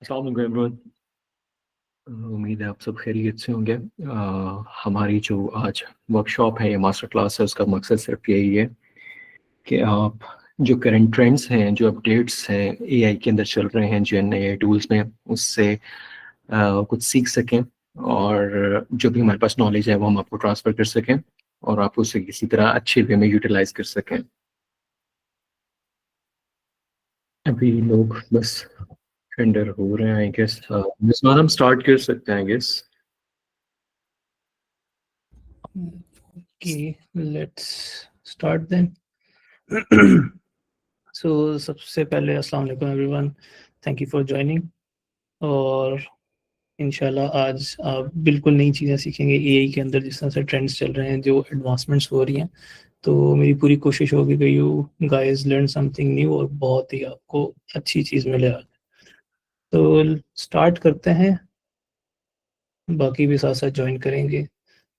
अस्सलाम वालेकुम एवरीवन। उम्मीद है आप सब खैरियत से होंगे। हमारी जो आज वर्कशॉप है या मास्टर क्लास है, उसका मकसद सिर्फ यही है कि आप जो करंट ट्रेंड्स हैं, जो अपडेट्स हैं एआई के अंदर चल रहे हैं, जिन एआई टूल्स में, उससे कुछ सीख सकें और जो भी हमारे पास नॉलेज है वो हम आपको ट्रांसफ़र कर सकें और आप उसे किसी तरह अच्छे वे में यूटिलाइज़ कर सकें। अभी लोग बस रेंडर हो रहे हैं आई गेस। इस बार हम स्टार्ट कर सकते हैं I guess. Okay, let's start then. So सबसे पहले अस्सलाम वालेकुम everyone, thank you for joining. और इंशाल्लाह आज आप बिल्कुल नई चीज़ें सीखेंगे एआई के अंदर। जिस तरह से ट्रेंड्स चल रहे हैं, जो एडवांसमेंट्स हो रही हैं, तो मेरी पूरी कोशिश होगी कि you guys learn something new और बहुत ही आपको अच्छी चीज़ मिले आज। तो स्टार्ट करते हैं, बाकी भी साथ साथ ज्वाइन करेंगे।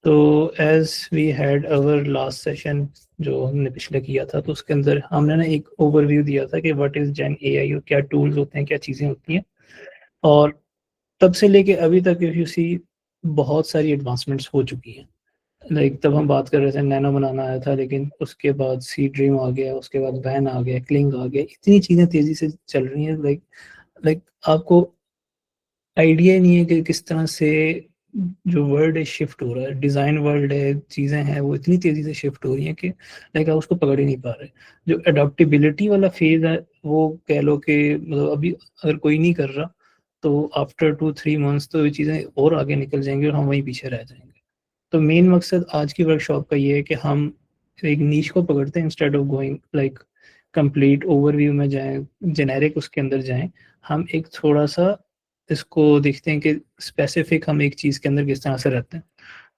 तो as we had our last session जो हमने पिछले किया था, तो उसके अंदर हमने ना एक ओवरव्यू दिया था कि व्हाट इज जेन एआई और क्या टूल्स होते हैं, क्या चीज़ें होती हैं। और तब से लेके अभी तक इफ यू सी बहुत सारी एडवांसमेंट्स हो चुकी हैं। लाइक तब हम बात कर रहे थे नैनो बनाना आया था, लेकिन उसके बाद सी ड्रीम आ गया, उसके बाद वैन आ गया, क्लिंग आ गया। इतनी चीज़ें तेज़ी से चल रही हैं, लाइक आपको आइडिया ही नहीं है कि किस तरह से जो वर्ल्ड है शिफ्ट हो रहा है। डिज़ाइन वर्ल्ड है, चीज़ें हैं वो इतनी तेज़ी से शिफ्ट हो रही हैं कि लाइक आप उसको पकड़ ही नहीं पा रहे। जो अडॉप्टेबिलिटी वाला फेज़ है, वो कह लो कि मतलब अभी अगर कोई नहीं कर रहा, तो आफ्टर 2-3 मंथ्स तो ये चीज़ें और आगे निकल जाएंगी और हम वहीं पीछे रह जाएंगे। तो मेन मकसद आज की वर्कशॉप का ये है कि हम एक नीश को पकड़ते हैं, instead of going like complete overview में जाएं, जेनेरिक उसके अंदर जाएं। हम एक थोड़ा सा इसको देखते हैं कि स्पेसिफिक हम एक चीज़ के अंदर किस तरह से रहते हैं।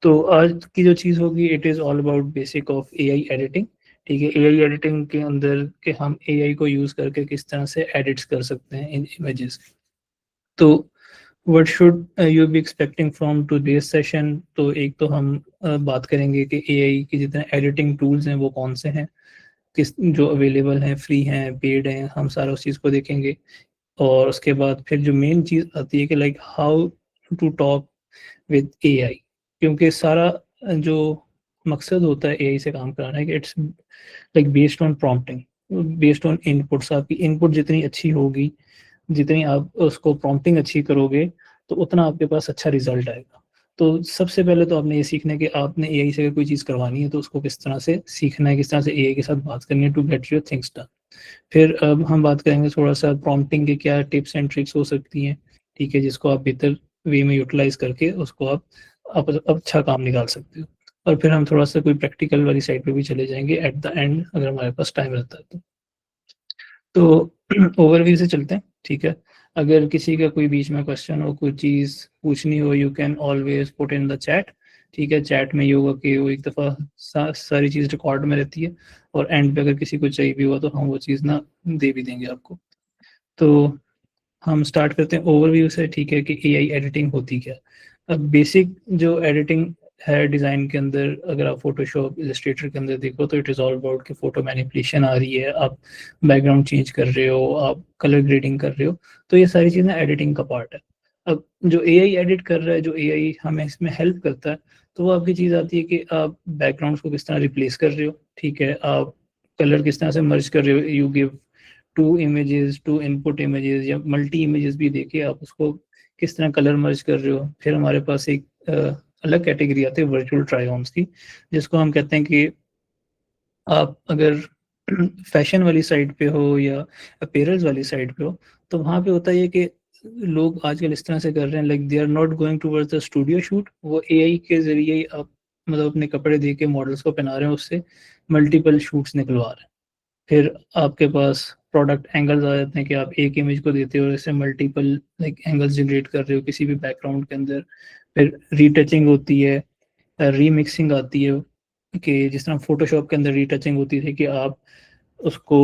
तो आज की जो चीज़ होगी, it is all about basic of AI editing. ठीक है, एआई एडिटिंग के अंदर कि हम एआई को यूज़ करके किस तरह से एडिट्स कर सकते हैं इन इमेजेस। तो what should you be expecting from today's session? तो एक तो हम बात करेंगे कि एआई के जितने एडिटिंग टूल्स हैं वो कौन से हैं, किस जो अवेलेबल हैं, फ्री हैं, पेड हैं, हम सारा उस चीज़ को देखेंगे। और उसके बाद फिर जो मेन चीज़ आती है कि like how to talk with AI, क्योंकि सारा जो मकसद होता है एआई से काम कराना है कि it's like based on prompting, based on inputs. आपकी इनपुट जितनी अच्छी होगी, जितनी आप उसको प्रॉम्प्टिंग अच्छी करोगे, तो उतना आपके पास अच्छा रिजल्ट आएगा। तो सबसे पहले तो आपने ये सीखना है कि आपने एआई से अगर कोई चीज़ करवानी है तो उसको किस तरह से सीखना है, किस तरह से एआई के साथ बात करनी है to get your things done. फिर अब हम बात करेंगे थोड़ा सा प्रॉम्प्टिंग के क्या टिप्स एंड ट्रिक्स हो सकती हैं, ठीक है, जिसको आप बेहतर वे में यूटिलाइज करके उसको आप अच्छा काम निकाल सकते हो। और फिर हम थोड़ा सा कोई प्रैक्टिकल वाली साइड पे भी चले जाएंगे एट द एंड, अगर हमारे पास टाइम रहता है तो ओवरव्यू से चलते हैं, ठीक है। अगर किसी का कोई बीच में क्वेश्चन हो, कोई चीज़ पूछनी हो, you can always put in the chat. ठीक है, चैट में ये होगा कि वो एक दफ़ा सारी चीज़ रिकॉर्ड में रहती है, और एंड पे अगर किसी को चाहिए भी हुआ तो हम वो चीज़ ना दे भी देंगे आपको। तो हम स्टार्ट करते हैं ओवरव्यू से, ठीक है, कि एआई एडिटिंग होती क्या। अब बेसिक जो एडिटिंग है डिज़ाइन के अंदर, अगर आप फोटोशॉप इलस्ट्रेटर के अंदर देखो तो इट इज़ ऑल अबाउट कि फोटो मैनिपुलेशन आ रही है, आप बैकग्राउंड चेंज कर रहे हो, आप कलर ग्रेडिंग कर रहे हो, तो ये सारी चीज़ें एडिटिंग का पार्ट है। अब जो एआई एडिट कर रहा है, जो एआई हमें इसमें हेल्प करता है, तो वो आपकी चीज़ आती है कि आप बैकग्राउंड को किस तरह रिप्लेस कर रहे हो, ठीक है, आप कलर किस तरह से मर्ज कर रहे हो, you give two images, two input images या मल्टी इमेजेस भी देके आप उसको किस तरह कलर मर्ज कर रहे हो। फिर हमारे पास एक अलग कैटेगरी आती है वर्चुअल ट्राई ऑन्स की, जिसको हम कहते हैं कि आप अगर फैशन वाली साइड पे हो या अपीयरेंस वाली साइड पे हो, तो वहाँ पे होता है ये कि लोग आजकल इस तरह से कर रहे हैं, like they are not going towards the studio shoot, वो एआई के जरिए ही आप मतलब अपने कपड़े दे के मॉडल्स को पहना रहे हैं, उससे मल्टीपल शूट्स निकलवा रहे हैं। फिर आपके पास प्रोडक्ट एंगल्स आ जाते हैं कि आप एक इमेज को देते हो और इससे मल्टीपल लाइक एंगल्स जनरेट कर रहे हो किसी भी बैकग्राउंड के अंदर। फिर रीटचिंग होती है, रीमिक्सिंग आती है, कि जिस तरह फोटोशॉप के अंदर रीटचिंग होती थी कि आप उसको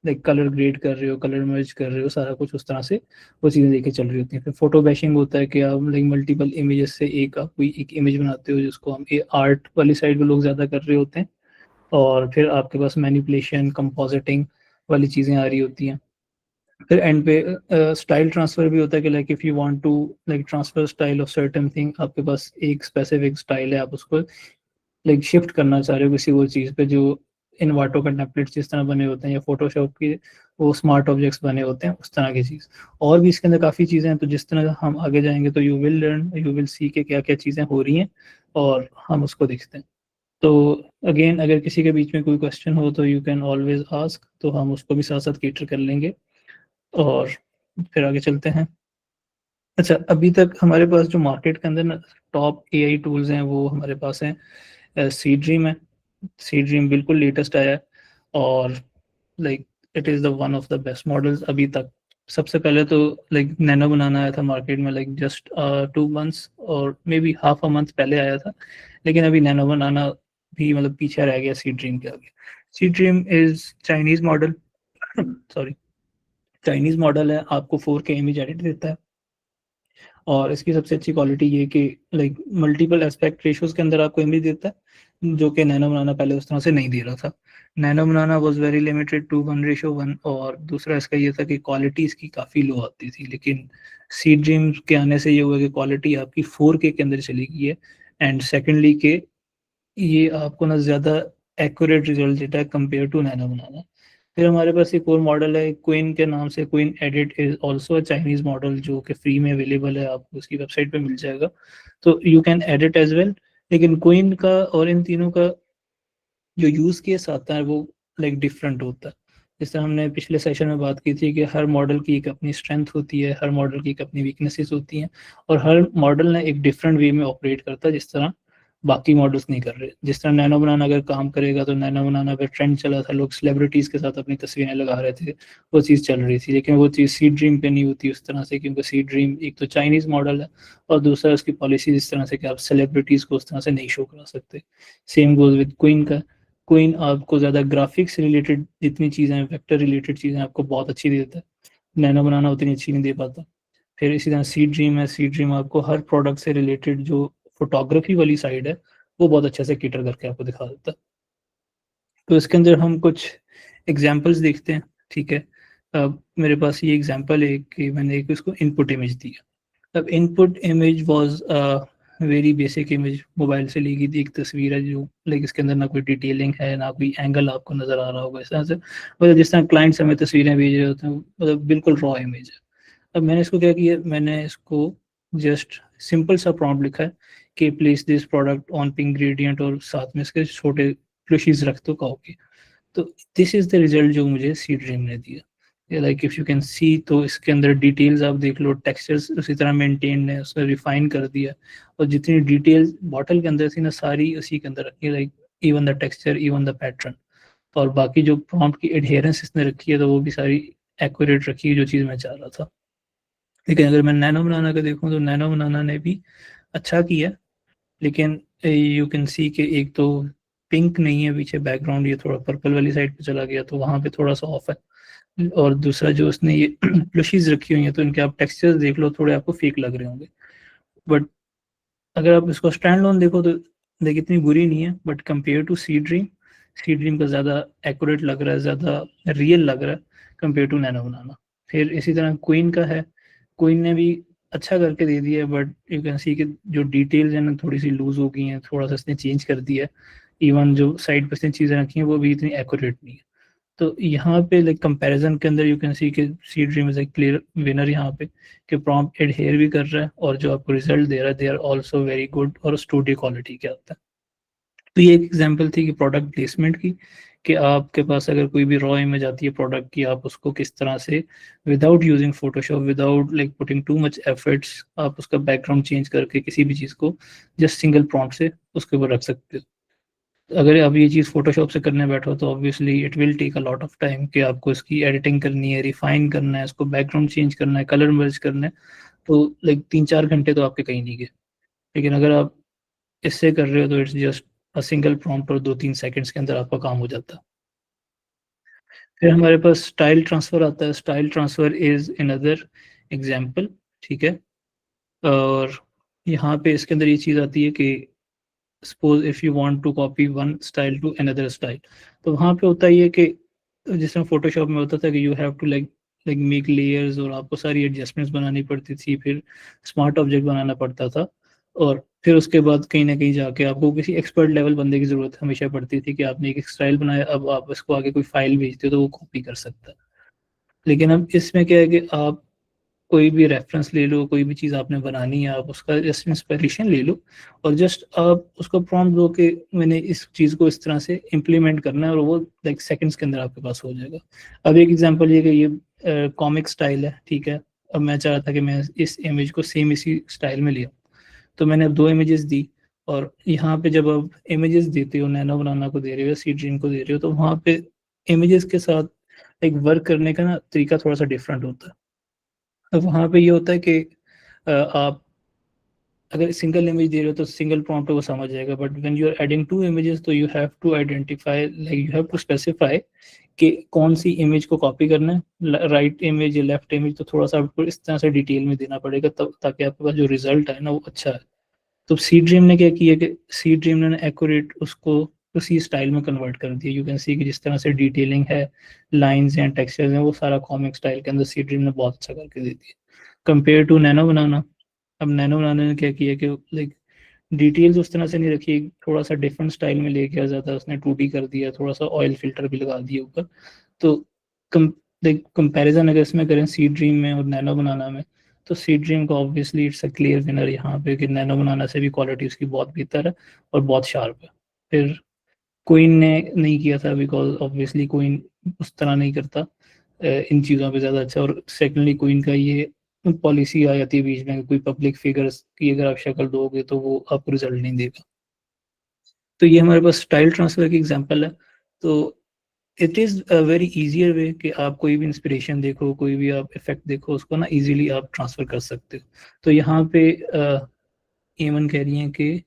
लाइक कलर ग्रेड कर रहे हो, कलर मर्ज कर रहे हो, सारा कुछ उस तरह से वो चीज़ें लेके चल रही होती हैं। फिर फोटो बैशिंग होता है कि आप लाइक मल्टीपल इमेजेस से एक आप कोई एक इमेज बनाते हो, जिसको हम आर्ट वाली साइड पे लोग ज़्यादा कर रहे होते हैं। और फिर आपके पास मैनिपुलेशन, कंपोजिटिंग वाली चीज़ें आ रही होती हैं। फिर एंड पे स्टाइल ट्रांसफर भी होता है कि like if you want to like transfer style of certain thing, आपके पास एक स्पेसिफिक स्टाइल है, आप उसको लाइक शिफ्ट करना चाह रहे हो किसी वो चीज़ पे जो इन्वाटो का टेम्पलेट जिस तरह बने होते हैं या फोटोशॉप के वो स्मार्ट ऑब्जेक्ट्स बने होते हैं उस तरह की चीज़। और भी इसके अंदर काफ़ी चीज़ें हैं, तो जिस तरह हम आगे जाएंगे तो you will learn, you will see के क्या क्या चीज़ें हो रही हैं और हम उसको देखते हैं। तो अगेन अगर किसी के बीच में कोई क्वेश्चन हो तो यू कैन ऑलवेज आस्क, तो हम उसको भी साथ साथ कैटर कर लेंगे और फिर आगे चलते हैं। अच्छा, अभी तक हमारे पास जो मार्केट के अंदर ना टॉप एआई टूल्स हैं वो हमारे पास हैं। सी ड्रीम है, सी ड्रीम बिल्कुल लेटेस्ट आया है और like it is the one of the best models अभी तक। सबसे पहले तो लाइक नैनो बनाना आया था मार्केट में लाइक जस्ट 2 months और may be half a month पहले आया था, लेकिन अभी नैनो बनाना भी मतलब पीछे रह गया सी ड्रीम के आगे। Seedream is Chinese model, sorry, Chinese model है, आपको 4K इमेज एडिट देता है और इसकी सबसे अच्छी क्वालिटी ये कि लाइक मल्टीपल एस्पेक्ट रेशियोज के अंदर आपको इमेज देता है, जो कि नैनो बनाना पहले उस तरह से नहीं दे रहा था। Nano banana was very limited to 1:1, और दूसरा इसका ये था कि क्वालिटी इसकी काफ़ी लो आती थी, लेकिन सी ड्रीम के आने से ये हुआ कि क्वालिटी आपकी 4K के अंदर चली गई है। एंड सेकेंडली के ये आपको ना ज़्यादा एक्यूरेट रिजल्ट देता है कंपेयर टू नैनो बनाना। फिर हमारे पास एक और मॉडल है क्वीन के नाम से, queen edit is also a Chinese model जो कि फ्री में अवेलेबल है, आपको उसकी वेबसाइट पे मिल जाएगा, तो you can edit as well. लेकिन क्वीन का और इन तीनों का जो यूज़ केस आता है वो लाइक डिफरेंट होता है। जैसे हमने पिछले सेशन में बात की थी कि हर मॉडल की एक अपनी स्ट्रेंथ होती है, हर मॉडल की एक अपनी वीकनेसेस होती हैं और हर मॉडल ने एक डिफरेंट वे में ऑपरेट करता है जिस तरह बाकी मॉडल्स नहीं कर रहे। जिस तरह नैनो बनाना अगर काम करेगा तो नैनो बनाना पे ट्रेंड चला था, लोग सेलिब्रिटीज़ के साथ अपनी तस्वीरें लगा रहे थे, वो चीज़ चल रही थी, लेकिन वो चीज़ सी ड्रीम पे नहीं होती उस तरह से, क्योंकि सी ड्रीम एक तो चाइनीज़ मॉडल है और दूसरा उसकी पॉलिसी इस तरह से कि आप सेलिब्रिटीज़ को उस तरह से नहीं शो करा सकते। सेम गोज विद क्वीन का, क्वीन आपको ज़्यादा ग्राफिक्स रिलेटेड जितनी चीज़ें हैं, वेक्टर रिलेटेड चीज़ें आपको बहुत अच्छी देता है, नैनो बनाना उतनी अच्छी नहीं दे पाता। फिर इसी तरह सी ड्रीम है, सी ड्रीम आपको हर प्रोडक्ट से रिलेटेड जो फोटोग्राफी वाली साइड है वो बहुत अच्छे से कैटर करके आपको दिखा देता है। तो इसके अंदर हम कुछ एग्जांपल्स देखते हैं, ठीक है। अब मेरे पास ये एग्जांपल है कि मैंने एक इसको इनपुट इमेज दिया। अब input image was very basic image, mobile से ली गई थी एक तस्वीर है जो लाइक इसके अंदर ना कोई डिटेलिंग है ना कोई एंगल आपको नज़र आ रहा होगा इस तरह से, मतलब जिस तरह क्लाइंट्स हमें तस्वीरें भेज रहे होते हैं, मतलब बिल्कुल रॉ इमेज है। अब मैंने इसको क्या किया, मैंने इसको जस्ट सिंपल सा प्रॉम्प्ट लिखा है कि place this product on pink gradient और साथ में इसके छोटे प्लशीज रख दो कहो के। तो दिस इज द रिजल्ट जो मुझे सी ड्रीम ने दिया। लाइक इफ यू कैन सी, तो इसके अंदर डिटेल्स आप देख लो, टेक्सचर्स उसी तरह मेंटेन है, उसने रिफाइन कर दिया और जितनी डिटेल्स बॉटल के अंदर थी ना सारी उसी के अंदर रखी है, like even the texture, even the pattern, और बाकी जो प्रॉम्प्ट की एडहेरेंस इसने रखी है तो वो भी सारी एक्यूरेट रखी है जो चीज़ मैं चाह रहा था। लेकिन अगर मैं नैनो बनाना का देखूँ तो नैनो बनाना ने भी अच्छा किया, लेकिन यू कैन सी कि एक तो पिंक नहीं है पीछे बैकग्राउंड, ये थोड़ा पर्पल वाली साइड पे चला गया तो वहाँ पे थोड़ा सा ऑफ है। और दूसरा जो उसने ये प्लशीज रखी हुई हैं तो इनके आप टेक्सचर्स देख लो, थोड़े आपको फेक लग रहे होंगे, बट अगर आप इसको स्टैंड लोन देखो तो देखिए इतनी बुरी नहीं है, but compare to Seedream, Seedream का ज़्यादा एक्यूरेट लग रहा है, ज़्यादा रियल लग रहा है कंपेयर टू नैनो बनाना। फिर इसी तरह क्वीन का है, क्वीन ने भी अच्छा करके दे दिया है, बट यू कैन सी कि जो डिटेल्स हैं ना थोड़ी सी लूज हो गई हैं, थोड़ा सा इसने चेंज कर दिया है, इवन जो साइड पर इसने चीज़ें रखी हैं वो भी इतनी एक्यूरेट नहीं है। तो यहाँ पे लाइक कंपैरिजन के अंदर यू कैन सी कि Seedream is a clear winner यहाँ पे, कि प्रॉम्प्ट एडहेयर भी कर रहा है और जो आपको रिजल्ट दे रहा है they are also very good और स्टूडियो क्वालिटी के आता है। तो ये एक एग्जांपल थी कि प्रोडक्ट प्लेसमेंट की, कि आपके पास अगर कोई भी रॉ इमेज आती है प्रोडक्ट की, आप उसको किस तरह से without using Photoshop, without like putting too much efforts, आप उसका बैकग्राउंड चेंज करके किसी भी चीज़ को जस्ट सिंगल प्रॉम्प्ट से उसके ऊपर रख सकते हो। अगर आप ये चीज़ फोटोशॉप से करने बैठो तो obviously it will take a lot of time, कि आपको इसकी एडिटिंग करनी है, रिफाइन करना है, इसको बैकग्राउंड चेंज करना है, कलर मर्ज करना है, तो लाइक 3-4 घंटे तो आपके कहीं नहीं गए। लेकिन अगर आप इससे कर रहे हो तो it's just a single prompt और 2-3 सेकंड्स के अंदर आपका काम हो जाता है। फिर हमारे पास स्टाइल ट्रांसफर आता है, style transfer is another example, ठीक है। और यहाँ पे इसके अंदर ये चीज़ आती है कि suppose if you want to copy one style to another style, तो वहाँ पे होता है ये कि जिस तरह फोटोशॉप में होता था कि you have to like like make layers, और आपको सारी एडजस्टमेंट्स बनानी पड़ती थी, फिर स्मार्ट ऑब्जेक्ट बनाना पड़ता था, और फिर उसके बाद कहीं ना कहीं जाके आपको किसी एक्सपर्ट लेवल बंदे की जरूरत हमेशा पड़ती थी कि आपने एक स्टाइल बनाया, अब आप इसको आगे कोई फाइल भेजते हो तो वो कॉपी कर सकता है। लेकिन अब इसमें क्या है कि आप कोई भी रेफरेंस ले लो, कोई भी चीज़ आपने बनानी है, आप उसका जस्ट इंस्पिरेशन ले लो और जस्ट आप उसको प्रॉम्प्ट दो कि मैंने इस चीज़ को इस तरह से इम्प्लीमेंट करना है, और वो लाइक सेकंड्स के अंदर आपके पास हो जाएगा। अब एक एग्जांपल ये कि ये कॉमिक स्टाइल है, ठीक है। अब मैं चाह रहा था कि मैं इस इमेज को सेम इसी स्टाइल में लिया, तो मैंने अब 2 इमेजेस दी, और यहाँ पे जब आप इमेजेस देते हो, नैनो बनाना को दे रहे हो, सी ड्रीम को दे रहे हो, तो वहाँ पे इमेजेस के साथ एक वर्क करने का ना तरीका थोड़ा सा डिफरेंट होता है। अब वहाँ पे ये होता है कि आप अगर सिंगल इमेज दे रहे हो तो सिंगल प्रॉम्प्ट पे वो समझ जाएगा, but when you are adding 2 images तो you have to identify, like you have to specify कि कौन सी इमेज को कॉपी करना है, राइट इमेज या लेफ्ट इमेज, तो थोड़ा सा आपको इस तरह से डिटेल में देना पड़ेगा तब, ताकि आपके पास जो रिजल्ट है ना वो अच्छा है। तो सी ड्रीम ने क्या किया कि सी ड्रीम ने एक्यूरेट उसको उसी स्टाइल में कन्वर्ट कर दिया। यू कैन सी कि जिस तरह से डिटेलिंग है, लाइंस हैं, टेक्सचर्स हैं, वो सारा कॉमिक स्टाइल के अंदर सी ड्रीम ने बहुत अच्छा करके दे दिया कंपेयर टू नैनो बनाना। अब नैनो बनाने ने क्या किया कि लाइक डिटेल्स उस तरह से नहीं रखी, थोड़ा सा डिफरेंट स्टाइल में लेके आ जाता है, उसने 2D कर दिया, थोड़ा सा ऑयल फिल्टर भी लगा दिया ऊपर। तो कम कंपैरिजन अगर इसमें करें सी ड्रीम में और नैनो बनाना में, तो सी ड्रीम का obviously it's a clear winner यहाँ पे, कि नैनो बनाना से भी क्वालिटी उसकी बहुत बेहतर है और बहुत शार्प है। फिर क्वीन ने नहीं किया था, बिकॉज ऑब्वियसली क्वीन उस तरह नहीं करता इन चीज़ों पे ज़्यादा अच्छा, और सेकेंडली क्वीन का ये पॉलिसी आ जाती है बीच में, कोई पब्लिक फिगर्स की अगर आप शक्ल दोगे तो वो आपको रिजल्ट नहीं देगा। तो ये हमारे पास स्टाइल ट्रांसफर की एग्जांपल है। तो it is a very easier वे कि आप कोई भी इंस्पिरेशन देखो, कोई भी आप इफेक्ट देखो, उसको ना इजीली आप ट्रांसफर कर सकते हो। तो यहाँ पे एमन कह रही हैं कि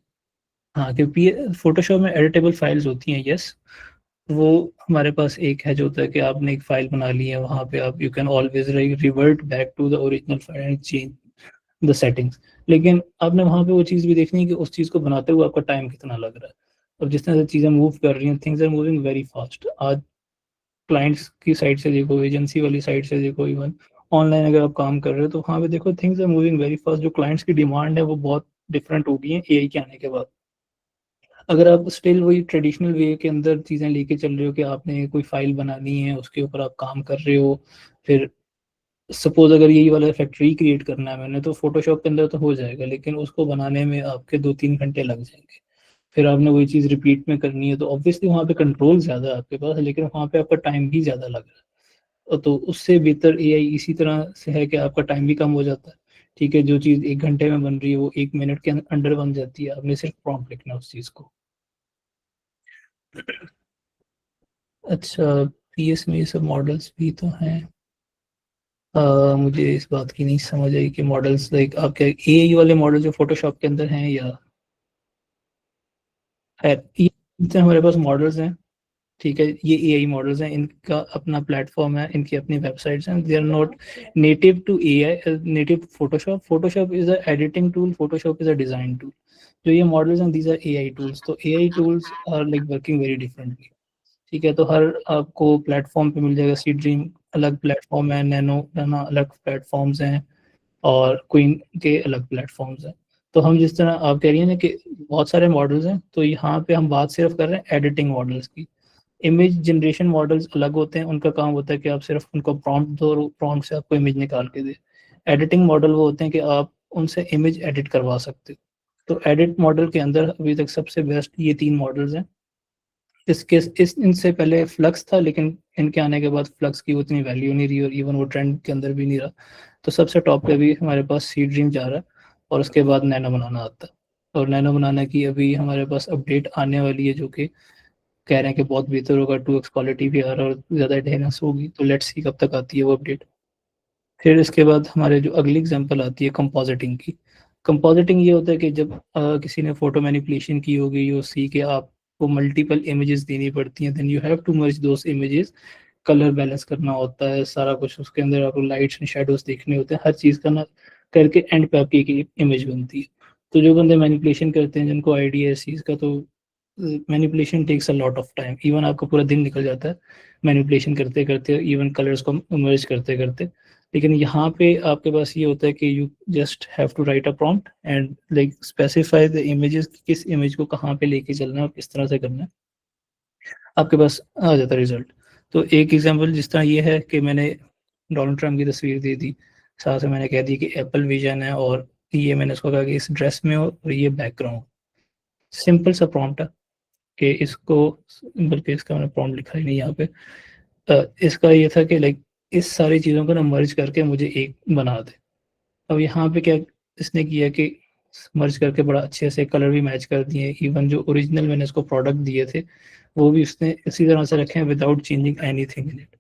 हाँ, क्योंकि फोटोशॉप में एडिटेबल फाइल्स होती हैं, यस। वो हमारे पास एक है जो होता है कि आपने एक फाइल बना ली है, वहाँ पे आप you can always revert back to the original file and change the settings. लेकिन आपने वहाँ पे वो चीज़ भी देखनी है कि उस चीज़ को बनाते हुए आपका टाइम कितना लग रहा है। अब जिस तरह से चीज़ें मूव कर रही हैं, things are moving very fast. आज क्लाइंट्स की साइड से देखो, एजेंसी वाली साइड से देखो, इवन ऑनलाइन अगर आप काम कर रहे हो तो वहाँ पे देखो things are moving very fast. जो क्लाइंट्स की डिमांड है वो बहुत डिफरेंट हो गई है एआई के आने के बाद। अगर आप स्टिल वही ट्रेडिशनल वे के अंदर चीज़ें लेके चल रहे हो कि आपने कोई फाइल बनानी है, उसके ऊपर आप काम कर रहे हो, फिर सपोज अगर यही वाला इफेक्ट रिक्रिएट करना है मैंने, तो फोटोशॉप के अंदर तो हो जाएगा, लेकिन उसको बनाने में आपके 2-3 घंटे लग जाएंगे। फिर आपने वही चीज़ रिपीट में करनी है, तो ऑब्वियसली वहाँ पे कंट्रोल ज़्यादा है आपके पास, लेकिन वहाँ पे आपका टाइम भी ज़्यादा लग रहा है। तो उससे बेहतर एआई इसी तरह से है कि आपका टाइम भी कम हो जाता है। ठीक है, जो चीज़ 1 घंटे में बन रही है वो 1 मिनट के अंदर बन जाती है, आपने सिर्फ प्रॉम्प्ट लिखना है उस चीज़ को। अच्छा, पीएस में ये सब मॉडल्स भी तो हैं। मुझे इस बात की नहीं समझ आई कि मॉडल्स लाइक आपके एआई वाले मॉडल जो फोटोशॉप के अंदर हैं, या है ये हमारे पास मॉडल्स हैं। ठीक है, ये एआई मॉडल्स हैं, इनका अपना प्लेटफॉर्म है, इनकी अपनी वेबसाइट्स हैं। They are not native to AI, native Photoshop. Photoshop is a editing tool, Photoshop is a design tool. जो ये मॉडल्स हैं, दीज आर एआई टूल्स। तो AI tools are like working very differently. ठीक है, तो हर आपको प्लेटफॉर्म पे मिल जाएगा। सी ड्रीम अलग प्लेटफॉर्म है, नैनो नैनो अलग प्लेटफॉर्म्स हैं, और क्वीन के अलग प्लेटफॉर्म्स हैं। तो हम जिस तरह आप कह रही हैं ना कि बहुत सारे मॉडल्स हैं, तो यहाँ पे हम बात सिर्फ कर रहे हैं एडिटिंग मॉडल्स की। इमेज जनरेशन मॉडल्स अलग होते हैं, उनका काम होता है कि आप सिर्फ उनको प्रॉम्प्ट दो और प्रॉम्प्ट से आपको इमेज निकाल के दे। एडिटिंग मॉडल वो होते हैं कि आप उनसे इमेज एडिट करवा सकते हो। तो एडिट मॉडल के अंदर अभी तक सबसे बेस्ट ये 3 मॉडल्स हैं। इसके इस इनसे पहले फ्लक्स था, लेकिन इनके आने के बाद फ्लक्स की उतनी वैल्यू नहीं रही, और इवन वो ट्रेंड के अंदर भी नहीं रहा। तो सबसे टॉप पे भी हमारे पास सी ड्रीम जा रहा है, और उसके बाद नैनो बनाना आता है। और नैनो बनाना की अभी हमारे पास अपडेट आने वाली है, जो कि कह रहे हैं कि बहुत बेहतर होगा, 2x क्वालिटी भी आ रहा है और ज़्यादा एडहेरेंस होगी। तो लेट्स सी कब तक आती है वो अपडेट। फिर इसके बाद हमारे जो अगली एग्जांपल आती है कंपोजिटिंग की। कंपोजिटिंग ये होता है कि जब किसी ने फोटो मैनिपुलेशन की होगी, यू सी के आपको मल्टीपल इमेजेस देनी पड़ती हैं, then you have to merge those images. Colour balance करना होता है, सारा कुछ उसके अंदर आपको लाइट्स एंड शेडोज देखने होते हैं, हर चीज़ करना करके एंड पे आपकी एक इमेज बनती है। तो जो बंदे मैनिपुलेशन करते हैं, जिनको आइडिया है इस चीज़ का, तो manipulation takes a lot of time, even आपका पूरा दिन निकल जाता है मैनिपुलेशन करते करते, इवन कलर्स को मर्ज करते करते। लेकिन यहाँ पे आपके पास ये होता है कि you just have to write a prompt and like specify the images, किस इमेज को कहाँ पे लेके चलना है और किस तरह से करना है, आपके पास आ जाता है रिजल्ट। तो एक एग्जांपल जिस तरह ये है कि मैंने डोनाल्ड ट्रम्प की तस्वीर दे दी, साथ में मैंने कह दी कि एप्पल विजन है, और ये मैंने उसको कहा कि इस ड्रेस में हो और ये बैकग्राउंड। सिंपल सा प्रॉम्प्ट है कि इसको, बल्कि इसका मैंने प्रॉम्प्ट लिखा ही नहीं यहाँ पे, इसका ये था कि लाइक इस सारी चीज़ों को ना मर्ज करके मुझे एक बना दे। अब यहाँ पे क्या इसने किया कि मर्ज करके बड़ा अच्छे से कलर भी मैच कर दिए, इवन जो ओरिजिनल मैंने इसको प्रोडक्ट दिए थे वो भी उसने इसी तरह से रखे हैं without changing anything in it.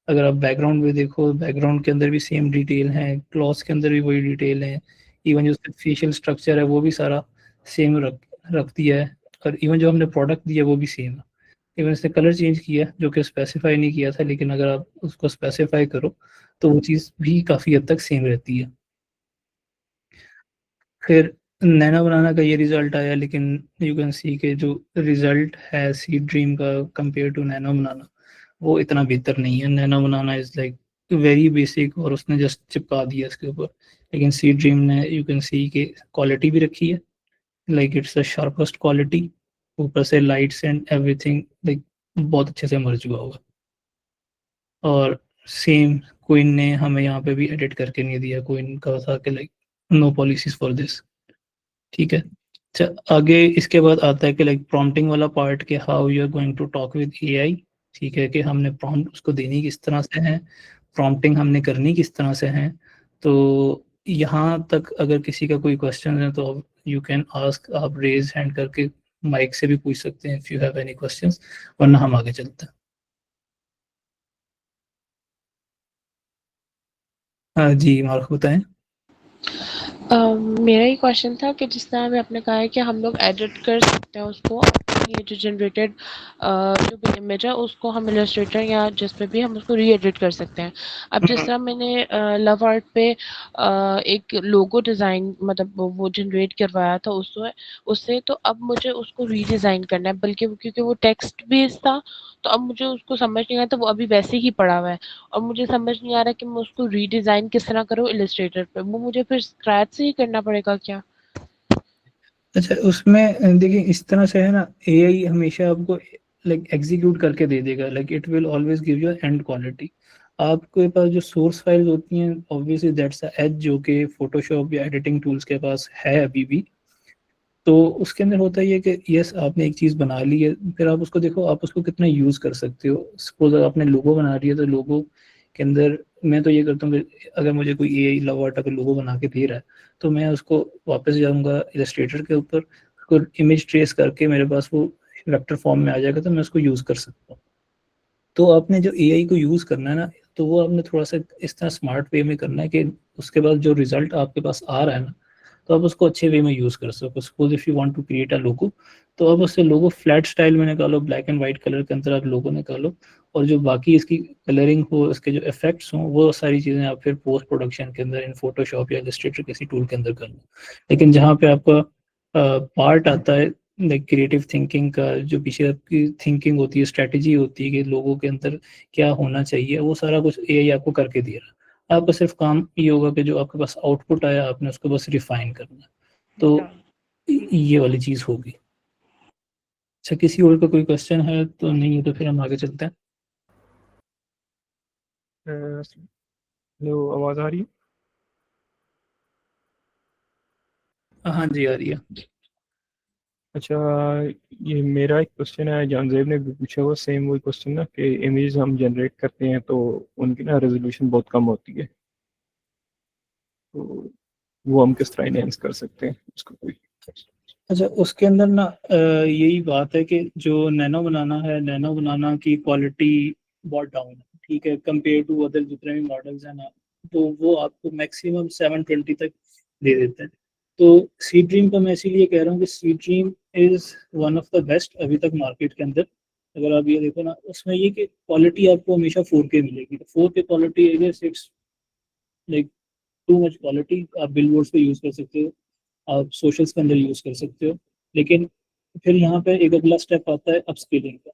अगर आप बैकग्राउंड में देखो, बैकग्राउंड के अंदर भी सेम डिटेल है, क्लॉथ्स के अंदर भी वही डिटेल है, इवन जो उसका फेशियल स्ट्रक्चर है वो भी सारा सेम रख दिया है, और इवन जो हमने प्रोडक्ट दिया वो भी सेम है। इवन इसने कलर चेंज किया जो कि स्पेसिफाई नहीं किया था, लेकिन अगर आप उसको स्पेसिफाई करो तो वो चीज़ भी काफ़ी हद तक सेम रहती है। फिर नैनो बनाना का ये रिजल्ट आया, लेकिन यू कैन सी के जो रिजल्ट है सीड ड्रीम का कंपेयर टू नैनो बनाना वो इतना बेहतर नहीं है। Nano banana is like very basic और उसने जस्ट चिपका दिया इसके ऊपर, लेकिन सीड ड्रीम ने यू कैन सी के क्वालिटी भी रखी है, like it's the sharpest quality, ऊपर से लाइट्स एंड एवरीथिंग लाइक बहुत अच्छे से मर्ज हुआ होगा। और सेम क्वीन ने हमें यहाँ पे भी एडिट करके नहीं दिया, क्वीन का था कि like no policies for this. ठीक है। अच्छा, आगे इसके बाद आता है कि लाइक प्रॉम्प्टिंग वाला पार्ट के how you are going to talk with AI. ठीक है, कि हमने प्रॉम्प्ट उसको देनी किस तरह से है, प्रॉम्प्टिंग हमने करनी किस तरह से है। तो यहाँ तक अगर किसी का कोई क्वेश्चन है तो यू कैन आस्क, आप रेज हैंड करके माइक से भी पूछ सकते हैं if you have any questions, वरना हम आगे चलते हैं। हाँ जी, मार्क बताएं। मेरा ही क्वेश्चन था कि जिस तरह अभी आपने कहा है कि हम लोग एडिट कर सकते हैं उसको, ये जो जनरेटेड जो भी इमेज है उसको हम इलस्ट्रेटर या जिस पे भी हम उसको री एडिट कर सकते हैं। अब जिस तरह मैंने लव आर्ट पे एक लोगो डिज़ाइन मतलब वो जनरेट करवाया था उससे, तो अब मुझे उसको रीडिज़ाइन करना है, बल्कि क्योंकि वो टेक्स्ट बेस्ड था तो अब मुझे उसको समझ नहीं आया, तो वो अभी वैसे ही पड़ा हुआ है और मुझे समझ नहीं आ रहा कि मैं उसको रीडिज़ाइन किस तरह करूँ इलस्ट्रेटर पे। वो मुझे फिर स्क्रैच से ही करना पड़ेगा क्या? अच्छा, उसमें देखिए इस तरह से है ना, एआई हमेशा आपको लाइक एग्जीक्यूट करके दे देगा, like it will always give you and quality. आपके पास जो सोर्स फाइल्स होती हैं ऑब्वियसली दैट्स अ एज जो कि फोटोशॉप या एडिटिंग टूल्स के पास है अभी भी। तो उसके अंदर होता ही है कि यस आपने एक चीज़ बना ली है, फिर आप उसको देखो आप उसको कितना यूज़ कर सकते हो। सपोज अगर आपने लोगो बना रही है तो लोगो के अंदर मैं तो ये करता हूँ कि अगर मुझे कोई एआई लव आर्ट अगर लोगो बना के दे रहा है तो मैं उसको वापस जाऊँगा इलस्ट्रेटर के ऊपर, उसको इमेज ट्रेस करके मेरे पास वो वेक्टर फॉर्म में आ जाएगा तो मैं उसको यूज़ कर सकता हूँ। तो आपने जो एआई को यूज़ करना है ना, तो वो आपने थोड़ा सा इस तरह स्मार्ट वे में करना है कि उसके बाद जो रिजल्ट आपके पास आ रहा है ना, तो आप उसको अच्छे वे में यूज़ कर सको। Suppose if you want to create a logo, तो आप उससे लोगो फ्लैट स्टाइल में निकालो, ब्लैक एंड वाइट कलर के अंदर आप लोगो निकालो, और जो बाकी इसकी कलरिंग हो, इसके जो इफेक्ट्स हों, वो सारी चीज़ें आप फिर पोस्ट प्रोडक्शन के अंदर इन फोटोशॉप या इलस्ट्रेटर किसी टूल के अंदर कर लो। लेकिन जहाँ पे आपका पार्ट आता है लाइक क्रिएटिव थिंकिंग का, जो पीछे आपकी थिंकिंग होती है, स्ट्रेटजी होती है कि लोगों के अंदर क्या होना चाहिए, वो सारा कुछ एआई आपको करके दे रहा है। आपका सिर्फ काम ये होगा कि जो आपके पास आउटपुट आया आपने उसको बस रिफाइन करना है। तो ये वाली चीज़ होगी। अच्छा, किसी और का कोई क्वेश्चन है तो नहीं है तो फिर हम आगे चलते हैं। हेलो, आवाज़ आ रही है? हाँ जी, आ रही है। अच्छा, ये मेरा एक क्वेश्चन है, जानजेब ने भी पूछा हुआ सेम वही क्वेश्चन ना, कि इमेज हम जनरेट करते हैं तो उनकी ना रेजोल्यूशन बहुत कम होती है, तो वो हम किस तरह इनहेंस कर सकते हैं उसको कोई? अच्छा, उसके अंदर ना यही बात है कि जो नैनो बनाना है, नैनो बनाना की क्वालिटी बहुत डाउन है। ठीक है, कंपेयर टू अदर जितने भी मॉडल्स हैं ना, तो वो आपको मैक्सिमम 720 तक दे देते हैं। तो सी ड्रीम का मैं इसीलिए कह रहा हूँ कि Seedream is one of the best अभी तक मार्केट के अंदर। अगर आप ये देखो ना, उसमें ये कि क्वालिटी आपको हमेशा 4K मिलेगी। तो 4K quality it's like too much quality. आप बिल बोर्ड्स पे यूज़ कर सकते हो, आप सोशल्स के अंदर यूज़ कर सकते हो, लेकिन फिर यहाँ पे एक अगला स्टेप आता है अपस्केलिंग का।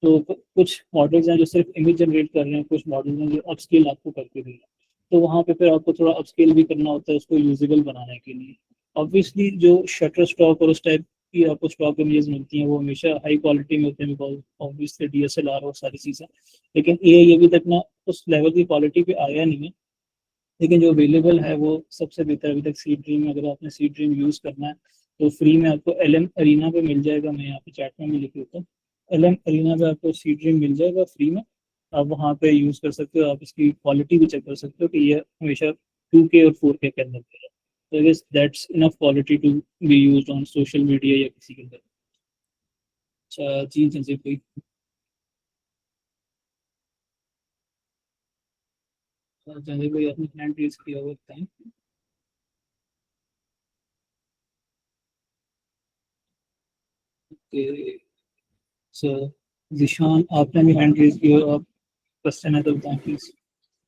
तो कुछ मॉडल्स हैं जो सिर्फ इमेज जनरेट कर रहे हैं, कुछ मॉडल्स हैं जो अपस्केल आपको करके दे रहे हैं। तो वहाँ पे फिर आपको थोड़ा अपस्केल भी करना होता है उसको यूजेबल बनाने के लिए। ऑब्वियसली जो शटर स्टॉक और उस टाइप की आपको स्टॉक इमेजेस मिलती हैं वो हमेशा हाई क्वालिटी में होते हैं, बिकॉज ऑब्वियसली DSLR और सारी चीज़ें। लेकिन AI अभी तक ना उस लेवल की क्वालिटी पे आया नहीं है। लेकिन जो अवेलेबल है वो सबसे बेहतर अभी तक सी ड्रीम। अगर आपने सी ड्रीम यूज़ करना है तो फ्री में आपको LM अरीना पे मिल जाएगा। मैं यहाँ पे चैट में भी लिख देता हूँ, LM अरीना पे आपको सी ड्रीम मिल जाएगा फ्री में। आप वहाँ पे यूज़ कर सकते हो, आप इसकी क्वालिटी भी चेक कर सकते हो कि ये हमेशा 2K और 4K के अंदर है। तो I guess that's enough quality to be used on social media या किसी के अंदर। अच्छा जी जी कोई जैसे कोई अपनी हैंड रेज किया हुआ बताएं। सर जिशान आपने भी हैंड रेज किया, आप क्वेश्चन है तो बताएं प्लीज।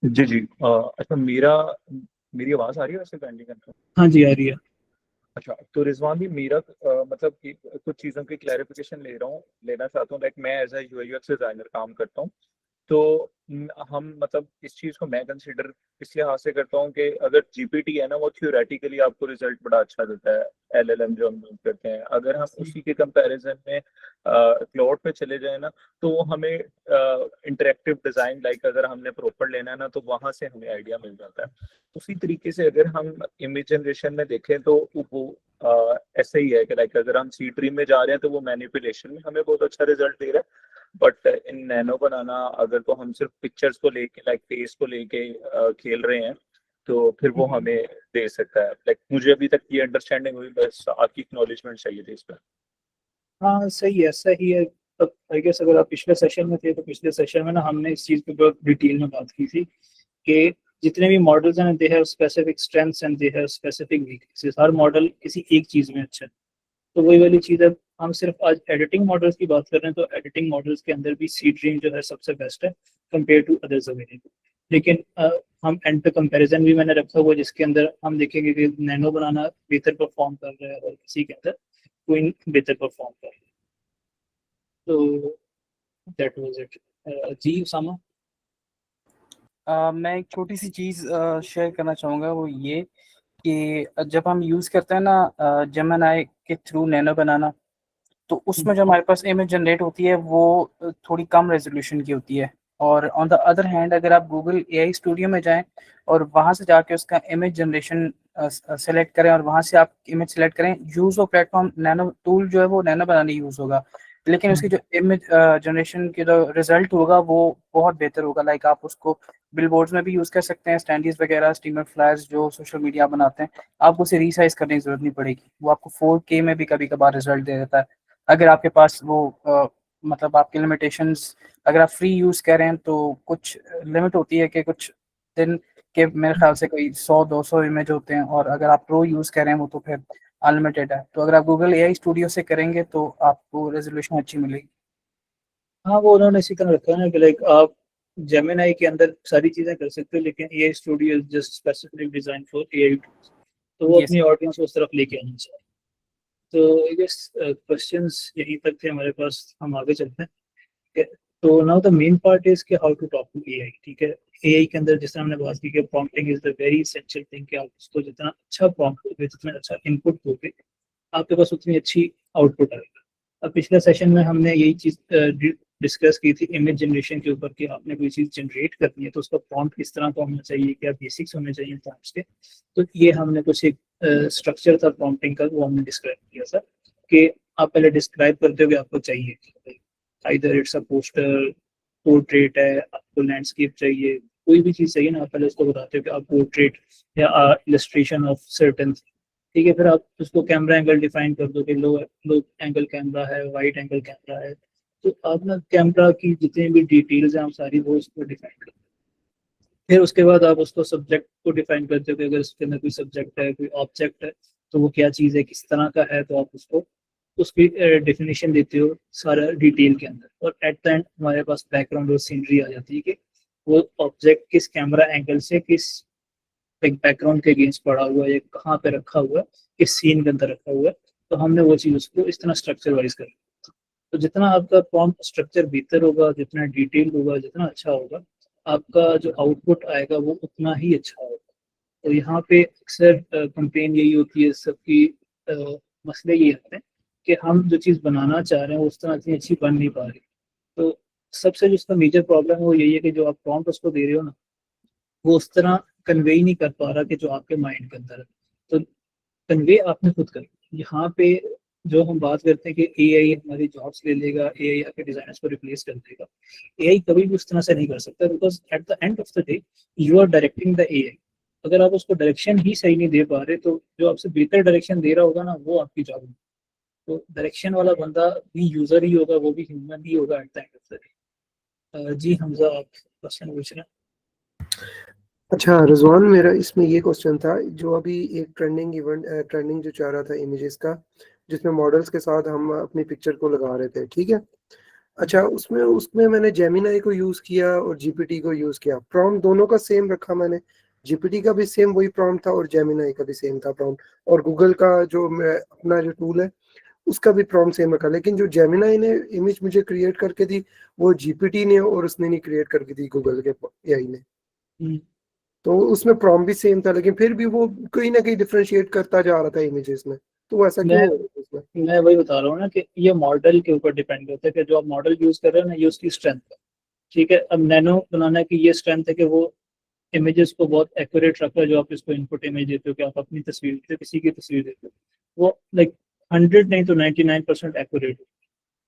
जी जी अच्छा मेरी आवाज़ आ रही है वैसे बैंडिंग करना? हाँ जी आ रही है। अच्छा तो रिजवान जी मेरा मतलब कि कुछ चीज़ों की क्लैरिफिकेशन लेना चाहता हूँ। लाइक मैं as a UI UX designer काम करता हूँ। तो हम मतलब इस चीज़ को मैं कंसिडर इस लिहाज से करता हूँ कि अगर GPT है ना वो थ्योरेटिकली आपको रिजल्ट बड़ा अच्छा देता है। LLM जो हम यूज करते हैं, अगर हम उसी के कंपैरिजन में क्लाउड पे चले जाए ना तो वो हमें इंटरेक्टिव डिज़ाइन लाइक अगर हमने प्रॉपर लेना है ना तो वहाँ से हमें आइडिया मिल जाता है। उसी तरीके से अगर हम इमेज जनरेशन में देखें तो वो ऐसे ही है कि लाइक अगर हम सी ड्रीम में जा रहे हैं तो वो मैनिपुलेशन में हमें बहुत अच्छा रिजल्ट दे रहा है। बट इन नैनो बनाना अगर तो हम सिर्फ पिक्चर्स को लेके लाइक फेस को लेके खेल रहे हैं तो फिर वो हमें दे सकता है। लाइक मुझे अभी तक ये अंडरस्टैंडिंग हुई, बस आपकी एक्नॉलेजमेंट चाहिए थी इस पर। हाँ सही है, ऐसा ही है। तब आई गेस अगर आप पिछले सेशन में थे तो पिछले सेशन में ना हमने इस चीज़ पे बहुत डिटेल में बात की थी कि जितने भी मॉडल्स हैं they have specific strengths and they have specific weaknesses. Her model किसी एक चीज़ में अच्छा है। तो वही वाली चीज़ है। हम सिर्फ आज एडिटिंग मॉडल्स की बात कर रहे हैं तो एडिटिंग मॉडल्स के अंदर भी सी ड्रीम जो है सबसे बेस्ट है कंपेयर टू अदर्स अवेलेबल। लेकिन हम एंड पे कंपैरिजन भी मैंने रखा हुआ जिसके अंदर हम देखेंगे कि नैनो बनाना बेहतर परफॉर्म कर रहा है और किसी के अंदर क्वीन बेहतर परफॉर्म कर रहा है। तो दैट वाज इट। जी उसामा। मैं एक छोटी सी चीज़ शेयर करना चाहूँगा, वो ये कि जब हम यूज़ करते हैं ना जेमिनी के थ्रू नैनो बनाना, तो उसमें जो हमारे पास इमेज जनरेट होती है वो थोड़ी कम रेजोल्यूशन की होती है। और ऑन द अदर हैंड अगर आप गूगल AI स्टूडियो में जाएं और वहाँ से जाके उसका इमेज जनरेशन सेलेक्ट करें और वहाँ से आप इमेज सेलेक्ट करें, use of platform nano tool जो है वो नैनो बनाने यूज़ होगा, लेकिन उसकी जो इमेज जनरेशन की जो रिजल्ट होगा वो बहुत बेहतर होगा। लाइक आप उसको बिलबोर्ड्स में भी यूज़ कर सकते हैं, स्टैंडीज वगैरह, स्टीमर फ्लैश जो सोशल मीडिया बनाते हैं, आपको उसे रीसाइज करने की जरूरत नहीं पड़ेगी, वो आपको 4K में भी कभी कभार रिजल्ट दे देता है। अगर आपके पास वो मतलब आपकी लिमिटेशंस, अगर आप फ्री यूज़ कर रहे हैं तो कुछ लिमिट होती है कि कुछ दिन के मेरे ख्याल से कोई 100-200 इमेज होते हैं, और अगर आप प्रो यूज़ कर रहे हैं वो तो फिर अनलिमिटेड है। तो अगर आप गूगल AI स्टूडियो से करेंगे तो आपको रेजोल्यूशन अच्छी मिलेगी। हाँ वो उन्होंने इसी तरह रखा है ना कि लाइक आप जेमिनी के अंदर सारी चीज़ें कर सकते हो लेकिन AI studio is just specifically design for AI। तो वो यस। अपनी ऑडियंस को उस तरफ लेके आना चाहिए। तो आई गेस क्वेश्चंस यहीं तक थे हमारे पास, हम आगे चलते हैं। ठीक है? तो now the main part is कि how to talk to AI। ठीक है, AI के अंदर जिस तरह हमने बात की कि prompting is the very essential thing कि आप उसको जितना अच्छा प्रॉम्प्ट दोगे, जितना अच्छा इनपुट दोगे, आपके पास उतनी अच्छी आउटपुट आएगा। अब पिछले सेशन में हमने यही चीज़ डिस्कस की थी इमेज जनरेशन के ऊपर कि आपने कोई चीज़ जनरेट करनी है तो उसका प्रॉम्प्ट किस तरह का होना चाहिए, क्या बेसिक्स होने चाहिए प्रॉम्प्ट्स के। तो ये हमने कुछ एक स्ट्रक्चर था प्रॉम्प्टिंग का, वो हमने डिस्क्राइब किया था कि आप पहले डिस्क्राइब करते हो कि आपको चाहिए, either it's a poster, portrait है, आपको लैंडस्केप चाहिए, कोई भी चीज़ चाहिए ना, आप पहले उसको बताते हो कि आप पोर्ट्रेट या इलस्ट्रेशन ऑफ सर्टन। ठीक है, फिर आप उसको कैमरा एंगल डिफाइन कर दो कि लो एंगल कैमरा है, वाइड एंगल कैमरा है। तो आप ना कैमरा की जितनी भी डिटेल्स हैं आप सारी वो उसको डिफाइन कर। फिर उसके बाद आप उसको सब्जेक्ट को डिफाइन करते हो कि अगर उसके अंदर कोई सब्जेक्ट है, कोई ऑब्जेक्ट है, तो वो क्या चीज़ है, किस तरह का है, तो आप उसको उसकी डेफिनेशन देते हो सारा डिटेल के अंदर। और एट द एंड हमारे पास बैकग्राउंड और सीनरी आ जाती है कि वो ऑब्जेक्ट किस कैमरा एंगल से किस एक बैकग्राउंड के अगेंस्ट पड़ा हुआ है, कहाँ पे रखा हुआ है, किस सीन के अंदर रखा हुआ है। तो हमने वो चीज़ उसको इस तरह स्ट्रक्चर वाइज कर, तो जितना आपका प्रॉम्प्ट स्ट्रक्चर बेहतर होगा, जितना डिटेल होगा, जितना अच्छा होगा, आपका जो आउटपुट आएगा वो उतना ही अच्छा होगा। तो यहाँ पे अक्सर कंप्लेन यही होती है सबकी, मसले ये आते हैं कि हम जो चीज़ बनाना चाह रहे हैं वो उस तरह इतनी अच्छी बन नहीं पा रही। तो सबसे जो उसका मेजर प्रॉब्लम है वो यही है कि जो आप प्रॉम्प्ट उसको दे रहे हो ना, वो उस तरह कन्वे ही नहीं कर पा रहा कि जो आपके माइंड के अंदर है। तो कन्वे आपने खुद कर, यहाँ पे जो हम बात करते हैं कि एआई हमारी जॉब्स ले लेगा, एआई आके डिजाइनर्स को रिप्लेस कर देगा, एआई कभी भी उस तरह से नहीं कर सकता, because at the end of the day you are directing the AI. अगर आप उसको डायरेक्शन ही सही नहीं दे पा रहे तो जो आपसे बेहतर डायरेक्शन दे रहा होगा ना वो आपकी जॉब है। तो डायरेक्शन वाला बंदा भी यूजर ही होगा, वो भी ह्यूमन ही होगा at the end of the day. जी हमजा, आप क्वेश्चन पूछ रहे हैं। अच्छा रिजवान, मेरा इसमें ये क्वेश्चन था, जो अभी एक ट्रेंडिंग जो चाह रहा था इमेजेस का, जिसमें मॉडल्स के साथ हम अपनी पिक्चर को लगा रहे थे, ठीक है। अच्छा, उसमें उसमें मैंने जेमिनाई को यूज किया और जीपीटी को यूज किया, प्रॉम्प्ट दोनों का सेम रखा मैंने, जीपीटी का भी सेम वही प्रॉम्प्ट था और जेमिनाई का भी सेम था प्रॉम्प्ट, और गूगल का जो मैं अपना जो टूल है उसका भी प्रॉम्प्ट सेम रखा। लेकिन जो जेमिनाई ने इमेज मुझे क्रिएट करके दी वो जीपीटी ने और उसने नहीं क्रिएट करके दी, गूगल के एआई ने। तो उसमें प्रॉम्प्ट भी सेम था लेकिन फिर भी वो कहीं ना कहीं डिफरेंशिएट करता जा रहा था इमेजेस में, तो वो ऐसा क्यों मैं हो रहा है उसमें? मैं वही बता रहा हूँ ना कि ये मॉडल के ऊपर डिपेंड करता है कि जो आप मॉडल यूज कर रहे हो ना ये उसकी स्ट्रेंथ है। ठीक है, अब नैनो बनाना की ये स्ट्रेंथ है कि वो इमेजेस को बहुत एक्यूरेट रखता है। जो आप इसको इनपुट इमेज देते हो, कि आप अपनी तस्वीर देते हो, किसी की तस्वीर देते हो, वो लाइक 100 नहीं तो 99% एक्यूरेट।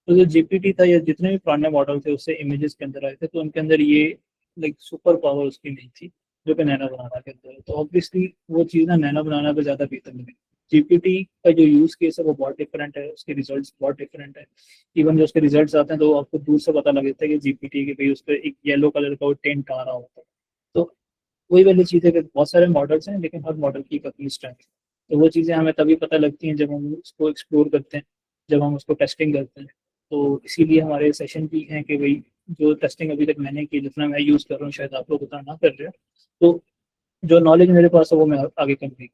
तो जो जीपीटी था या जितने भी पुराने मॉडल थे उससे इमेजेस के अंदर आए थे, तो उनके अंदर ये लाइक सुपर पावर उसकी नहीं थी जो कि नैनो बनाना के अंदर है। तो ऑब्वियसली वो चीज़ ना नैनो बनाना पे ज़्यादा बेहतर लगी। जीपीटी का जो यूज केस है वो बहुत डिफरेंट है, उसके रिजल्ट्स बहुत डिफरेंट है। इवन जो उसके रिजल्ट्स आते हैं तो आपको दूर से पता लग जाता है कि जीपीटी के भाई उस पर एक येलो कलर का वो टेंट आ रहा होता है। तो वही वाली चीज़ है कि बहुत सारे मॉडल्स हैं लेकिन हर मॉडल की एक अपनी स्ट्रेंथ है। तो वो चीज़ें हमें तभी पता लगती हैं जब हम उसको एक्सप्लोर करते हैं, जब हम उसको टेस्टिंग करते हैं। तो इसीलिए हमारे सेशन भी हैं कि भाई जो टेस्टिंग अभी तक मैंने की, जितना मैं यूज़ कर रहा हूँ शायद आप लोग उतना ना कर रहे हो, तो जो नॉलेज मेरे पास है वो मैं आगे कन्वे।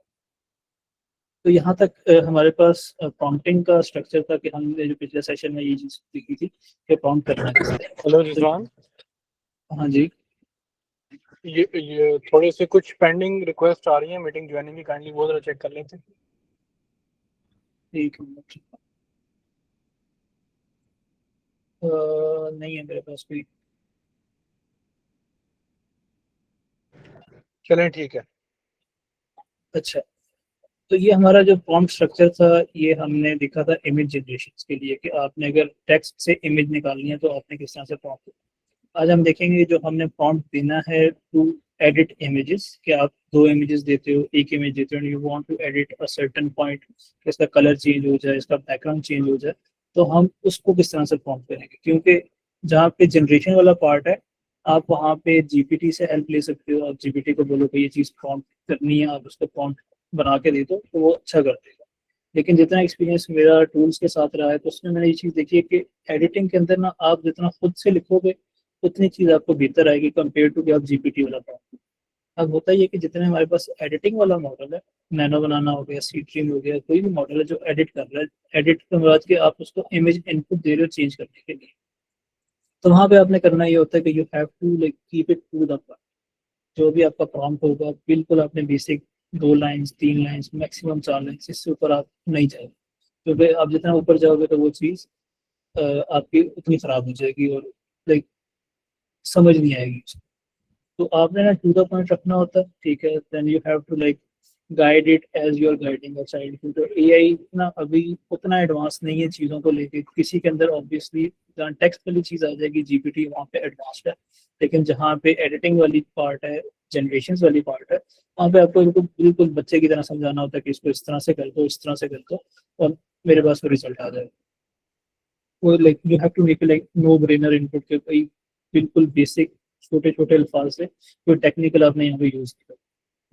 तो यहाँ तक हमारे पास प्रॉम्प्टिंग का स्ट्रक्चर था कि हमने जो पिछले सेशन में ये चीज़ सीखी थी कि प्रॉम्प्ट करना कैसे है। हेलो रिजवान, हाँ जी, ये थोड़े से कुछ पेंडिंग रिक्वेस्ट आ रही है मीटिंग ज्वाइनिंग की, काइंडली वो जरा चेक कर लेते हैं। एक मिनट। नहीं है मेरे पास कोई। चलें ठीक है। अच्छा, तो ये हमारा जो प्रॉम्प्ट स्ट्रक्चर था ये हमने देखा था इमेज जनरेशन के लिए, कि आपने अगर टेक्स्ट से इमेज निकालनी है तो आपने किस तरह से प्रॉम्प्ट। आज हम देखेंगे जो हमने प्रॉम्प्ट देना है टू एडिट इमेजेस, कि आप दो इमेजेस देते हो, एक इमेज देते हो, you want to edit a certain point, इसका कलर चेंज हो जाए, इसका बैकग्राउंड चेंज हो जाए, तो हम उसको किस तरह से प्रॉम्प्ट करेंगे। क्योंकि जहाँ पे जनरेशन वाला पार्ट है आप वहाँ पे जीपीटी से हेल्प ले सकते हो। आप जीपीटी को बोलो कि ये चीज़ प्रॉम्प्ट करनी है, आप उसको प्रॉम्प्ट बना के दे दो तो वो अच्छा कर देगा। लेकिन जितना एक्सपीरियंस मेरा टूल्स के साथ रहा है तो उसमें मैंने ये चीज़ देखी है कि एडिटिंग के अंदर ना आप जितना खुद से लिखोगे उतनी चीज़ आपको बेहतर आएगी कंपेयर टू कि आप जीपीटी वाला प्रॉम्प्ट। अब होता ही है कि जितने हमारे पास एडिटिंग वाला मॉडल है, नैनो बनाना हो गया, सी ट्रीम हो गया, कोई भी मॉडल है जो एडिट कर रहा है, एडिट के बाद के आप उसको इमेज इनपुट दे रहे हो चेंज करने के लिए, तो वहाँ पे आपने करना ये होता है कि you have to like keep it to the point. जो भी आपका प्रॉम्प्ट होगा बिल्कुल आपने basic 2 lines 3 lines maximum 4 lines, इससे ऊपर आप नहीं जाएंगे। क्योंकि आप जितना ऊपर जाओगे तो वो चीज़ आपकी उतनी ख़राब हो जाएगी और लाइक समझ नहीं आएगी उसको। तो आपने ना टू द पॉइंट रखना होता है, ठीक है। Then you have to like guide it as you are guiding a child. क्योंकि एआई ना अभी उतना एडवांस नहीं है चीज़ों को लेके, किसी के अंदर ऑब्वियसली जहाँ टेक्स्ट वाली चीज़ आ जाएगी जीपीटी वहाँ पे एडवांस्ड है, लेकिन जहाँ पे एडिटिंग वाली पार्ट है, जनरेशन वाली पार्ट है, वहाँ पे आपको बिल्कुल बिल्कुल बच्चे की तरह समझाना होता है कि इसको इस तरह से कर दो, इस तरह से कर दो, और मेरे पास वो रिजल्ट आ जाएगा। वो like you have to make like no brainer input के कोई बिल्कुल बेसिक छोटे छोटे अल्फाज से कोई टेक्निकल आपने यहाँ पे यूज़ किया।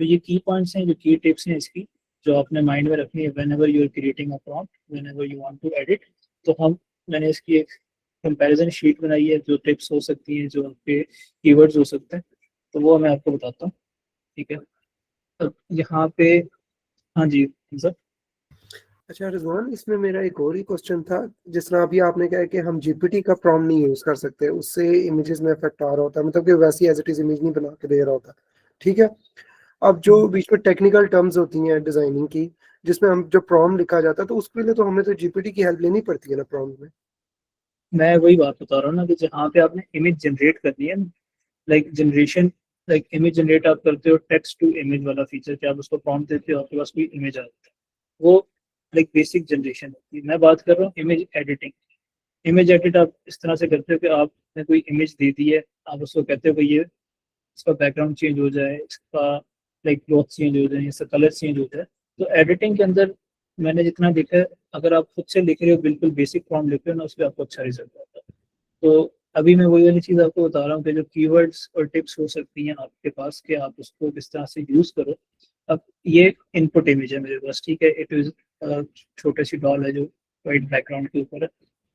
तो ये की पॉइंट्स हैं, जो की टिप्स हैं इसकी, जो आपने माइंड में रखनी है whenever you are creating a prompt, whenever you want to edit. तो मैंने इसकी एक कंपैरिजन शीट बनाई है, जो टिप्स हो सकती हैं, जो आपके कीवर्ड्स हो सकते हैं, तो वो मैं आपको बताता हूँ, ठीक है। अब यहाँ पे हाँ जी सर। अच्छा रिजवान, इसमें मेरा एक और ही क्वेश्चन था। जिस तरह अभी आपने कहा कि हम जीपीटी का प्रॉम्प्ट नहीं यूज कर सकते, उससे इमेजेस में इफेक्ट आ रहा होता है, मतलब कि वैसी एज इट इज इमेज नहीं बना के दे रहा होता, ठीक है। अब जो बीच में टेक्निकल टर्म्स होती हैं डिजाइनिंग की, जिसमें हम जो प्रॉम्प्ट लिखा जाता है, तो उसके लिए तो हमें तो जीपीटी की हेल्प लेनी पड़ती है ना प्रॉम्प्ट में। मैं वही बात बता रहा हूँ ना कि जहाँ पे आपने इमेज जनरेट करनी है, like generation, like image generate आप करते हो टेक्स्ट टू इमेज वाला फीचर, कि आप उसको प्रॉम्प्ट देते हो, आपके पास कोई इमेज आ जाता है, वो लाइक बेसिक जनरेशन होती है। मैं बात कर रहा हूँ इमेज एडिटिंग। इमेज एडिट आप इस तरह से करते हो कि आपने कोई इमेज दे दी है, आप उसको कहते हो कि ये इसका बैकग्राउंड चेंज हो जाए, इसका लाइक क्लॉथ चेंज हो जाए, इसका कलर चेंज हो जाए। तो एडिटिंग के अंदर मैंने जितना देखा है, अगर आप खुद से लिख रहे हो, बिल्कुल बेसिक फॉर्म लिख रहे हो ना, उस पर आपको अच्छा रिजल्ट आता है। तो अभी मैं वही वाली चीज़ आपको बता रहा हूँ कि जो कीवर्ड्स और टिप्स हो सकती हैं आपके पास, कि आप उसको किस तरह से यूज़ करो। अब ये इनपुट इमेज है मेरे पास, ठीक है, इट इज़ छोटी सी डॉल है जो वाइट बैकग्राउंड के ऊपर है।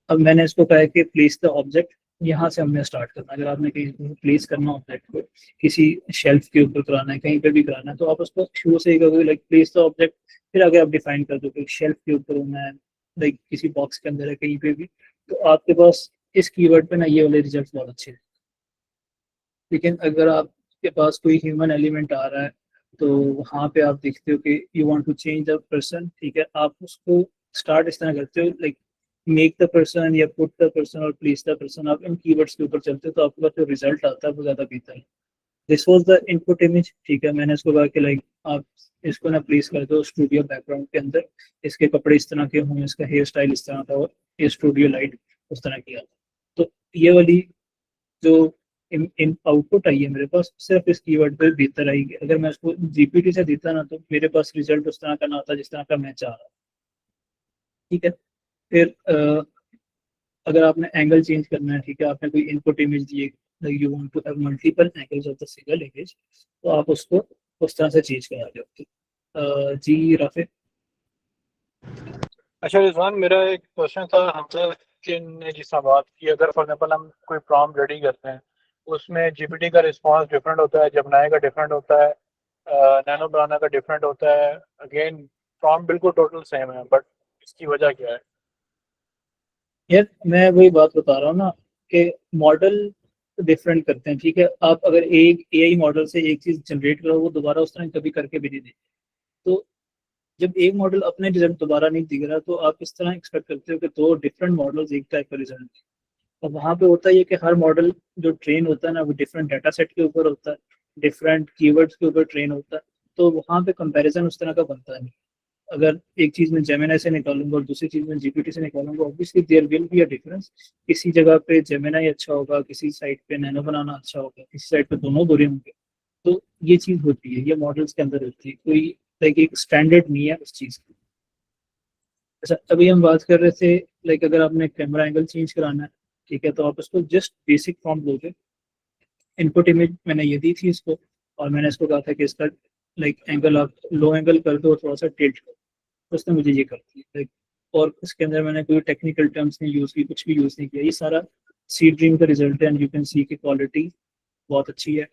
अब मैंने इसको कहा है कि प्लेस द ऑब्जेक्ट, यहाँ से हमने स्टार्ट करना। अगर आपने कहीं प्लेस करना ऑब्जेक्ट को, किसी शेल्फ के ऊपर कराना है, कहीं पे भी कराना है, तो आप उसको शुरू से ही करोगे लाइक प्लेस द ऑब्जेक्ट, फिर आगे आप डिफाइन कर दो कि शेल्फ के ऊपर होना है, लाइक किसी बॉक्स के अंदर है, कहीं पे भी। तो आपके पास इस कीवर्ड पे ना ये वाले रिजल्ट बहुत अच्छे हैं। लेकिन अगर आपके पास कोई ह्यूमन एलिमेंट आ रहा है, तो वहाँ पे आप देखते हो कि you want to change the person, ठीक है, आप उसको स्टार्ट इस तरह करते हो लाइक मेक द पर्सन या पुट द पर्सन और प्लेस द पर्सन। आप इन कीवर्ड्स के ऊपर चलते हो, तो आपके पास जो रिजल्ट आता है वो ज़्यादा बेहतर है। This was the input image, ठीक है। मैंने इसको कहा कि लाइक आप इसको ना प्लेस कर दो स्टूडियो बैकग्राउंड के अंदर, इसके कपड़े इस तरह के हों, इसका हेयर स्टाइल इस तरह का, और ये स्टूडियो लाइट उस तरह किया। तो ये वाली जो इन आउटपुट आई है मेरे पास, सिर्फ इस कीवर्ड पे बेहतर आएगी। अगर मैं इसको जीपीटी से देता ना, तो मेरे पास रिजल्ट उस तरह का ना आता जिस तरह का मैं चाह रहा हूँ, ठीक है। फिर अगर आपने एंगल चेंज करना है, ठीक है, आपने कोई इनपुट इमेज दी है, you want to have multiple angles of the single image, तो आप उसको उस तरह से चेंज करा दो। जी राफे। अच्छा रिजवान, मेरा एक क्वेश्चन था। हमसे ने जिस तरह बात की, अगर फॉर एग्जाम्पल हम कोई प्रॉम्प्ट रेडी करते हैं, उसमें जीपीटी का रिस्पांस डिफरेंट होता है, जमनाई का डिफरेंट होता है, नैनो बनाना का डिफरेंट होता है। अगेन प्रॉम्प्ट बिल्कुल टोटल सेम है, बट इसकी वजह क्या है? यार मैं वही बात बता रहा हूँ ना कि मॉडल डिफरेंट करते हैं, ठीक है। आप अगर एक एआई मॉडल से एक चीज जनरेट करो, वो दोबारा उस तरह कभी करके भी नहीं देते। तो जब एक मॉडल अपने रिजल्ट दोबारा नहीं दिख रहा, तो आप इस तरह एक्सपेक्ट करते हो कि दो डिफरेंट मॉडल्स एक टाइप का रिजल्ट दें। अब वहाँ पे होता है कि हर मॉडल जो ट्रेन होता है ना, वो डिफरेंट डाटा सेट के ऊपर होता है, डिफरेंट कीवर्ड्स के ऊपर ट्रेन होता है। तो वहाँ पे कंपैरिजन उस तरह का बनता नहीं। अगर एक चीज में जेमिनाई से निकालूंगा और दूसरी चीज में जीपीटी से निकालूंगा, obviously there will be a difference. किसी जगह पे जेमिनाई अच्छा होगा, किसी साइड पे नैनो बनाना अच्छा होगा, किसी साइड पे दोनों बुरे होंगे। तो ये चीज होती है, ये मॉडल्स के अंदर होती है, कोई लाइक एक स्टैंडर्ड नहीं है उस चीज की। अच्छा, अभी हम बात कर रहे थे लाइक अगर आपने कैमरा एंगल चेंज कराना है, ठीक है, तो आप उसको जस्ट बेसिक फॉर्म दोगे। इनपुट इमेज मैंने ये दी थी इसको, और मैंने इसको कहा था कि इसका लाइक एंगल आप लो एंगल कर दो, थोड़ा सा टिल्ट करो। तो उसने मुझे ये कर दिया लाइक। और इसके अंदर मैंने कोई टेक्निकल टर्म्स नहीं यूज़ की, कुछ भी यूज़ नहीं किया। ये सारा सी ड्रीम का रिजल्ट है, एंड यू कैन सी की क्वालिटी बहुत अच्छी है।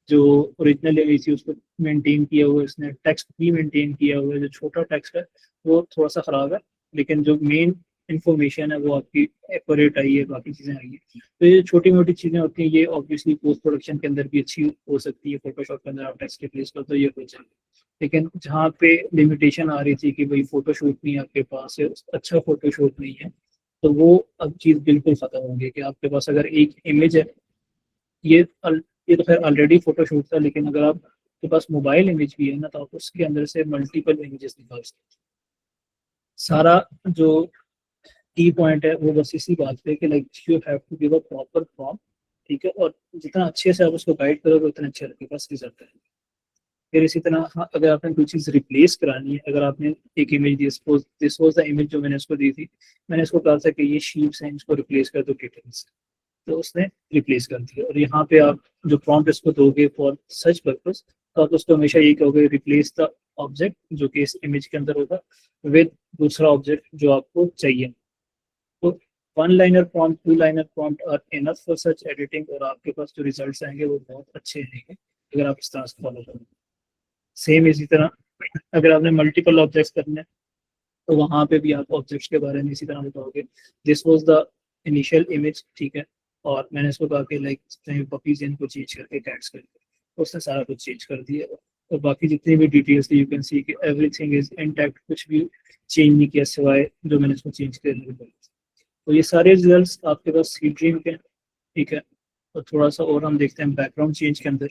जो ओरिजिनल इमेज थी उसको मेंटेन किया हुआ है इसने, टेक्स्ट भी मेंटेन किया हुआ है। जो छोटा टेक्स्ट है वो थोड़ा सा खराब है, लेकिन जो मेन इंफॉर्मेशन है वो आपकी एक्यूरेट आई है, बाकी चीज़ें आई है। तो ये छोटी मोटी चीज़ें होती हैं, ये ऑब्वियसली पोस्ट प्रोडक्शन के अंदर भी अच्छी हो सकती है। फोटोशॉप के अंदर आप टेक्स्ट रिप्लेस कर तो ये हो जाएगी। लेकिन जहाँ पे लिमिटेशन आ रही थी कि भाई फोटोशूट नहीं आपके पास है, अच्छा फोटोशूट नहीं है, तो वो अब चीज़ बिल्कुल खत्म होगी। कि आपके पास अगर एक इमेज है, ये ये तो खैर ऑलरेडी फोटोशूट था, लेकिन अगर आपके पास मोबाइल इमेज भी है ना, तो आप उसके अंदर से मल्टीपल इमेजेस निकाल सकते हैं। सारा जो की पॉइंट है वो बस इसी बात पे कि like you have to give a proper form, ठीक है। और जितना अच्छे से आप उसको गाइड करोगे, उतना अच्छे आपके पास रिजल्ट है। फिर इसी तरह हाँ, अगर आपने कोई चीज़ रिप्लेस करानी है, अगर आपने एक image the, suppose this was the image जो मैंने उसको दी थी, मैंने इसको कहा था कि ये शीप्स हैं, इसको रिप्लेस कर दो डिटेल्स, तो उसने रिप्लेस कर दिया। और यहाँ पे आप जो प्रॉम्प्ट इसको दोगे फॉर सच पर्पस, तो आप उसको हमेशा यही कहोगे रिप्लेस द ऑब्जेक्ट जो कि इस इमेज के अंदर होगा विद दूसरा ऑब्जेक्ट जो आपको चाहिए। तो one liner prompt, two liner prompt are enough for such editing, और आपके पास जो रिजल्ट्स आएंगे वो बहुत अच्छे आएंगे अगर आप इस तरह से फॉलो करोगे। सेम इसी तरह अगर आपने मल्टीपल ऑब्जेक्ट्स करने हैं, तो वहाँ पे भी आप ऑब्जेक्ट्स के बारे में इसी तरह बताओगे, this was the initial image, ठीक है, और मैंने इसको कहा कि लाइक पपीज इनको चेंज करके कैट्स करके, उसने सारा कुछ चेंज कर दिया। और बाकी जितनी भी डिटेल्स थी यू कैन सी कि एवरीथिंग इज इंटैक्ट, कुछ भी चेंज नहीं किया सिवाय जो मैंने इसको चेंज कर। तो ये सारे रिजल्ट्स आपके पास सी ड्रीम के हैं, ठीक है। और थोड़ा सा और हम देखते हैं बैकग्राउंड चेंज के अंदर।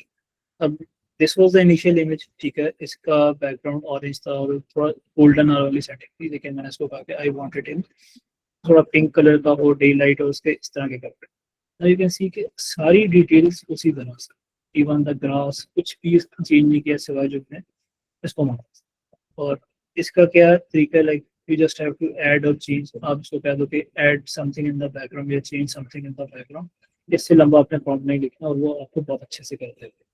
अब this was the initial image, ठीक है, इसका बैकग्राउंड ऑरेंज था और थोड़ा गोल्डन वाली सेटिंग थी, लेकिन मैंने इसको कहा कि आई वांटेड इन थोड़ा पिंक कलर का हो, डे लाइट और उसके इस तरह के कपड़े। यू कैन सी कि सारी डिटेल्स उसी तरह से, इवन द ग्रास, कुछ भी चेंज नहीं किया सिवाय जो मैंने इसको माना। और इसका क्या तरीका, like you just have to add और चेंज। आप इसको कह दो कि add something in the background या change something in the background, इससे लंबा अपने प्रॉम्प्ट नहीं लिखना और वो आपको बहुत अच्छे से कर देगा।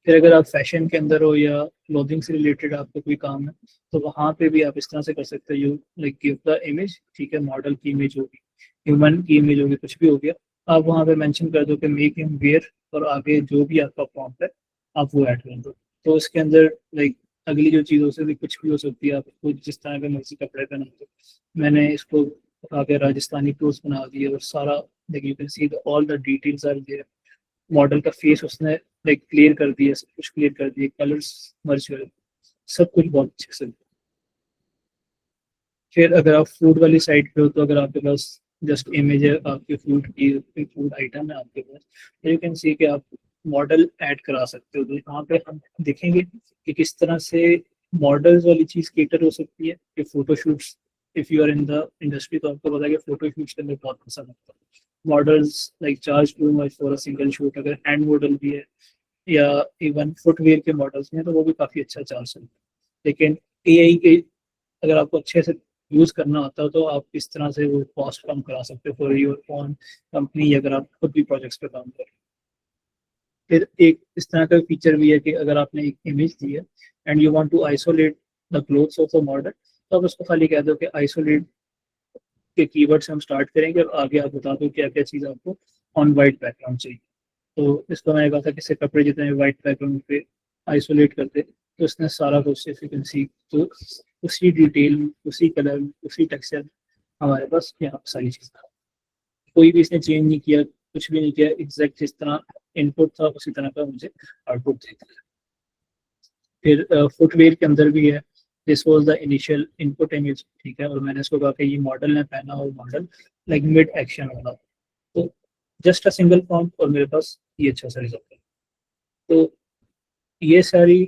फिर अगर आप फैशन के अंदर हो या क्लोथिंग से रिलेटेड आपका कोई काम है, तो वहाँ पे भी आप इस तरह से कर सकते हो, you like give the image, ठीक है, मॉडल की इमेज होगी, ह्यूमन की इमेज होगी, कुछ भी हो गया, आप वहाँ पे मेंशन कर दो कि मेक हिम वेयर, और आगे जो भी आपका प्रॉम्प्ट है आप वो ऐड कर दो। तो इसके अंदर लाइक अगली जो चीज़ हो सकती है, कुछ भी हो सकती है, आपको जिस तरह के मर्जी कपड़े पहना दो। मैंने इसको आगे राजस्थानी क्लोथ बना दिए और सारा like you can see all the details are there. Model का फेस उसने लाइक क्लियर कर दिया, सब कुछ क्लियर कर दिया, कलर्स मर्ज कर, सब कुछ बहुत अच्छे से। फिर अगर आप फूड वाली साइड पे हो, तो अगर आपके पास जस्ट इमेज है आपके फूड की, फूड आइटम है आपके पास, तो यू कैन सी कि आप मॉडल ऐड करा सकते हो। तो यहाँ पे हम देखेंगे कि किस तरह से मॉडल्स वाली चीज़ केटर हो सकती है कि photoshoots, if you are in the industry तो आपको पता है कि फोटोशूट्स के अंदर बहुत पसंद आता है models, like charge too much for a single shoot. अगर हैंड मॉडल भी है या इवन फुटवेयर के मॉडल्स हैं तो वो भी काफ़ी अच्छा चार्ज है। लेकिन एआई के अगर आपको अच्छे से यूज़ करना होता है तो आप इस तरह से वो कॉस्ट कम करा सकते हो फॉर योर ओन कंपनी, अगर आप खुद भी प्रोजेक्ट्स पे काम करें। फिर एक इस तरह का फीचर भी है कि अगर आपने एक इमेज दी है and you want to isolate the clothes of the model, तो आप उसको खाली कह दो कि आइसोलेट के कीवर्ड से हम स्टार्ट करेंगे और आगे आप बता दो क्या क्या चीज़ आपको ऑन वाइट बैकग्राउंड चाहिए। तो इसको मैंने कहा था कि कपड़े जितने वाइट बैकग्राउंड पे आइसोलेट करते, तो इसने सारा कुछ एफिशिएंसी, तो उसी डिटेल, उसी कलर, उसी टेक्सचर हमारे पास यहाँ सारी चीज़, कोई भी इसने चेंज नहीं किया, कुछ भी नहीं किया, एग्जैक्ट जिस तरह इनपुट था उसी तरह का मुझे आउटपुट देता है। फिर फुटवेयर के अंदर भी है, this was the initial input image, ठीक है, और मैंने इसको कहा कि ये मॉडल ने पहना और मॉडल लाइक मिड एक्शन वाला, तो जस्ट अ सिंगल प्रॉम्प्ट और मेरे पास ये अच्छा सा रिजल्ट है। तो ये सारी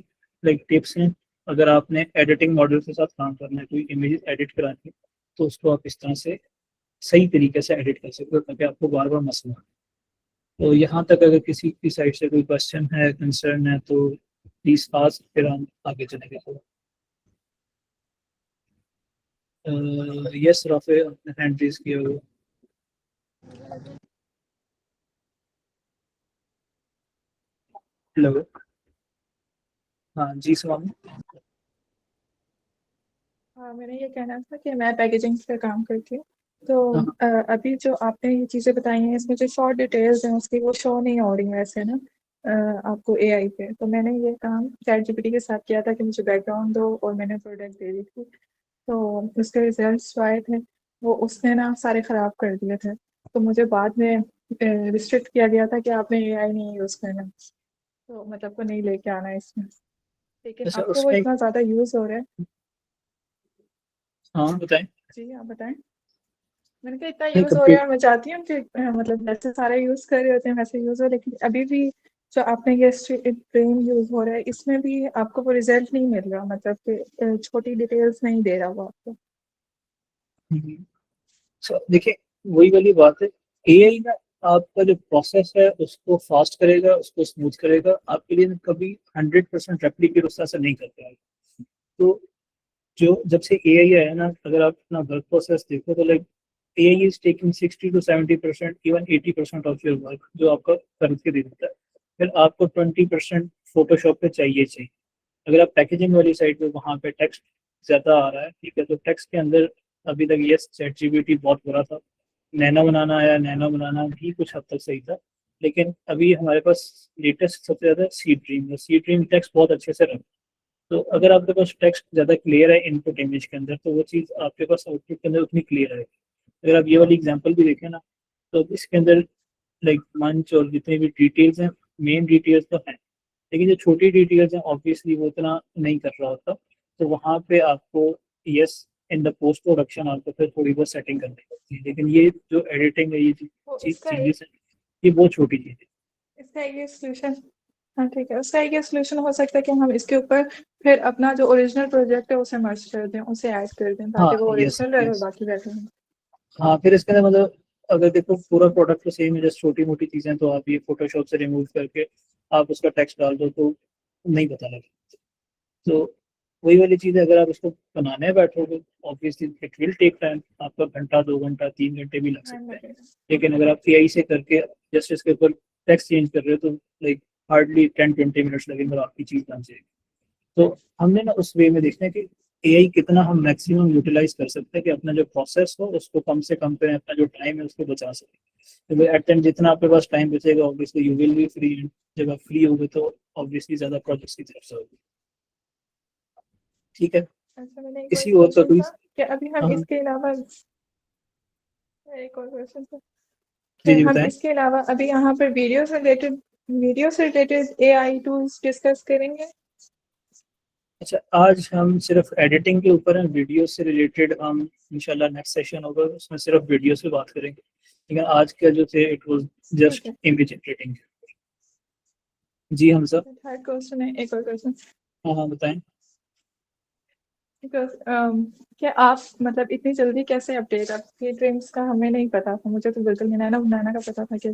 लाइक टिप्स हैं। अगर आपने एडिटिंग मॉडल के साथ काम करना है, कोई इमेज एडिट करानी है, तो उसको आप इस तरह से सही तरीके से एडिट कर सकते हो ताकि आपको बार बार मसला। तो यहाँ तक अगर किसी की साइड से कोई क्वेश्चन है, कंसर्न है, तो प्लीज आस्क, फिर हम आगे चलेंगे थोड़ा। यस राफे, अपने हैंड रेज किया हुआ। हेलो, हाँ जी स्वामी। हाँ, मैंने ये कहना था कि मैं पैकेजिंग पे काम करती हूँ। तो हाँ। अभी जो आपने ये चीज़ें बताई हैं इसमें जो शॉर्ट डिटेल्स हैं उसकी वो शो नहीं हो रही हैं वैसे ना आपको एआई पे। तो मैंने ये काम चैटजीपीटी के साथ किया था कि मुझे बैकग्राउंड दो और मैंने प्रोडक्ट दे दी थी, तो उसके रिजल्ट्स जो आए थे वो उसने ना सारे ख़राब कर दिए थे। तो मुझे बाद में रिस्ट्रिक्ट किया गया था कि आपने एआई नहीं यूज़ करना, तो मतलब को नहीं लेके आना इसमें। लेकिन अच्छा, अब तो वो उसमें इतना ज़्यादा यूज़ हो रहा है। हाँ बताएं। जी आप बताएं। मैंने कहा इतना नहीं, यूज़ हो रहा है, मैं चाहती हूँ कि मतलब जैसे सारे यूज़ कर रहे होते हैं वैसे यूज़ हो, लेकिन अभी भी जो आपने ये ब्रेन यूज़ हो रहा है इसमें भी आपको वो रिजल्ट नहीं मिल रहा, मतलब कि छोटी डिटेल्स नहीं दे रहा वो आपको। देखिए वही वाली बात है, एआई ना आपका जो प्रोसेस है उसको फास्ट करेगा, उसको स्मूथ करेगा, आपके लिए कभी 100% रेप्लिकेट उस तरह से नहीं कर पाएगा। तो जो जब से एआई आया ना, अगर आप अपना वर्क प्रोसेस देखो तो like AI is taking 60 to 70%, even 80% of your work जो आपका करके दे देता है। फिर आपको 20% फोटोशॉप पे चाहिए। अगर आप पैकेजिंग वाली साइड पे, वहाँ पे टेक्स्ट ज़्यादा आ रहा है, ठीक है, तो टेक्स्ट के अंदर अभी तक यस चैटजीपीटी बहुत बुरा था, नैनो बनाना आया, नैनो बनाना भी कुछ हद तक सही था, लेकिन अभी हमारे पास लेटेस्ट सबसे ज़्यादा सी ड्रीम है। सी ड्रीम टेक्स्ट बहुत अच्छे से रखता है, तो अगर आपके पास टेक्स्ट ज़्यादा क्लियर है इनपुट इमेज के अंदर, तो वो चीज़ आपके पास आउटपुट के अंदर उतनी क्लियर है। अगर आप ये वाली एग्जांपल भी देखें ना, तो इसके अंदर लाइक मंच और जितने भी डिटेल्स हैं, मेन डिटेल्स तो हैं, लेकिन जो छोटी डिटेल्स हैं ऑब्वियसली वो इतना नहीं कर रहा होता। तो वहाँ पे आपको yes in the post production आपको फिर थोड़ी बहुत सेटिंग करनी पड़ती है, लेकिन ये जो एडिटिंग है, ये तो चीज़ें हैं, ये बहुत छोटी चीज़ है। इसका ये सॉल्यूशन, हाँ ठीक है, उसका ये सॉल्यूशन हो सकता है कि हम इसके ऊपर फिर अपना जो ओरिजिनल प्रोजेक्ट है उसे मर्ज कर दें, उसे ऐड कर दें, ताकि हाँ वो यस ओरिजिनल रहे और यस, बाकी वैसे ही। हाँ फिर इसके अंदर मतलब अगर देखो पूरा प्रोडक्ट तो सेम है, जस्ट छोटी मोटी चीज़ें तो आप ये फोटोशॉप से रिमूव करके आप उसका टेक्स्ट डाल दो तो नहीं पता लगेगा। तो वही वाली चीज़ है, अगर आप इसको बनाने बैठोगे obviously it will take time, आपका घंटा 2 घंटा 3 घंटे भी लग सकते हैं। लेकिन अगर आप AI से करके जस्ट इसके ऊपर टेक्स्ट चेंज कर रहे हो तो लाइक हार्डली 10-20 मिनट्स लगेंगे और आपकी चीज़ बन जाएगी। तो हमने ना उस वे में देखना है कि AI कितना हम मैक्सिमम यूटिलाइज कर सकते हैं कि अपना जो प्रोसेस हो उसको कम से कम करें, अपना जो टाइम है उसको बचा सकें। तो एट टाइम जितना आपके पास टाइम बचेगा obviously you will be free, जब आप फ्री होगे तो ऑब्वियसली ज़्यादा प्रोजेक्ट्स की तरफ से होगी। ठीक है, अच्छा, मैंने एक किसी और और का क्वेश्चन कोई? था कि अभी हम हाँ इसके अलावा एक और क्वेश्चन था जी कि जी हम बताएं। इसके अलावा अभी यहाँ पर वीडियो से रिलेटेड AI टूल्स डिस्कस करेंगे। अच्छा, आज हम सिर्फ एडिटिंग के ऊपर हैं, वीडियो से रिलेटेड हम इंशाल्लाह नेक्स्ट सेशन होगा उसमें सिर्फ वीडियो से बात करेंगे, लेकिन आज का जो थे इट वाज जस्ट ठीक इमेज एडिटिंग। जी हम सर। थर्ड क्वेश्चन है, एक और क्वेश्चन। हाँ हाँ बताएं। क्या आप मतलब इतनी जल्दी कैसे अपडेट, आपके ड्रीम्स का हमें नहीं पता था, मुझे तो बिल्कुल नहीं, नैना बनाना का पता था कि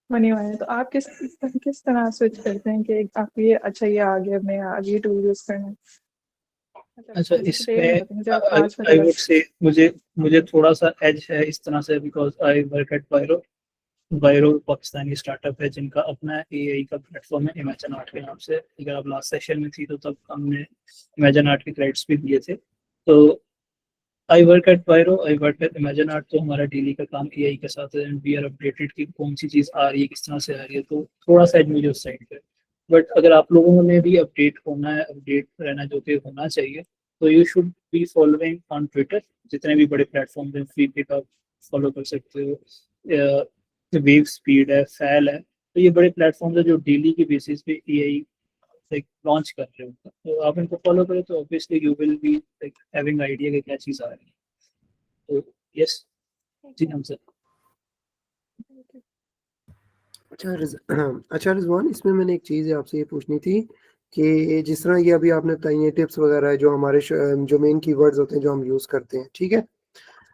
होने वाला है, तो आप किस तरह स्विच करते हैं कि आप ये अच्छा ये आ गया, मैं आगे टूल यूज करना है? मतलब अच्छा, मुझे डिटेल में इसमें बताएं, मुझे आप आज पता आई लगा। वुड से मुझे मुझे थोड़ा सा एज है इस तरह से, because I work at Wyro. Wyro Pakistani startup है जिनका अपना AI का प्लेटफॉर्म है इमेजिन आर्ट के नाम से। अगर आप लास्ट सेशन में थी तो तब हमने इमेजिन आर्ट के क्रेडिट्स भी दिए थे। तो I work at Wyro, I work at imagine art. तो हमारा डेली का काम AI के साथ है एंड वी आर अपडेटेड कि कौन सी चीज़ आ रही है, किस तरह से आ रही है। तो थोड़ा सा एज मुझे उस साइड पे, बट अगर आप लोगों में भी अपडेट होना है, अपडेट रहना जो कि होना चाहिए, तो you should be following on Twitter. जितने भी बड़े प्लेटफॉर्म हैं फ्री पिक आप फॉलो कर सकते हो, वेव स्पीड है, फैल है, तो ये बड़े प्लेटफॉर्म है जो डेली की बेसिस पे AI लाइक लॉन्च कर रहे हो। तो आप इनको फॉलो करें तो obviously you will be like having idea कि क्या चीज़ आ रही है। तो यस जी हम सर। अच्छा रिजवान, इसमें मैंने एक चीज़ आपसे ये पूछनी थी कि जिस तरह ये अभी आपने बताई है टिप्स वगैरह जो हमारे जो मेन कीवर्ड्स होते हैं जो हम यूज़ करते हैं, ठीक है।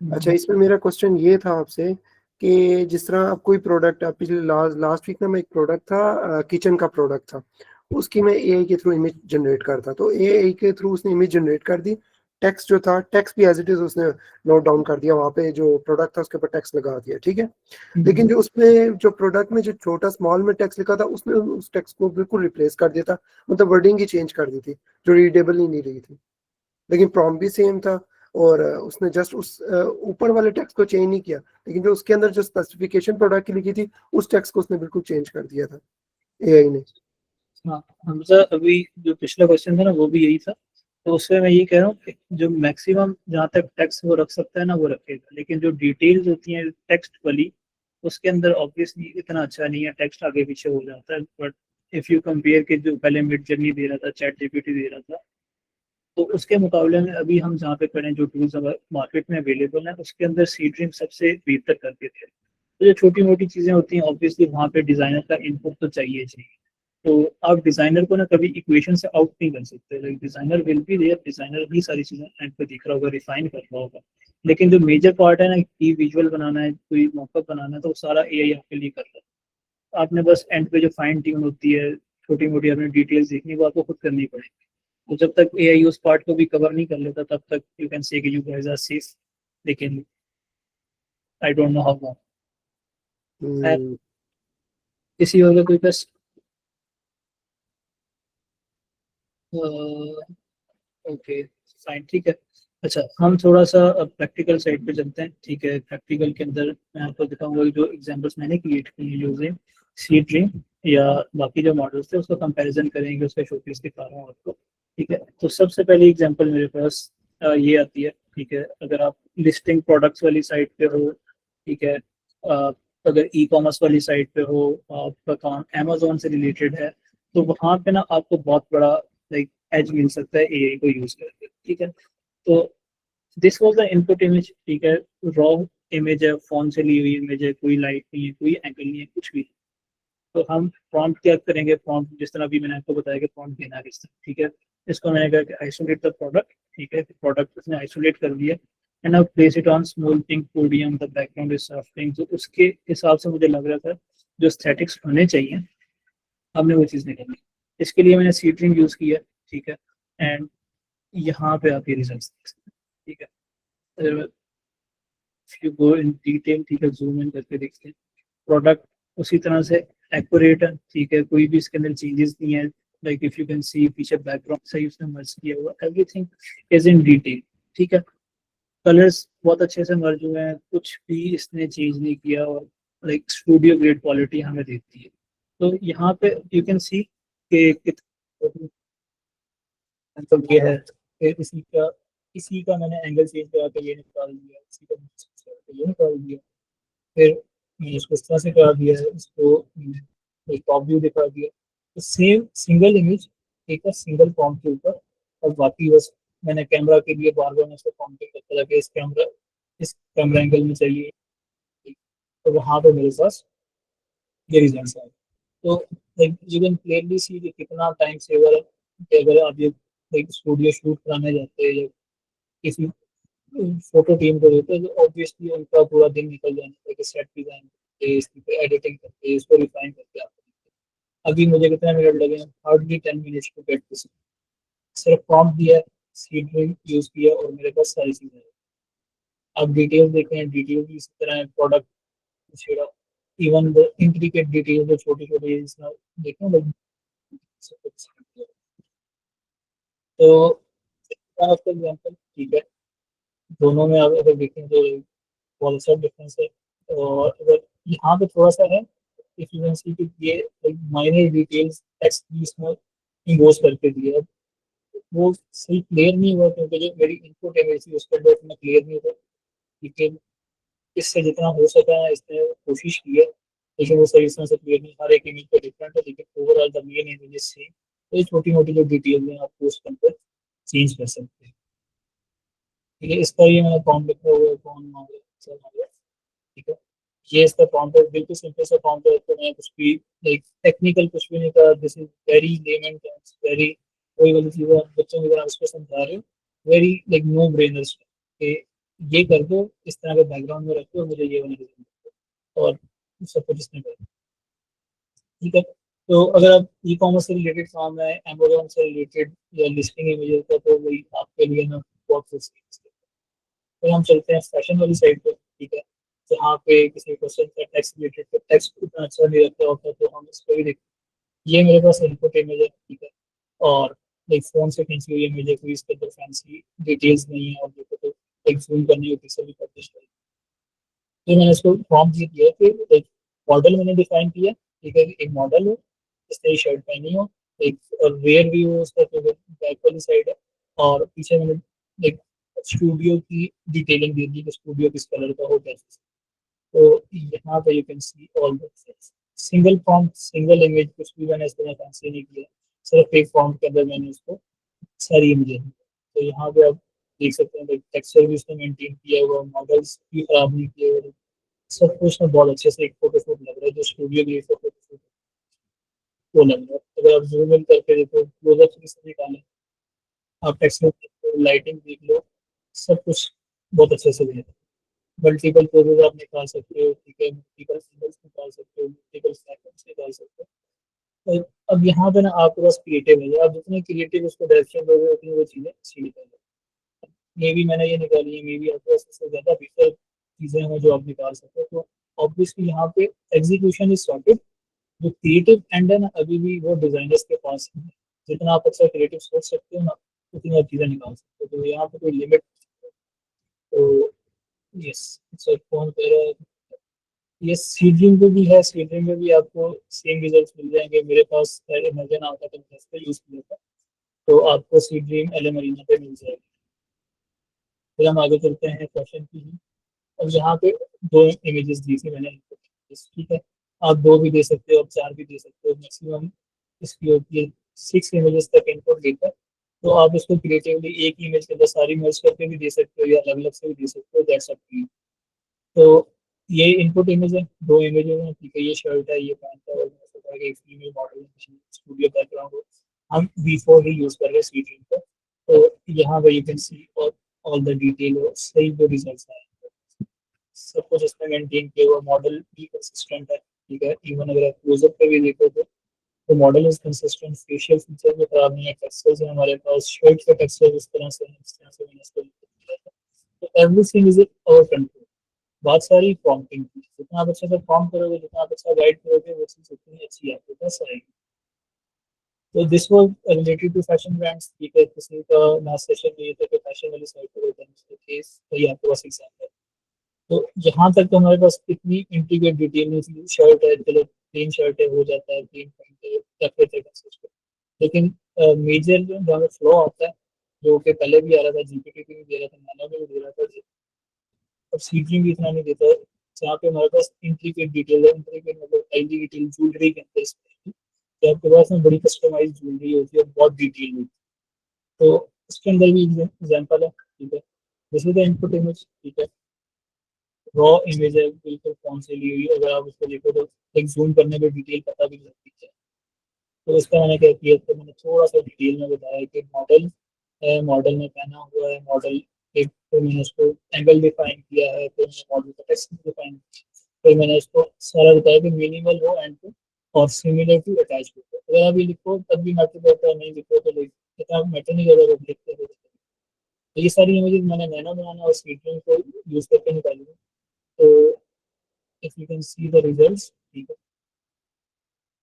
अच्छा, इसमें मेरा क्वेश्चन ये था आपसे कि जिस तरह आप कोई प्रोडक्ट, आप पिछले लास्ट वीक ना मैं एक प्रोडक्ट था, किचन का प्रोडक्ट था, उसकी मैं AI के थ्रू इमेज जनरेट करता, तो AI के थ्रू उसने इमेज जनरेट कर दी, टेक्स्ट जो था टेक्स्ट भी एज इट इज उसने नोट डाउन कर दिया, वहाँ पे जो प्रोडक्ट था उसके ऊपर टेक्स्ट लगा दिया, ठीक है। लेकिन जो उसमें जो प्रोडक्ट में जो छोटा स्मॉल में टेक्स्ट लिखा था उसने उस टेक्स्ट को बिल्कुल रिप्लेस कर दिया था, मतलब वर्डिंग ही चेंज कर दी थी जो रीडेबल ही नहीं रही थी, लेकिन प्रॉम्प्ट भी सेम था और उसने जस्ट उस ऊपर वाले टेक्स्ट को चेंज नहीं किया, लेकिन जो उसके अंदर जो स्पेसिफिकेशन प्रोडक्ट की लिखी थी उस टेक्स्ट को उसने बिल्कुल चेंज कर दिया था AI ने। हाँ हमजा, अभी जो पिछला क्वेश्चन था ना वो भी यही था। तो उसमें मैं ये कह रहा हूँ कि जो मैक्सिमम जहाँ तक टेक्स्ट वो रख सकता है ना वो रखेगा, लेकिन जो डिटेल्स होती हैं टेक्स्ट वाली उसके अंदर ऑब्वियसली इतना अच्छा नहीं है, टेक्स्ट आगे पीछे हो जाता है। बट इफ़ यू कंपेयर के जो पहले मिड जर्नी दे रहा था, चैट GPT दे रहा था, तो उसके मुकाबले में अभी हम जहाँ पे करें जो टूल्स मार्केट में अवेलेबल हैं उसके अंदर सी ड्रीम सबसे बेहतर करके थे। तो जो छोटी मोटी चीज़ें होती हैं ऑब्वियसली वहाँ पे डिज़ाइनर का इनपुट तो चाहिए चाहिए। तो आप डिज़ाइनर को ना कभी इक्वेशन से आउट नहीं कर सकते, like designer will be there, designer भी सारी चीज़ें एंड पे दिख रहा होगा, रिफाइन कर रहा होगा, लेकिन जो मेजर पार्ट है ना कि विजुअल बनाना है, कोई मॉकअप बनाना है, तो वो सारा AI आपके लिए कर रहा है। आपने बस एंड पे जो फाइन ट्यून होती है, छोटी मोटी आपने डिटेल्स देखनी वो आपको खुद करनी पड़ेगी। तो जब तक AI उस पार्ट को भी कवर नहीं कर लेता तब तक यू कैन से कि यू गाइस आर सेफ, लेकिन I don't know how hmm, किसी और का कोई बस ओके फाइन ठीक है। अच्छा, हम थोड़ा सा प्रैक्टिकल साइड पे चलते हैं, ठीक है। प्रैक्टिकल के अंदर मैं आपको दिखाऊंगा जो एग्जांपल्स मैंने क्रिएट किए हैं यूजिंग सी ड्रीम या बाकी जो मॉडल्स थे उसका कंपैरिजन करेंगे, उसका शोकेस दिखा रहा हूँ आपको। ठीक है। तो सबसे पहली एग्जांपल मेरे पास ये आती है, ठीक है। अगर आप लिस्टिंग प्रोडक्ट्स वाली साइट पे हो, ठीक है, अगर ई कॉमर्स वाली साइट पे हो, आपका काम अमेजोन से रिलेटेड है, तो वहाँ पे ना आपको बहुत बड़ा लाइक एज मिल सकता है एआई को यूज करके, ठीक है। तो this was the input image, ठीक है। रॉ इमेज है, फोन से ली हुई इमेज है, कोई लाइट नहीं है, कोई एंगल नहीं है, कुछ भी। तो हम प्रॉम्प्ट क्या करेंगे, प्रॉम्प्ट जिस तरह अभी मैंने आपको बताया कि प्रॉम्प्ट देना किस तरह, ठीक है। इसको मैंने कहा कि आइसोलेट द प्रोडक्ट, ठीक है। प्रोडक्ट उसने आइसोलेट कर दिया and now place it on small pink podium, the background is soft pink. तो उसके हिसाब से मुझे लग रहा था जो स्टैटिक्स होने चाहिए हमने वो चीज़ निकाली। इसके लिए मैंने सीटरिंग यूज़ किया, ठीक है। एंड यहाँ पे आप ये रिजल्ट देख सकते हैं, ठीक है। यू गो इन डिटेल, ठीक है, जूम इन करके देखते हैं प्रोडक्ट उसी तरह से एक्यूरेट है, ठीक है। कोई भी इसके अंदर चेंजेस नहीं है। लाइक इफ यू कैन सी पीछे बैकग्राउंड सही उसने मर्ज किया हुआ, एवरीथिंग इज इन डिटेल, ठीक है। कलर्स बहुत अच्छे से मर्ज हुए हैं, कुछ भी इसने चेंज नहीं किया और लाइक स्टूडियो ग्रेड क्वालिटी हमें देती है। तो यहाँ पे यू कैन सी कि मतलब ये है कि इसी का मैंने एंगल चेंज करा के ये निकाल दिया, इसी का मैंने change करा के ये निकाल दिया, फिर मैंने इसको इस तरह से करा दिया है, इसको एक टॉप व्यू दिखा दिया। तो सेम सिंगल इमेज एक सिंगल फॉर्म के ऊपर, और बाकी बस मैंने कैमरा के लिए बार बार इसको काउंटिंग करता था कि इस कैमरा एंगल में चाहिए, तो वहाँ पे मेरे पास ये रिजल्ट आए। तो like you can clearly see कि कितना टाइम सेवर है कि अगर आप ये लाइक स्टूडियो शूट कराने जाते हैं या किसी फोटो टीम को देते हैं, तो ऑब्वियसली उनका पूरा दिन निकल जाता है कि सेट डिजाइन करके, इसकी एडिटिंग करके, इसको रिफाइन करके आप। अभी मुझे कितने मिनट लगे, hardly 10 minutes to get this. सिर्फ प्रॉम्प्ट दिया, सीड यूज किया और मेरे पास सारी चीजें हैं। आप डिटेल्स देखें, डिटेल भी इसी तरह है, product even the intricate detail जो छोटी छोटी देखें लाइक। तो एग्जाम्पल, ठीक है। दोनों में आप अगर देखें तो बहुत अच्छा डिफरेंस है। और अगर यहाँ पे थोड़ा सा है, इफ यू कैन सी कि ये माइनर डिटेल्स टेक्स्ट भी इसमें इम्पोज करके दिया है, वो सही क्लियर नहीं हुआ क्योंकि जो मेरी इनपुट इमेज थी उसके अंदर इतना क्लियर नहीं हुआ। लेकिन इससे जितना हो सका है इसने कोशिश की है, लेकिन वो सही तरह से क्लियर नहीं। हर एक इमेज पे डिफरेंट है, लेकिन overall the main image is same. तो ये छोटी मोटी जो डिटेल है आपको उसके अंदर चेंज कर सकते हैं, ठीक है। इसका ये मैंने फॉर्म लिखा हुआ है, कौन मांगे, ठीक है। ये इसका फॉर्म है, बिल्कुल सिंपल सा फॉर्म है। तो मैं कुछ भी लाइक टेक्निकल कुछ भी नहीं करा, this is very lemon terms, very वही वाली चीज़ है बच्चों की तरह उसको समझा रहे हो, वेरी लाइक नो ब्रेनर्स कि ये कर दो, इस तरह के बैकग्राउंड में रखो और मुझे ये वाला डिजाइन दो, और सब कुछ इसने कर दिया, ठीक है। तो अगर आप ई कॉमर्स से रिलेटेड काम है, अमेजोन से रिलेटेड या लिस्टिंग इमेजेस का, तो वही आपके लिए ना बहुत कुछ। फिर हम चलते हैं फैशन वाली साइड पे, ठीक है। जहाँ पे किसी क्वेश्चन का टेक्स्ट रिलेटेड, तो टेक्स्ट उतना अच्छा नहीं रखता होता, तो हम इसको भी देखते हैं। ये मेरे पास इनपुट इमेज है, ठीक है। और लाइक फोन से खींची हुई इमेज है, कोई इसके अंदर फैंसी डिटेल्स नहीं है, और देखो तो एक जूम करनी होती है, सभी पब्लिश करें। तो मैंने इसको फॉर्म ये दिया कि एक मॉडल मैंने डिफाइन किया, ठीक है। एक मॉडल हो, इसने शर्ट पहनी हो, एक और रेयर व्यू हो उसका, तो बैक वाली साइड है, और पीछे मैंने एक स्टूडियो की डिटेलिंग दे दी कि स्टूडियो किस कलर का हो, कैसे। तो यहाँ पे you can see all the single form, single image, कुछ भी मैंने इस तरह फैंसी नहीं किया, सिर्फ एक फॉर्म के अंदर मैंने उसको सारी इमेजेस। तो यहाँ पे आप देख सकते हैं टेक्सचर भी उसने मेंटेन किया हुआ, मॉडल्स भी खराब नहीं किए हुए, सब कुछ में बहुत अच्छे से एक फोटोशूट लग रहा है, जो स्टूडियो ग्रेड का फोटोशूट वो लग रहा है। अगर आप जूम इन करके देखो, क्लोजअप किसने निकाले, आप टेक्सचर लाइटिंग देख लो, सब कुछ बहुत अच्छे से दिया है। मल्टीपल पोजेज आप निकाल सकते हो, ठीक है। मल्टीपल एंगल्स निकाल सकते हो, मल्टीपल सेकंड्स निकाल सकते हो। और अब यहाँ पे ना आपके पास क्रिएटिव है, आप जितने क्रिएटिव उसको डायरेक्शन दोगे उतनी वो चीज़ें अच्छी निकलेंगी। मे भी मैंने ये निकाली है, मे भी आपके पास इससे ज़्यादा बेहतर चीज़ें हैं जो आप निकाल सकते हो। तो ऑब्वियसली यहाँ पे एग्जीक्यूशन इज सॉर्टेड, जो क्रिएटिव एंड है ना अभी भी वो डिजाइनर्स के पास है। जितना आप अच्छा क्रिएटिव सोच सकते हो ना, उतनी आप चीज़ें निकाल सकते हो। तो यहाँ पे कोई लिमिट, तो यस, सर कौन कह रहा है, यस सीडलिंग में भी है। सीडलिंग में भी आपको सेम रिजल्ट मिल जाएंगे। मेरे पास इमेजिन आता था, मैं इस पर यूज़ किया था, तो आपको सी ड्रीम एल मरीना पे मिल जाएगी। फिर हम आगे चलते हैं क्वेश्चन की। अब यहाँ पे दो इमेजेस दी थी मैंने, ठीक है। आप 2 भी दे सकते हो, आप 4 भी दे सकते हो, मैक्सिमम इसकी होती है 6 इमेजेस तक इनपुट देकर। तो आप इसको क्रिएटिवली एक इमेज के अंदर सारी मर्ज करके भी दे सकते हो या अलग अलग से भी दे सकते हो, दैट्स अप टू यू। तो ये इनपुट इमेज है, 2 इमेजेस हैं, ठीक है। ये शर्ट है, ये पैंट है, और मैं सोचा कि एक फीमेल मॉडल स्टूडियो बैकग्राउंड हो। हम V4 ही यूज कर रहे हैं सी ड्रीम पर। तो यहाँ पर you can see all the detail और सही जो रिजल्ट्स आए, सब कुछ इसमें मेंटेन किया हुआ, मॉडल भी कंसिस्टेंट है, ठीक है। इवन अगर आप क्लोजअप पे भी देखो तो model is consistent, facial feature भी खराब नहीं है, टेक्सचर्स है हमारे पास, शर्ट के टेक्सचर इस तरह से है, इस तरह से मैंने इसको लिखा है। तो एवरीथिंग इज अवर कंट्रोल। बात सारी प्रॉम्प्टिंग की, जितना आप अच्छे से प्रॉम्प्ट करोगे, जितना आप अच्छा गाइड करोगे, वो चीज़ उतनी अच्छी आपके पास आएगी। तो this was related to fashion brands, ठीक है। किसी का लास्ट सेशन में ये था कि फैशन वाली साइड पर होता है, केस वही आपके पास एग्जाम्पल। तो यहाँ तक तो हमारे पास इतनी इंटीग्रेट डिटेल नहीं थी। शर्ट है, चलो 3 शर्ट है, हो जाता है, 3 पैंट है, या फिर लेकिन मेजर जो हमें फ्लो आता है, जो कि पहले भी आ रहा था, जीपीटी भी दे रहा था, नैनो में भी दे रहा था, अब सीड्रिंग भी इतना नहीं देता है। जहाँ पे हमारे पास इंट्रिकेट डिटेल है, इंट्रिकेट मतलब हाईली डिटेल ज्वेलरी के अंदर इसमें, तो आपके पास में बड़ी कस्टमाइज ज्वेलरी होती है, बहुत डिटेल होती है। तो उसके अंदर भी एग्जाम्पल है, ठीक है। This is the input image, ठीक है। रॉ इमेज है, बिल्कुल कौन से ली हुई, अगर आप उसको देखो तो एक जूम करने पे डिटेल पता भी लगती है। तो इसका मैंने क्या किया, तो मैंने थोड़ा सा डिटेल में बताया कि मॉडल है, मॉडल में पहना हुआ है, मॉडल एक, तो मैंने उसको एंगल डिफाइन किया है, तो मैंने मॉडल का टेक्स्ट डिफाइन किया, तो मैंने उसको सारा बताया कि मिनिमल हो एंड टू और सिमिलर टू अटैच हो। अगर आप ये लिखो तब भी मैटर करता है, नहीं लिखो तो इतना मैटर नहीं करता, जब लिखते हो। तो ये सारी इमेजेस मैंने नैनो बनाना और सीड्रिंग को यूज करके निकाली है। तो if you can see the results, ठीक है,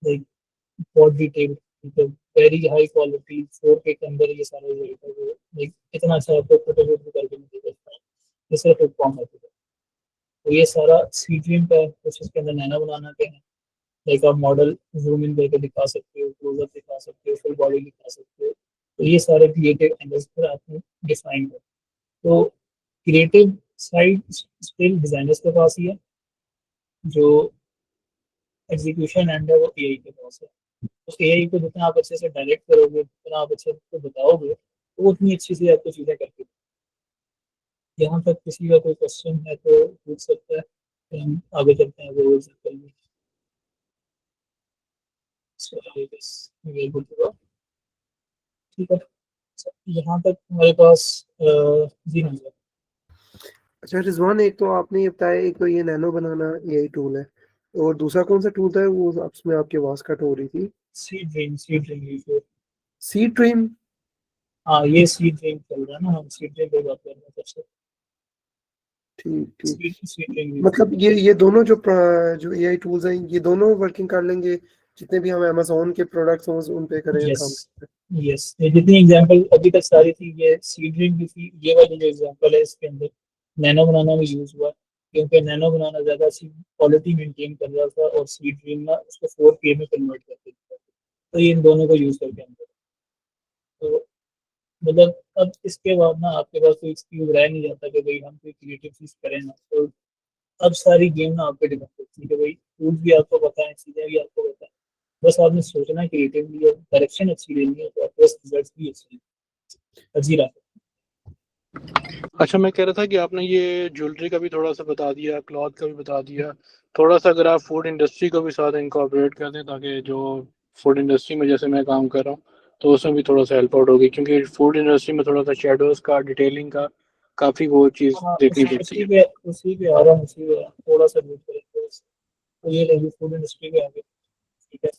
like बहुत डिटेल, ठीक है, वेरी हाई क्वालिटी 4K के अंदर ये सारा रिजल्ट है, वो like इतना अच्छा आपको फोटोशूट भी करके नहीं दे सकता, ये सिर्फ एक फॉर्म है। तो ये सारा सी ड्रीम का है, कुछ इसके अंदर नैनो बनाना के हैं। लाइक आप मॉडल जूम इन करके दिखा सकते हो, क्लोजअप दिखा सकते हो, फुल बॉडी दिखा सकते हो। तो ये सारे क्रिएटिव एंगल्स पर आपने डिफाइन कर। तो क्रिएटिव साइड स्टिल डिजाइनर्स के पास ही है, जो एग्जीक्यूशन एंड है वो एआई के पास है। उस एआई को जितना आप अच्छे से डायरेक्ट करोगे, जितना आप अच्छे से बताओगे, तो वो उतनी अच्छी से आपको चीज़ें करके। यहाँ तक किसी का कोई क्वेश्चन है तो पूछ सकता है, तो हम आगे चलते हैं वो करेंगे। ठीक है, यहाँ तक हमारे पास जी हाँ सर। अच्छा रिजवान, एक तो आपने ये बताया, एक तो ये नैनो बनाना एआई टूल है, और दूसरा कौन सा टूल था वो, उसमें आपकी आवाज कट हो रही थी। सी ड्रीम सी ड्रीम। हाँ, ये सी ड्रीम चल रहा है ना, हम सी ड्रीम पे बात कर रहे हैं सबसे। ठीक ठीक, सी ड्रीम मतलब ये दोनों जो एआई टूल्स हैं, ये दोनों वर्किंग कर लेंगे जितने भी हम अमेज़न के प्रोडक्ट्स हों उन पे करें यस काम। यस, ये जितनी एग्जांपल अभी तक सारी थी, ये सी ड्रीम की थी। ये वाली जो एग्जांपल है इसके अंदर नैनो बनाना में यूज हुआ, क्योंकि नैनो बनाना ज़्यादा अच्छी क्वालिटी मेंटेन कर रहा था और सी ड्रीम में उसको 4K में कन्वर्ट कर दिया। तो ये इन दोनों को यूज करके अंदर, तो मतलब अब इसके बाद ना आपके पास कोई एक्सक्यूज रह नहीं जाता कि भाई हम कोई क्रिएटिव चीज करें ना। तो अब सारी गेम ना आप पे डिपेंड करती है कि भाई टूल्स भी आपको पता है, चीजें भी आपको पता है, बस आपने सोचना क्रिएटिवली और डायरेक्शन अच्छी लेनी है, तो आपके पास रिजल्ट भी अच्छे हैं। अजीरा अच्छा, मैं कह रहा था कि आपने ये ज्वेलरी का भी थोड़ा सा बता दिया, क्लॉथ का भी बता दिया, थोड़ा सा अगर आप फूड इंडस्ट्री को भी साथ इनकॉर्पोरेट कर दें, ताकि जो फूड इंडस्ट्री में जैसे मैं काम कर रहा हूँ तो उसमें भी थोड़ा सा हेल्प आउट होगी, क्योंकि फूड इंडस्ट्री में थोड़ा सा शेडोज का, डिटेलिंग का काफ़ी वो चीज़ हाँ, देखनी पड़ती है। उसी पे आ रहा हूँ, उसी पे थोड़ा सा वेट करेंगे। तो ये लगी फूड इंडस्ट्री पे आगे, ठीक है।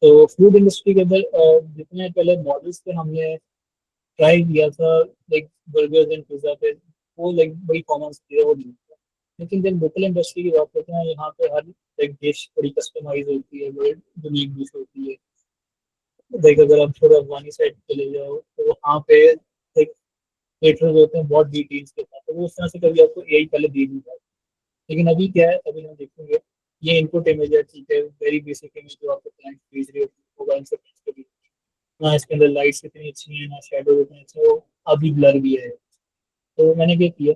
तो फूड इंडस्ट्री के अंदर जितने पहले मॉडल्स पे हमने ट्राई किया था, लाइक बर्गर्स एंड पिज्जा पे, वो लाइक बड़ी कॉमन चीज़ है, वो नहीं था। लेकिन जब लोकल इंडस्ट्री की बात करते हैं, यहाँ पे हर एक डिश बड़ी कस्टमाइज होती है, बड़ी यूनिक डिश होती है। लाइक अगर आप थोड़ा अफगानी साइड चले जाओ तो वहाँ पे लाइक वेटर्स होते हैं बहुत डिटेल्स के साथ, तो वो उस तरह से कभी आपको एआई पहले दे नहीं पाता। लेकिन अभी क्या है, अभी हम देखेंगे ये इनपुट इमेज है, ठीक है, वेरी बेसिक इमेज जो आपको क्लाइंट भेज रहे होगा, इनसे ना इसके अंदर लाइट्स इतनी अच्छी हैं, ना शेडो इतने अच्छे हैं, वो अभी ब्लर भी है। तो मैंने क्या किया,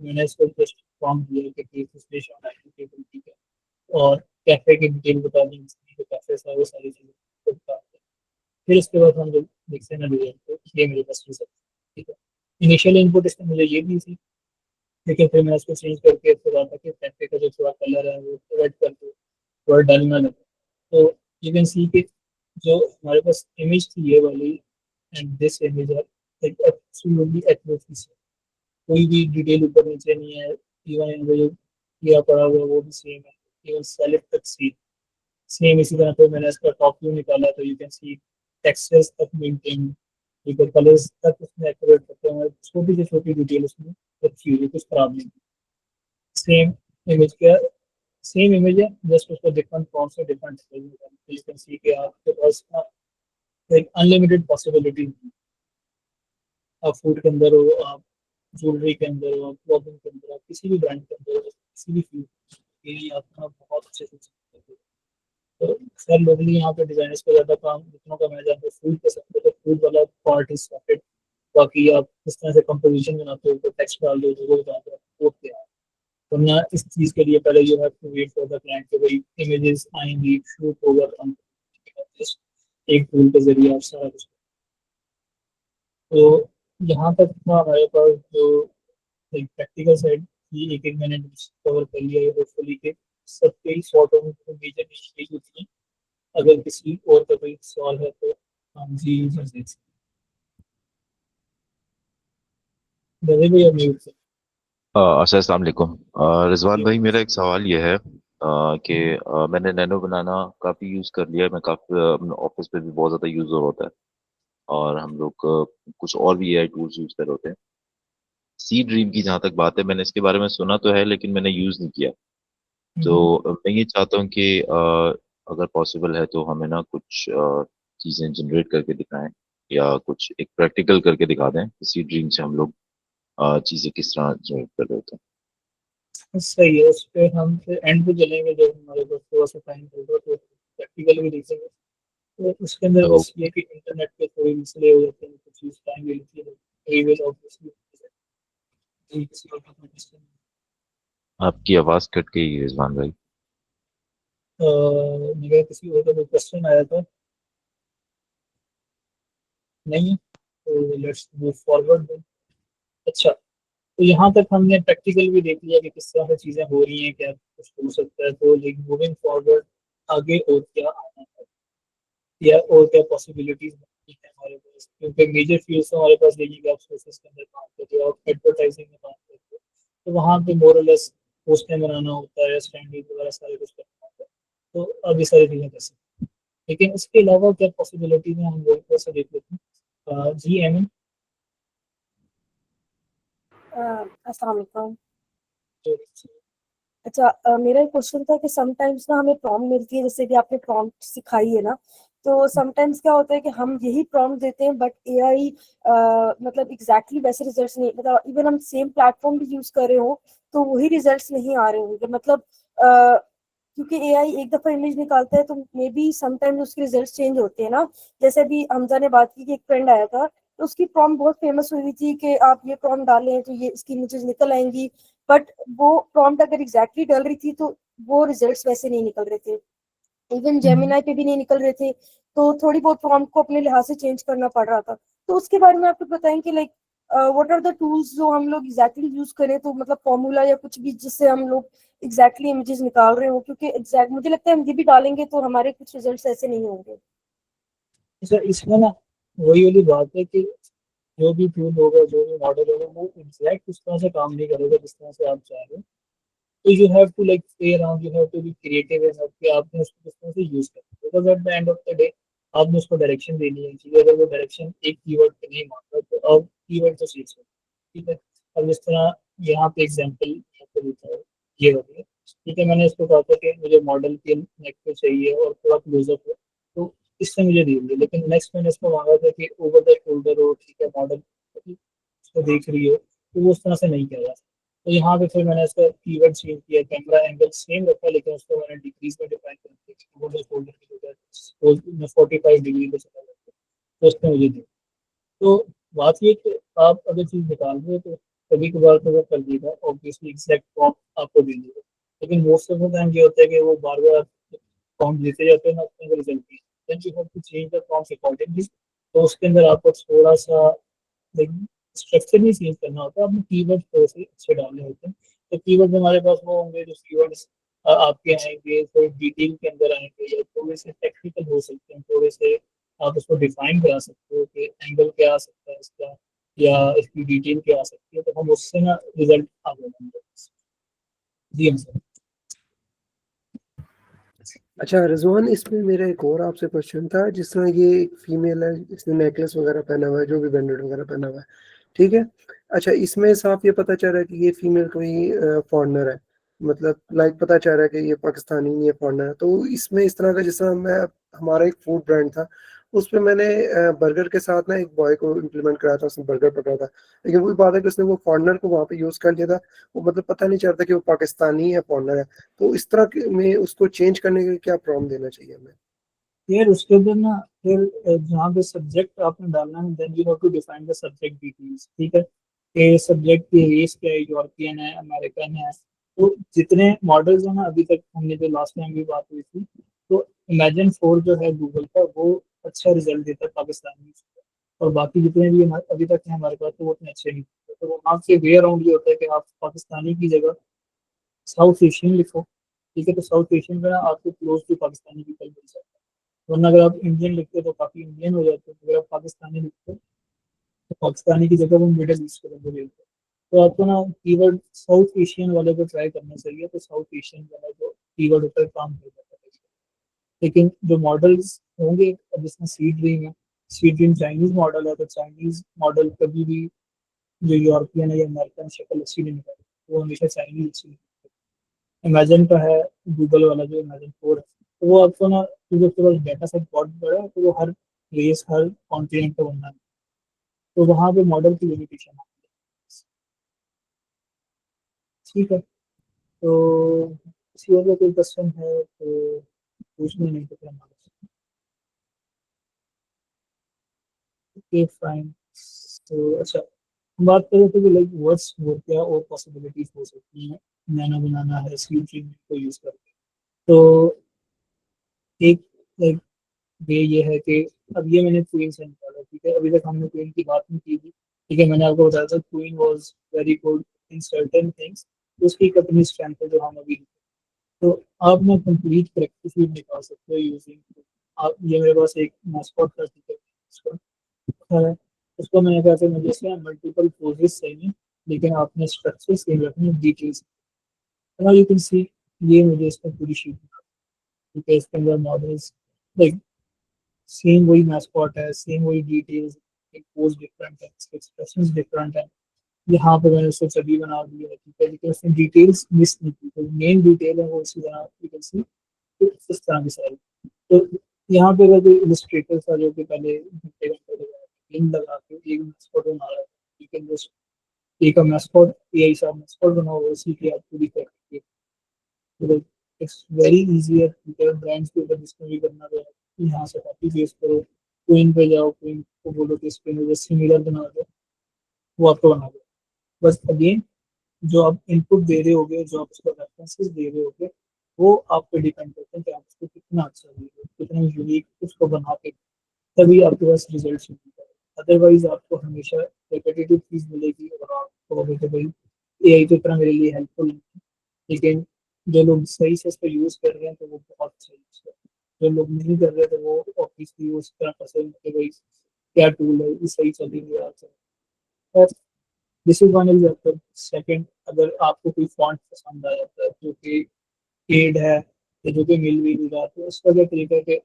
मैंने इसको जस्ट फॉर्म किया कि please this fish on dining table, ठीक है, और कैफे की डिटेल बता दी, जो कैफे है वो सारी चीजें तो बता दी। फिर उसके बाद हम जब देखते हैं ना रिजल्ट, तो ये मेरे पास रिजल्ट, ठीक है। इनिशियल इनपुट इसमें मुझे ये दी थी, लेकिन फिर मैं उसको चेंज करके फिर आता कि कैफे का जो थोड़ा कलर है वो रेड करके थोड़ा डलना लगा। तो यू कैन सी कि जो हमारे पास इमेज थी ये वाली एंड दिस इमेज है लाइक एब्सोल्युटली एक्यूरेट, कोई भी डिटेल ऊपर नीचे नहीं है। इवन वो जो किया पड़ा हुआ वो भी सेम है, इवन सेलेक्ट तक सेम इसी तरह। तो मैंने इसका टॉप व्यू निकाला तो यू कैन सी टेक्सचर्स तक मेंटेन, ठीक है, कलर्स तक उसमें एक्यूरेट करते हैं, छोटी से छोटी डिटेल उसमें रखी हुई है, कुछ खराब नहीं। सेम इमेज का सेम इमेज है, जस्ट उसको डिफरेंट फॉर्म से डिफरेंट यू कैन सी कि आपके पास लाइक अनलिमिटेड पॉसिबिलिटी। आप फूड के अंदर हो, आप ज्वेलरी के अंदर हो, आप क्लॉथिंग के अंदर, आप किसी भी ब्रांड के अंदर हो, किसी भी फील्ड के लिए अपना बहुत अच्छे से सकते हो। तो सर लोगली यहाँ पे डिजाइनर्स का ज़्यादा काम जितनों का मैं जानता हूँ फूड के सकते, तो फूड वाला पार्ट इज सॉर्टेड। बाकी आप किस तरह से कंपोजिशन बनाते हो, तो टेक्स्ट डाल दो, जो वो डाल दो, वो क्या है। वरना इस चीज़ के लिए पहले you have to wait for the client के भाई इमेजेस आएंगी, शूट होगा, काम एक टूल के जरिए आप सारा कुछ। तो यहाँ तक था हमारे पास जो एक प्रैक्टिकल साइड की, एक एक मैंने कवर कर लिया है होपफुली के सबके ही सॉर्ट ऑफ मेजर यही होती है। अगर किसी और का कोई सवाल है तो हम जी जैसे भैया म्यूट से। अच्छा, अस्सलाम वालेकुम। रिजवान भाई, मेरा एक सवाल ये है कि मैंने नैनो बनाना काफ़ी यूज़ कर लिया है। मैं काफ़ी अपने ऑफिस पे भी बहुत ज़्यादा यूज़ होता है, और हम लोग कुछ और भी एआई टूल्स यूज़ कर रहे होते हैं। सी ड्रीम की जहाँ तक बात है, मैंने इसके बारे में सुना तो है, लेकिन मैंने यूज़ नहीं किया। तो मैं ये चाहता हूँ कि अगर पॉसिबल है तो हमें ना कुछ चीज़ें जनरेट करके दिखाएं, या कुछ एक प्रैक्टिकल करके दिखा दें सी ड्रीम से हम लोग चीज़ें किस तरह जनरेट कर रहे होते हैं। सही है, उस पर हम फिर एंड पे चलेंगे जब हमारे पास थोड़ा सा टाइम होगा, तो प्रैक्टिकल भी देखेंगे। तो उसके अंदर तो बस ये कि इंटरनेट पे थोड़ी मसले हो जाते हैं, कुछ चीज़ टाइम भी लेती है, ये विल ऑब्वियसली किसी और का question आपकी आवाज़ कट गई है रिजवान भाई। मेरा किसी और का कोई क्वेश्चन आया था नहीं है, तो लेट्स मूव फॉरवर्ड। अच्छा, तो यहाँ तक हमने प्रैक्टिकल भी देख लिया कि किस तरह से चीज़ें हो रही हैं, क्या कुछ हो सकता है। तो लेकिन मूविंग फॉरवर्ड आगे और क्या आना है, या और क्या पॉसिबिलिटीज है हमारे पास, क्योंकि मेजर फील्ड्स हमारे पास यही कि आप सोर्सेस के अंदर काम करते हो, आप एडवर्टाइजिंग में काम करते हो, तो वहाँ पे मोर और लेस पोस्टें बनाना होता है, स्टैंडिंग वगैरह सारे कुछ करना होता है। तो अब ये सारी चीज़ें कर सकते हैं, लेकिन इसके अलावा क्या पॉसिबिलिटीज हैं हम लोग से देख लेते हैं। जी एम अस्सलाम वालेकुम। अच्छा, मेरा एक क्वेश्चन था कि समटाइम्स ना हमें प्रॉम्प्ट मिलती है, जैसे कि आपने प्रॉम्प्ट सिखाई है ना, तो समटाइम्स क्या होता है कि हम यही प्रॉम्प्ट देते हैं बट एआई मतलब एग्जैक्टली वैसे रिजल्ट्स नहीं, मतलब इवन हम सेम प्लेटफॉर्म भी यूज कर रहे हो तो वही रिजल्ट्स नहीं आ रहे होंगे, मतलब क्योंकि एआई एक दफा इमेज निकालता है तो मे बी समटाइम्स उसके रिजल्ट्स चेंज होते हैं ना। जैसे अभी हमजा ने बात की कि एक फ्रेंड आया था तो उसकी प्रॉम्प्ट बहुत फेमस हुई थी कि आप ये प्रॉम्प्ट डालें तो ये इसकी इमेजेस निकल आएंगी, बट वो प्रॉम्प्ट अगर एग्जैक्टली डल रही थी तो वो रिजल्ट्स वैसे नहीं निकल रहे थे, इवन जेमिनाई पे भी नहीं निकल रहे थे। तो थोड़ी बहुत प्रॉम्प्ट को अपने लिहाज से चेंज करना पड़ रहा था। तो उसके बारे में आपको बताएं कि like what are the tools जो हम लोग एग्जैक्टली यूज करें, तो मतलब फॉर्मूला या कुछ भी जिससे हम लोग एग्जैक्टली इमेजेस निकाल रहे हो, क्योंकि एग्जैक्ट मुझे लगता है हम ये भी डालेंगे तो हमारे कुछ रिजल्ट्स ऐसे नहीं होंगे। सर इसमें ना वही वाली बात है कि जो भी टूल होगा, जो भी मॉडल होगा, वो एग्जैक्ट उस तरह से काम नहीं करेगा जिस तरह से आप चाह रहे हो। तो you have to like play around, you have to be creative enough कि आपने उसको किस तरह से यूज करना है, because at the end of the day आपने उसको डायरेक्शन देनी है कि अगर वो डायरेक्शन एक कीवर्ड पे नहीं मानता तो अब कीवर्ड तो सीख सकते, ठीक है। अब जिस तरह यहाँ पे एग्जांपल आपको देता है, ये हो गया, ठीक है। मैंने इसको कहा था कि मुझे मॉडल के नेक पे चाहिए और थोड़ा क्लोजअप हो, तो इससे मुझे दे दिया। लेकिन नेक्स्ट मैंने इसको मांगा था कि ओवर द शोल्डर हो, ठीक है, मॉडल उसको देख रही हो, तो वो उस तरह से नहीं किया जा सकता। तो यहाँ पे फिर मैंने इसका कीवर्ड चेंज किया, कैमरा एंगल सेम रखा, लेकिन उसको मैंने डिक्रीज में डिफाइन कर दिया, 45 डिग्री पे चला जाता है। तो उसने मुझे दी। तो बात ये कि आप अगर चीज़ निकाल रहे हो तो कभी कभार तो वो कर देगा, ऑब्वियसली एग्जैक्ट प्रॉम्प्ट आपको दे देगा, लेकिन मोस्ट ऑफ द टाइम ये होता है कि वो बार बार प्रॉम्प्ट देते जाते हैं ना, उसके अंदर रिजल्ट नहीं, then you have to change the prompt accordingly. तो उसके अंदर आपको थोड़ा सा लाइक स्ट्रक्चर नहीं चेंज करना होता, आपने कीवर्ड थोड़े से अच्छे डालने होते हैं। तो कीवर्ड हमारे पास वो होंगे जो कीवर्ड्स आपके आएंगे थोड़े डिटेल के अंदर आएंगे, या थोड़े से टेक्निकल हो सकते हैं, थोड़े से आप उसको डिफाइन करा सकते हो कि एंगल क्या आ सकता है इसका, या इसकी डिटेल क्या आ सकती है, तो हम उससे ना रिजल्ट आ जाएंगे। जी हाँ सर। अच्छा रिजवान, इसमें मेरा एक और आपसे क्वेश्चन था। जिस तरह ये एक फीमेल है, इसने नेकलेस वगैरह पहना हुआ है, जो भी बैंडेड वगैरह पहना हुआ है, ठीक है। अच्छा, इसमें साफ ये पता चल रहा है कि ये फीमेल कोई फॉरेनर है, मतलब लाइक पता चल रहा है कि ये पाकिस्तानी नहीं है, फॉरेनर है। तो इसमें इस तरह का, जिस तरह मैं, हमारा एक फूड ब्रांड था, उस पर मैंने बर्गर के साथ ना एक बॉय को इम्प्लीमेंट कराया था, उसने बर्गर पकड़ा था। लेकिन वही बात है कि उसने वो फॉरेनर को वहाँ पे यूज कर लिया था। वो मतलब पता नहीं चलता कि वो पाकिस्तानी है, फॉरेनर है। तो इस तरह में उसको चेंज करने के लिए क्या प्रॉम्प्ट देना चाहिए हमें? फिर उसके अंदर ना, फिर जहाँ पे सब्जेक्ट आपने डालना है, then you have to define the subject details, ठीक है। कि सब्जेक्ट की रेस क्या है, यूरोपियन है, अमेरिकन है। तो जितने मॉडल्स हैं ना, अभी तक हमने जो लास्ट टाइम भी बात हुई थी, तो इमेजिन 4 जो है गूगल का, वो अच्छा रिजल्ट देता है पाकिस्तानी, और बाकी जितने भी अभी तक हैं हमारे पास, तो वो उतने अच्छे नहीं होते। तो वहाँ से वे अराउंड ये होता है कि आप पाकिस्तानी की जगह साउथ एशियन लिखो, ठीक है। तो साउथ एशियन का ना आपको क्लोज टू पाकिस्तानी पीपल मिल सकता है, वरना अगर आप इंडियन लिखते हो तो काफी इंडियन हो जाते हैं, अगर आप पाकिस्तानी लिखते हो तो पाकिस्तानी की जगह वो मिडिल ईस्ट के बंदे लेते हैं। तो आपको ना कीवर्ड साउथ एशियन वाले को ट्राई करना चाहिए, तो साउथ एशियन वाला जो कीवर्ड होता है काम कर जाता है। लेकिन जो मॉडल्स होंगे, अब जिसमें सी ड्रीम है, सी ड्रीम चाइनीज मॉडल है, तो चाइनीज मॉडल कभी भी जो यूरोपियन है या अमेरिकन शक्ल अच्छी नहीं निकालती, वो हमेशा चाइनीज अच्छी। इमेजिन का है गूगल वाला जो इमेजिन 4 है, तो वो आपको ना, क्योंकि उसके पास डेटा सेट बहुत बड़ा है, तो वो हर रेस हर कॉन्टिनेंट का बनना है, तो वहाँ पे मॉडल की लिमिटेशन है। ठीक है। तो किसी और का कोई क्वेश्चन है तो पूछने, नहीं तो फिर हमारे। Okay fine. तो अच्छा, हम बात करें तो लाइक वर्ड्स और क्या और पॉसिबिलिटीज हो सकती हैं नैनो बनाना है स्क्रीन को यूज करके। तो एक लाइक वे ये है कि अब ये मैंने क्वीन से निकाला, ठीक है। अभी तक हमने क्वीन की बात नहीं की थी, ठीक है। मैंने आपको बताया था queen was very good in certain things, उसकी एक अपनी स्ट्रेंथ है जो हम अभी, तो आप ना कंप्लीट प्रैक्टिस भी निकाल सकते हो यूजिंग। आप, ये मेरे पास एक मैस्कॉट का टिकट है, उसको मैंने कहा कि मुझे इसमें मल्टीपल पोजेस चाहिए, लेकिन आपने स्ट्रक्चर सेम रखनी, डिटेल्स। नाउ यू कैन सी, ये मुझे इसका पूरी शीट, ठीक है। इसके अंदर मॉडल्स लाइक सेम वही मैस्कॉट है, सेम वही डिटेल्स, एक पोज डिफरेंट है, इसके एक्सप्रेशंस डिफरेंट है। यहाँ पे मैंने उसको सभी बना दिया है, ठीक है, लेकिन उसने डिटेल्स मिस नहीं की, तो मेन डिटेल है वो उसी तरह यू कैन सी, तो इस तरह की सारी। तो यहाँ पे अगर कोई इलस्ट्रेटर था जो कि पहले घंटे घंटे लिंक लगा के एक मैस्कॉट बना रहा है, लेकिन जस्ट एक मैस्कॉट एआई साहब मैस्कॉट बना हुआ, उसी की आप पूरी करके, तो इट्स वेरी इजी है, ठीक है। ब्रांड्स के ऊपर जिसको भी करना है यहाँ से कॉपी पेस्ट करो, क्वीन पे जाओ, क्वीन को बोलो कि इसके मुझे सिमिलर बना दो, वो आपको बना दो। बस अगेन, जो आप इनपुट दे रहे होगे, जो आप उसको रेफरेंसेस दे रहे होगे, वो आप पे डिपेंड करते हैं कि आप उसको कितना अच्छा दे रहे हो, कितना यूनिक उसको बना के, तभी आपके पास रिजल्ट मिलेगा। अदरवाइज आपको हमेशा रिपीटेटिव चीज मिलेगी, और आप कहोगे कि भाई एआई तो इतना मेरे लिए हेल्पफुल नहीं है। लेकिन जो लोग सही से इसको यूज कर रहे हैं तो वो बहुत सही है, जो लोग नहीं कर रहे तो वो ऑब्वियसली उस तरह पसंद कि भाई क्या टूल है, ये सही चलेगी और this is one example. Second, अगर आपको कोई फॉन्ट पसंद आ जाता है जो कि पेड है या जो कि मिल भी नहीं रहा, तो उसका क्या तरीका है कि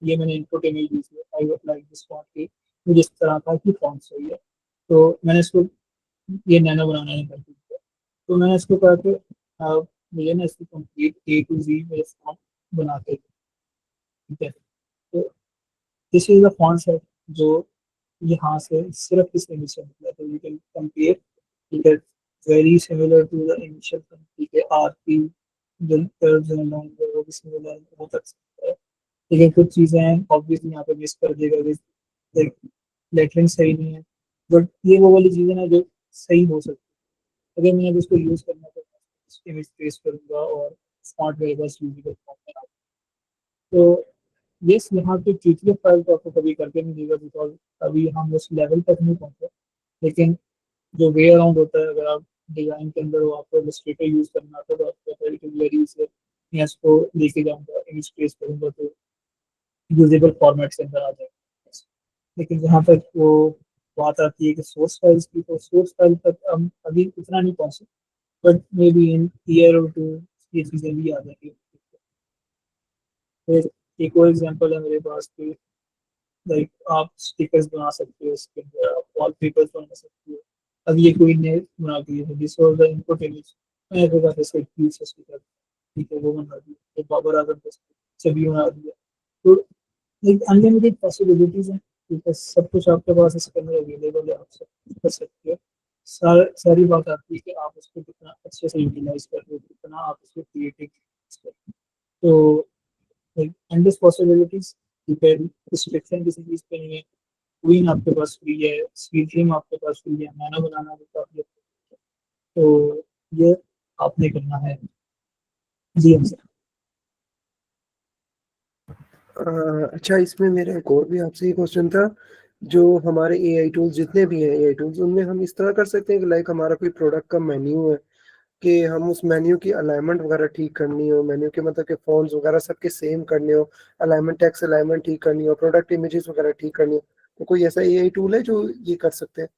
ये मैंने इनपुट इमेज दी थी, I would like this font की, मुझे इस तरह का कि फॉन्ट सही है, तो मैंने इसको ये नैनो बनाना नहीं कर दिया। तो मैंने इसको कहा कि मुझे ना इसकी कंप्लीट ए टू जी मेरे फॉन्ट बना के, ठीक है। तो this is the font set जो यहाँ से सिर्फ इस इमेज से निकला, तो यू कैन कंपेयर, ठीक है। Very similar to the initial, ठीक है। आरपी जो कर्व्स हैं लॉन्ग, वो भी सिमिलर हो सकता है, लेकिन कुछ चीज़ें हैं ऑब्वियसली यहाँ पे मिस कर देगा, लाइक लेटरिंग सही नहीं है, बट ये वो वाली चीज़ें ना जो सही हो सकती है। अगर मैं अब इसको यूज़ करना तो इमेज ट्रेस करूँगा और स्मार्ट मेरे पास यूजेबल फॉर्म में आ जाए। तो यस, यहाँ पे ट्यूटोरियल फाइल तो आपको कभी करके नहीं देगा, बिकॉज अभी हम उस लेवल तक नहीं पहुंचे। लेकिन जो वे अराउंड होता है, अगर आप डिजाइन के अंदर हो, आपको इलस्ट्रेटर यूज करना आता है, तो आपको पता है कि वेरी से मैं इसको लेके जाऊंगा, इमेज ट्रेस करूंगा तो यूजेबल फॉर्मेट के अंदर आ जाएगा। लेकिन जहाँ तक वो बात आती है कि सोर्स फाइल्स की, तो सोर्स फाइल तक हम अभी उतना नहीं पहुंचे, but may be in year और टू ये चीज़ें भी आ जाएंगी। फिर एक और एग्जांपल है मेरे पास कि लाइक आप स्टिकर्स बना सकते हो, इसके अंदर आप वॉलपेपर्स बना सकते हो। अब ये कोई ने बना दिया है, this was the input image, मैंने तो कहा इसका यूज स्टिकर, ठीक है, वो बना दिया, तो बाबर आजम का छवि बना दिया। तो लाइक अनलिमिटेड पॉसिबिलिटीज हैं, ठीक है, सब कुछ आपके पास इसके अंदर अवेलेबल है, आप सब कुछ कर सकते हो। सारी बात आती है कि आप उसको कितना अच्छे से यूटिलाइज कर रहे हो, कितना आप उसको क्रिएटिव कर रहे हो। तो like endless possibilities, ठीक है, रिस्ट्रिक्शन किसी चीज पे नहीं है। क्वीन आपके पास फ्री है, स्वीट ड्रीम आपके पास फ्री है, नैनो बनाना भी काफी अच्छा है। तो ये आपने करना है। जी हम सर। अच्छा, इसमें मेरा एक और भी आपसे ये क्वेश्चन था, जो हमारे एआई टूल्स जितने भी हैं एआई टूल्स, उनमें हम इस तरह कर सकते हैं कि लाइक हमारा कोई प्रोडक्ट का मेन्यू है, कि हम उस मेन्यू की अलाइनमेंट वगैरह ठीक करनी हो, मेन्यू के मतलब के फॉन्ट्स वगैरह सबके सेम करने हो, अलाइनमेंट, टेक्स्ट अलाइनमेंट ठीक करनी हो, प्रोडक्ट इमेजेस वगैरह ठीक करनी हो, तो कोई ऐसा एआई टूल है जो ये कर सकते हैं?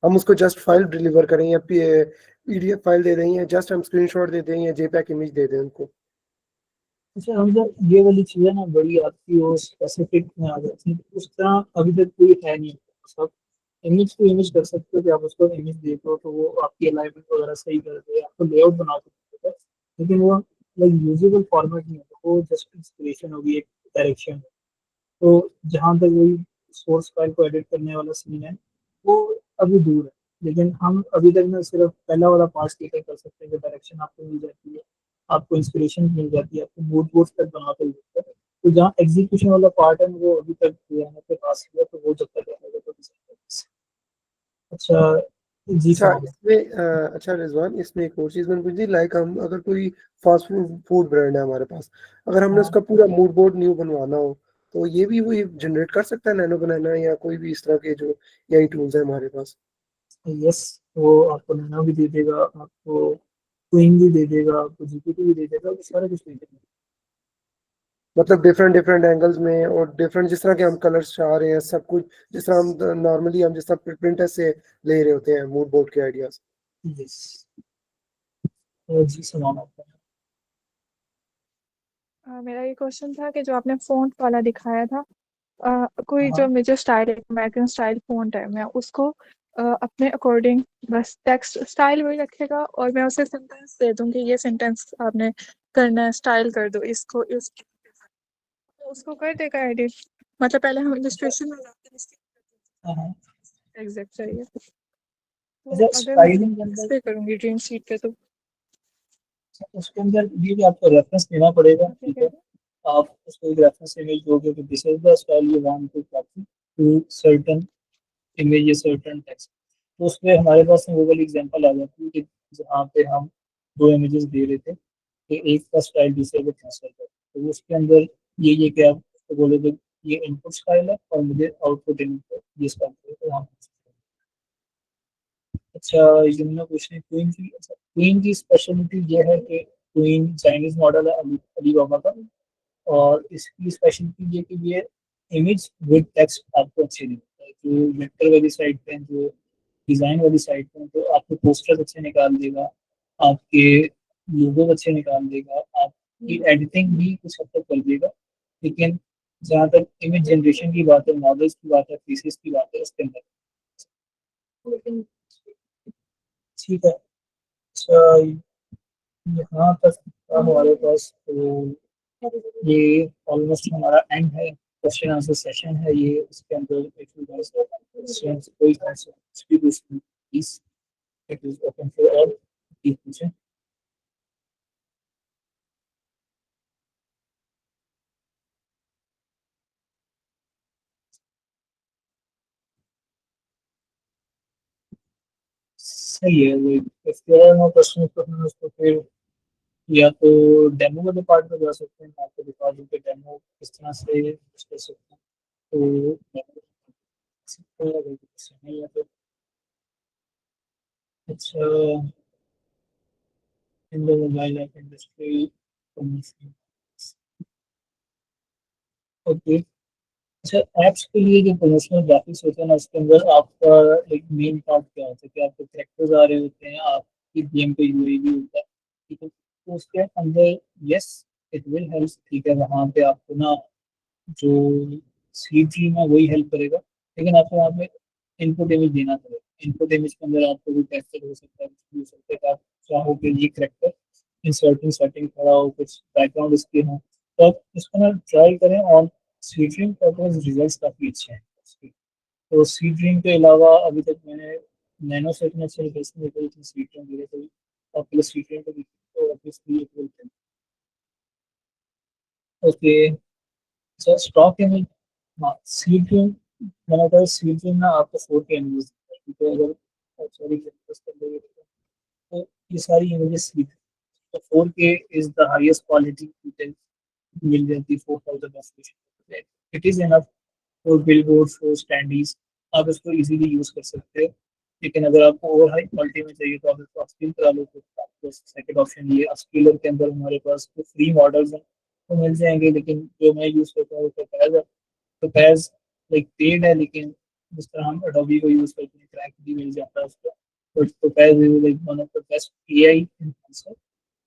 हम उसको जस्ट फाइल डिलीवर करें या पीडीएफ फाइल दे दें, या जस्ट हम स्क्रीनशॉट दे दें, या जेपैक इमेज दे दें उनको? अच्छा, हम जब ये वाली चीजें ना बड़ी आपकी वो स्पेसिफिक में आ जाती है, उस तरह अभी तक कोई है नहीं। सब इमेज टू इमेज कर सकते हो कि आप उसको इमेज देखो तो वो आपकी अलाइनमेंट वगैरह सही कर दे, आपको लेआउट बना के देगा। लेकिन वो लाइक यूजेबल फॉर्मेट नहीं होता, वो जस्ट इंस्पिरेशन होगी, एक डायरेक्शन। तो जहाँ तक वही सोर्स फाइल को एडिट करने वाला सीन है, वो अभी दूर है। लेकिन हम अभी तक ना सिर्फ पहला वाला पार्ट क्लियर कर सकते हैं कि डायरेक्शन आपको मिल जाती है, आपको इंस्पिरेशन मिल जाती है, आपको मूड बोर्ड तक बना कर देता है। तो जहाँ एग्जीक्यूशन वाला पार्ट है वो अभी तक डिजाइनर के पास है, तो वो जब तक रहेगा तो अच्छा। जी अच्छा सलाम। इसमें अच्छा रिजवान, इसमें एक और चीज मैंने पूछी, लाइक हम अगर कोई फास्ट फूड फूड ब्रांड है हमारे पास, अगर हमने हाँ, उसका पूरा मूड बोर्ड न्यू बनवाना हो, तो ये भी वो जनरेट कर सकता है, नैनो बनाना या कोई भी इस तरह के जो एआई टूल्स है हमारे पास? यस, वो आपको नैनो भी दे देगा, आपको क्वीन भी दे देगा, आपको जीपीटी भी दे देगा, वो सारा कुछ दे देगा। मतलब डिफरेंट डिफरेंट एंगल्स में, और डिफरेंट जिस तरह के हम कलर्स चाह रहे हैं, सब कुछ जिस तरह हम नॉर्मली हम जिस तरह प्रिंटर से ले रहे होते हैं मूड बोर्ड के आइडियाज। यस, तो जी सलाम आपका। मेरा ये क्वेश्चन था कि जो आपने फ़ॉन्ट वाला दिखाया था, कोई जो हाँ, मेजर स्टाइल है, अमेरिकन स्टाइल फ़ॉन्ट है, मैं उसको अपने अकॉर्डिंग बस टेक्स्ट स्टाइल वही रखेगा और मैं उसे सेंटेंस दे दूँगी, ये सेंटेंस आपने करना है, स्टाइल कर दो इसको, इस तो उसको कर देगा एडिट? मतलब पहले हम इलस्ट्रेशन में जाते हैं, हाँ। एग्ज़ैक्ट चाहिए। तो अच्छा, अगर मैं स्टाइलिंग के इस अंदर, पे करूँगी ड्रीम शीट पे तो उसके अंदर ये भी आपको रेफरेंस देना पड़ेगा, आप क्या ठीक कह है। रहे हैं? आप उसको एक रेफरेंस इमेज दोगे कि this is the style you want to copy to certain image या सर्टेन टेक्स्ट। तो उसमें हमारे पास वो वाली एग्जांपल आ जाती है कि जहाँ पे हम दो इमेजेस दे रहे थे, कि एक का स्टाइल दूसरे को ट्रांसफर कर, तो उसके अंदर ये कि आप उसको बोले कि ये इनपुट स्टाइल है और मुझे आउटपुट इनपुट ये स्टाइल है, तो वहाँ। अच्छा, यमुना पूछ रही क्वीन की। अच्छा, क्वीन की स्पेशलिटी ये है कि क्वीन चाइनीज मॉडल है अली बाबा का, और इसकी स्पेशलिटी ये कि ये इमेज विद टेक्स्ट आपको अच्छी दिखता है। जो वेक्टर वाली साइड पे हैं, जो डिजाइन वाली साइड पे हैं, तो आपके पोस्टर्स अच्छे निकाल देगा, आपके लोगो अच्छे निकाल देगा, आपकी एडिटिंग भी कुछ हद तक कर देगा। लेकिन जहाँ तक इमेज जनरेशन की बात है, मॉडल्स की बात है, फीसेस की बात है, इसके अंदर ठीक है। अच्छा, यहाँ तक था हमारे पास, तो ये ऑलमोस्ट हमारा एंड है, क्वेश्चन आंसर सेशन है ये। इसके अंदर if you guys have questions, कोई question please, it is open for all, please पूछें। सही है वो। If there are no question तो हम उसको फिर या तो डेमो वाले पार्ट में जा सकते हैं, मैं आपको दिखा दूँ कि डेमो किस तरह से यूज कर सकते हैं। तो डेमो सकते हैं अगर कुछ नहीं है तो। अच्छा, in the mobile app industry, okay. अच्छा, ऐप्स के लिए जो प्रमोशनल ग्राफिक्स होते हैं ना, उसके अंदर आपका एक मेन पार्ट क्या होता है कि आपके कैरेक्टर्स आ रहे होते हैं, आपकी गेम पे यूआई भी होता है, ठीक है। तो उसके अंदर यस इट विल हेल्प, ठीक है, वहाँ पे आपको ना जो सी टीम है वही हेल्प करेगा, लेकिन आपको वहाँ पे इनपुट इमेज देना पड़ेगा। इनपुट इमेज के अंदर आपको कोई कैरेक्टर हो सकता है, कुछ भी हो सकता है कि आप चाहो कि ये कैरेक्टर इंसर्टिंग सेटिंग खड़ा हो, कुछ बैकग्राउंड इसके हो, तो आप इसको ना ट्राई करें। और सी ड्रीम का रिजल्ट काफ़ी अच्छे हैं उसके। तो सी ड्रीम के अलावा अभी तक मैंने नैनो सेट में अच्छे रिजल्ट नहीं करे थे, सी ड्रीम मेरे कोई और प्लस सी ड्रीम को देखिए तो ऑब्वियसली ये बोलते हैं। ओके, सर स्टॉक इमेज, हाँ सी ड्रीम, मैंने कहा सी ड्रीम ना आपको 4K इमेज देता है, क्योंकि अगर सॉरी तो ये सारी इमेजेस सी, तो 4K is the highest quality मिल जाती है 4000 resolution. It is enough for billboard, for standees, आप इसको इजीली यूज कर सकते हो। लेकिन अगर आपको ओवर हाई क्वालिटी में चाहिए तो आप इसको अपस्किल करा लो, तो आपको सेकंड ऑप्शन ये अपस्किलर के अंदर हमारे पास कुछ फ्री मॉडल्स हैं तो मिल जाएंगे, लेकिन जो मैं यूज करता हूँ वो पैज है। तो पैज लाइक पेड है, लेकिन जिस तरह हम अडोबी को यूज करते हैं क्रैक भी मिल जाता है उसका। तो page is like one of the best AI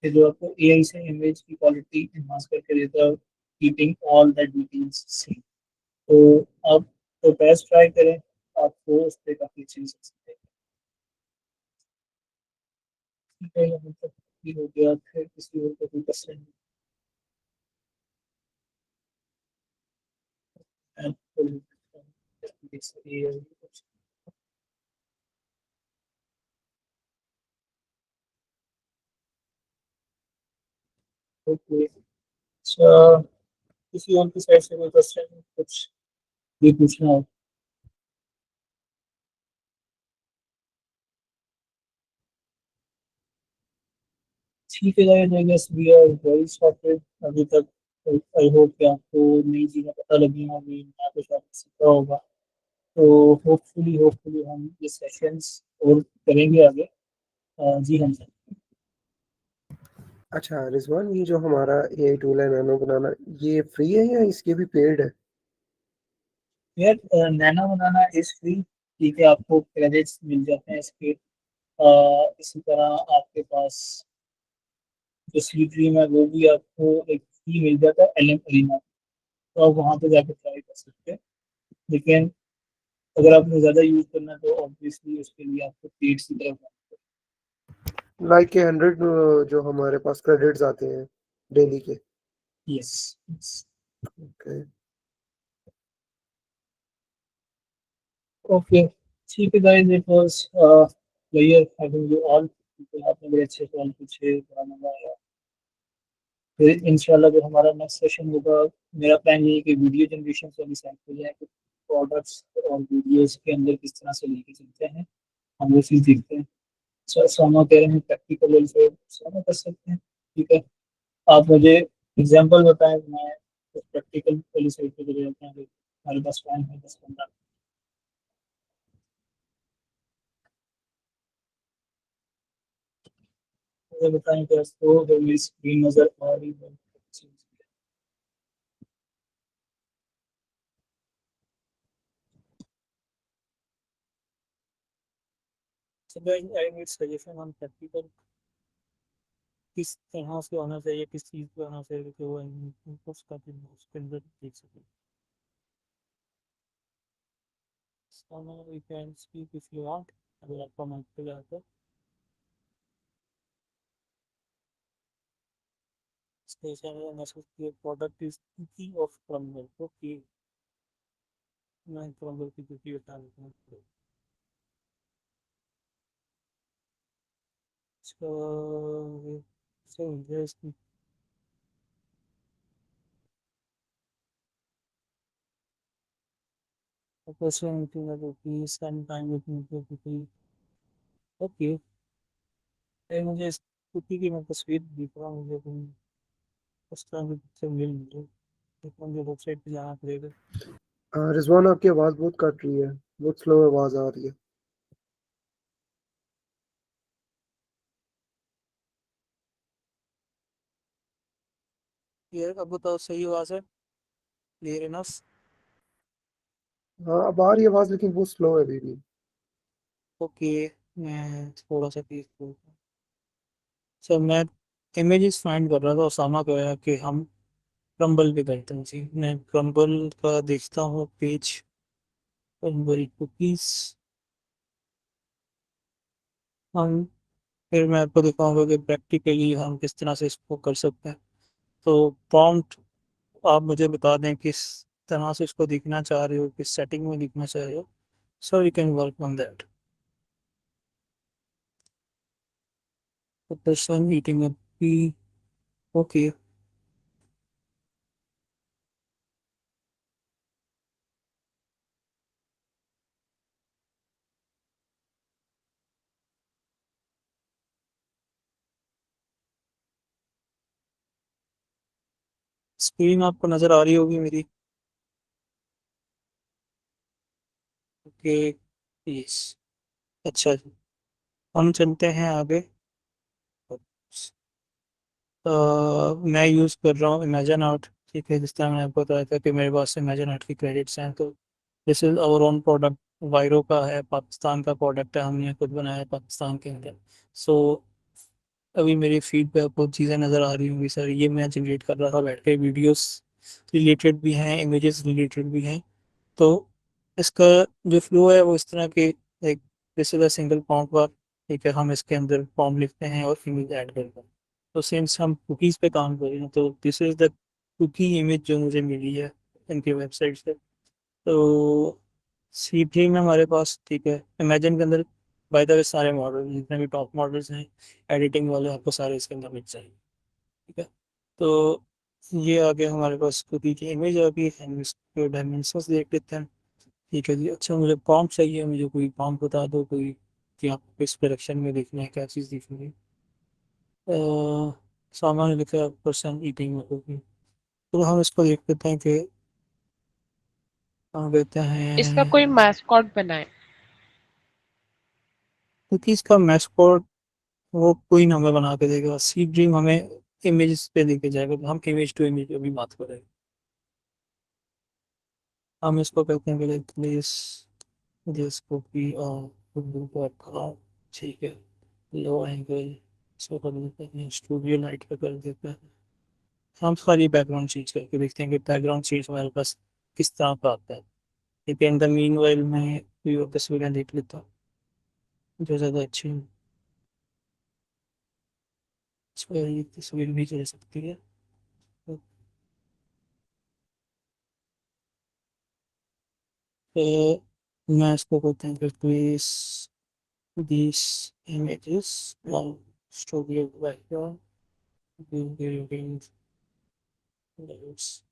कि जो आपको एआई से इमेज की क्वालिटी इनहांस करके देता है, keeping all that details same. तो आप तो बेस्ट ट्राई करें, आपको उस पर काफ़ी अच्छी सक्सेस मिलेगी। ठीक है, यहाँ तक भी हो गया, फिर किसी और को कोई क्वेश्चन? ओके, अच्छा, किसी और की साइड से कोई क्वेश्चन कुछ भी पूछना हो? ठीक है guys, I guess we are very sorted अभी तक। आई होप कि आपको नई चीज़ें पता लगी होंगी, नया कुछ आपने सीखा होगा। तो होपफुली हम ये सेशंस और करेंगे आगे। जी हाँ सर। अच्छा रिजवान, ये जो हमारा एआई टूल है नैनो बनाना, ये फ्री है या इसके भी पेड है? यार नैनो बनाना इज फ्री, ठीक है, आपको क्रेडिट्स मिल जाते हैं इसके। इसी तरह आपके पास जो सी ड्रीम है वो भी आपको एक फ्री मिल जाता है एलएम अरीना, तो आप वहाँ पे जाकर ट्राई कर सकते हैं। लेकिन अगर आपने ज़्यादा यूज़ करना है तो ऑब्वियसली उसके लिए आपको पेड की तरफ जाना लाइक के 100 जो हमारे पास क्रेडिट्स आते हैं डेली के। है। यस। ओके। ओके, ठीक है guys, it was player having you all. आपने बड़े अच्छे सवाल पूछे, बड़ा मजा आया। फिर इंशाल्लाह जो हमारा नेक्स्ट सेशन होगा, मेरा प्लान ये है कि वीडियो जनरेशन से भी सैंपल है, प्रोडक्ट्स और वीडियोस के अंदर किस तरह से लेके चलते हैं, हम वो चीज़ देखते हैं। सर सोना कह रहे हैं प्रैक्टिकल लेवल पे सोना कर सकते हैं, ठीक है। आप मुझे एग्जांपल बताएं, मैं उस प्रैक्टिकल वाली साइड पे चले जाते हैं। हमारे पास टाइम है 10-15। मुझे बताएं कि आपको अगर मेरी स्क्रीन नज़र आ रही है। So guys, I need suggestion on practical, किस तरह से होना चाहिए, किस चीज़ पे होना चाहिए कि वो इनपुट्स का भी उसके अंदर देख सके। So now we can speak if you want, अगर आपका माइक पे जाता है। स्टेशन में मैसेज किया प्रोडक्ट इज की ऑफ क्रम्बल, ओके, मैं क्रम्बल की कुकी बता देता हूँ। so there's a question between the cookies and time between the cookie, okay। मुझे इस कुकी की मैं तस्वीर दिख रहा हूँ, मुझे कोई उस तरह की पिक्चर मिल नहीं रही, लेकिन मुझे वेबसाइट पे जाना पड़ेगा। रिजवान आपकी आवाज बहुत कट रही है, बहुत स्लो आवाज आ रही है। ये अब बताओ, सही आवाज़ है, क्लियर इनफ? हाँ अब आ रही है आवाज, लेकिन बहुत स्लो है अभी भी। ओके, मैं थोड़ा सा तेज बोलता हूँ। सर मैं इमेजेस फाइंड कर रहा था, ओसामा कहा कि हम क्रम्बल पे करते हैं जी। मैं क्रम्बल का देखता हूँ पेज, क्रम्बल कुकीज। हम फिर मैं आपको दिखाऊंगा कि प्रैक्टिकली हम किस तरह से इसको कर सकते हैं। तो प्रॉम्प्ट आप मुझे बता दें किस तरह से इसको दिखना चाह रहे हो, किस सेटिंग में दिखना चाह रहे हो, so we can work on that. Person eating a pea, okay. Screen आपको नजर आ रही होगी मेरी? Okay, yes. अच्छा जी, हम चलते हैं आगे। मैं यूज़ कर रहा हूँ इमेजन आर्ट, ठीक है। जिस तरह मैंने आपको बताया था कि मेरे पास इमेजन आर्ट की क्रेडिट्स हैं, तो this is our own product. Wyro का है, पाकिस्तान का प्रोडक्ट है, हमने खुद बनाया है पाकिस्तान के अंदर। सो अभी मेरी फीड पे आपको चीज़ें नज़र आ रही होंगी सर, ये मैं जनरेट कर रहा था बैठ के। वीडियोस रिलेटेड भी हैं, इमेजेस रिलेटेड भी हैं। तो इसका जो फ्लो है वो इस तरह के, एक this is a single prompt बार, ठीक है। हम इसके अंदर प्रॉम्प्ट लिखते हैं और इमेज ऐड करते हैं। तो सिंस हम कुकीज़ पे काम कर रहे हैं, तो this is the cookie image जो मुझे मिली है इनकी वेबसाइट से। तो सीधे में हमारे पास, ठीक है, इमेजिन के अंदर बाय द वे सारे मॉडल जितने भी टॉप मॉडल्स हैं एडिटिंग वाले, आपको सारे इसके अंदर मिल जाएंगे, ठीक है। तो ये आ गया हमारे पास कुकी की इमेज आ गई, हम इसके डायमेंशंस देख लेते हैं। ठीक है जी। अच्छा, मुझे प्रॉम्प्ट चाहिए, मुझे कोई प्रॉम्प्ट बता दो कोई, कि आपको किस डायरेक्शन में देखना है, क्या चीज़ देखनी है। सामान्य लिखा है पर्सन ईटिंग मतलब। तो हम इसको देख लेते हैं कि कहाँ देते इसका हैं। कोई मैस्कॉट बनाए। क्योंकि इसका मैस्कॉट वो कोई ना हमें बना के देगा, सी ड्रीम हमें इमेज पे लेके जाएगा, तो हम इमेज टू इमेज अभी बात करेंगे। हम इसको कहते हैं पहले प्लेस जिसको कि ठीक है। लो एंगल इसको कर देते हैं, स्टूडियो लाइट पे कर देते हैं। हम सारी बैकग्राउंड चेंज करके देखते हैं कि बैकग्राउंड चेंज हमारे पास किस तरह का आता है। ठीक है, इन द मीन वाइल मैं कोई और तस्वीरें देख लेता हूँ जो ज़्यादा अच्छी हैं। इस पर ये तस्वीर भी चल सकती है। तो मैं इसको कहते हैं कि please these images on studio background will be revealed. Let's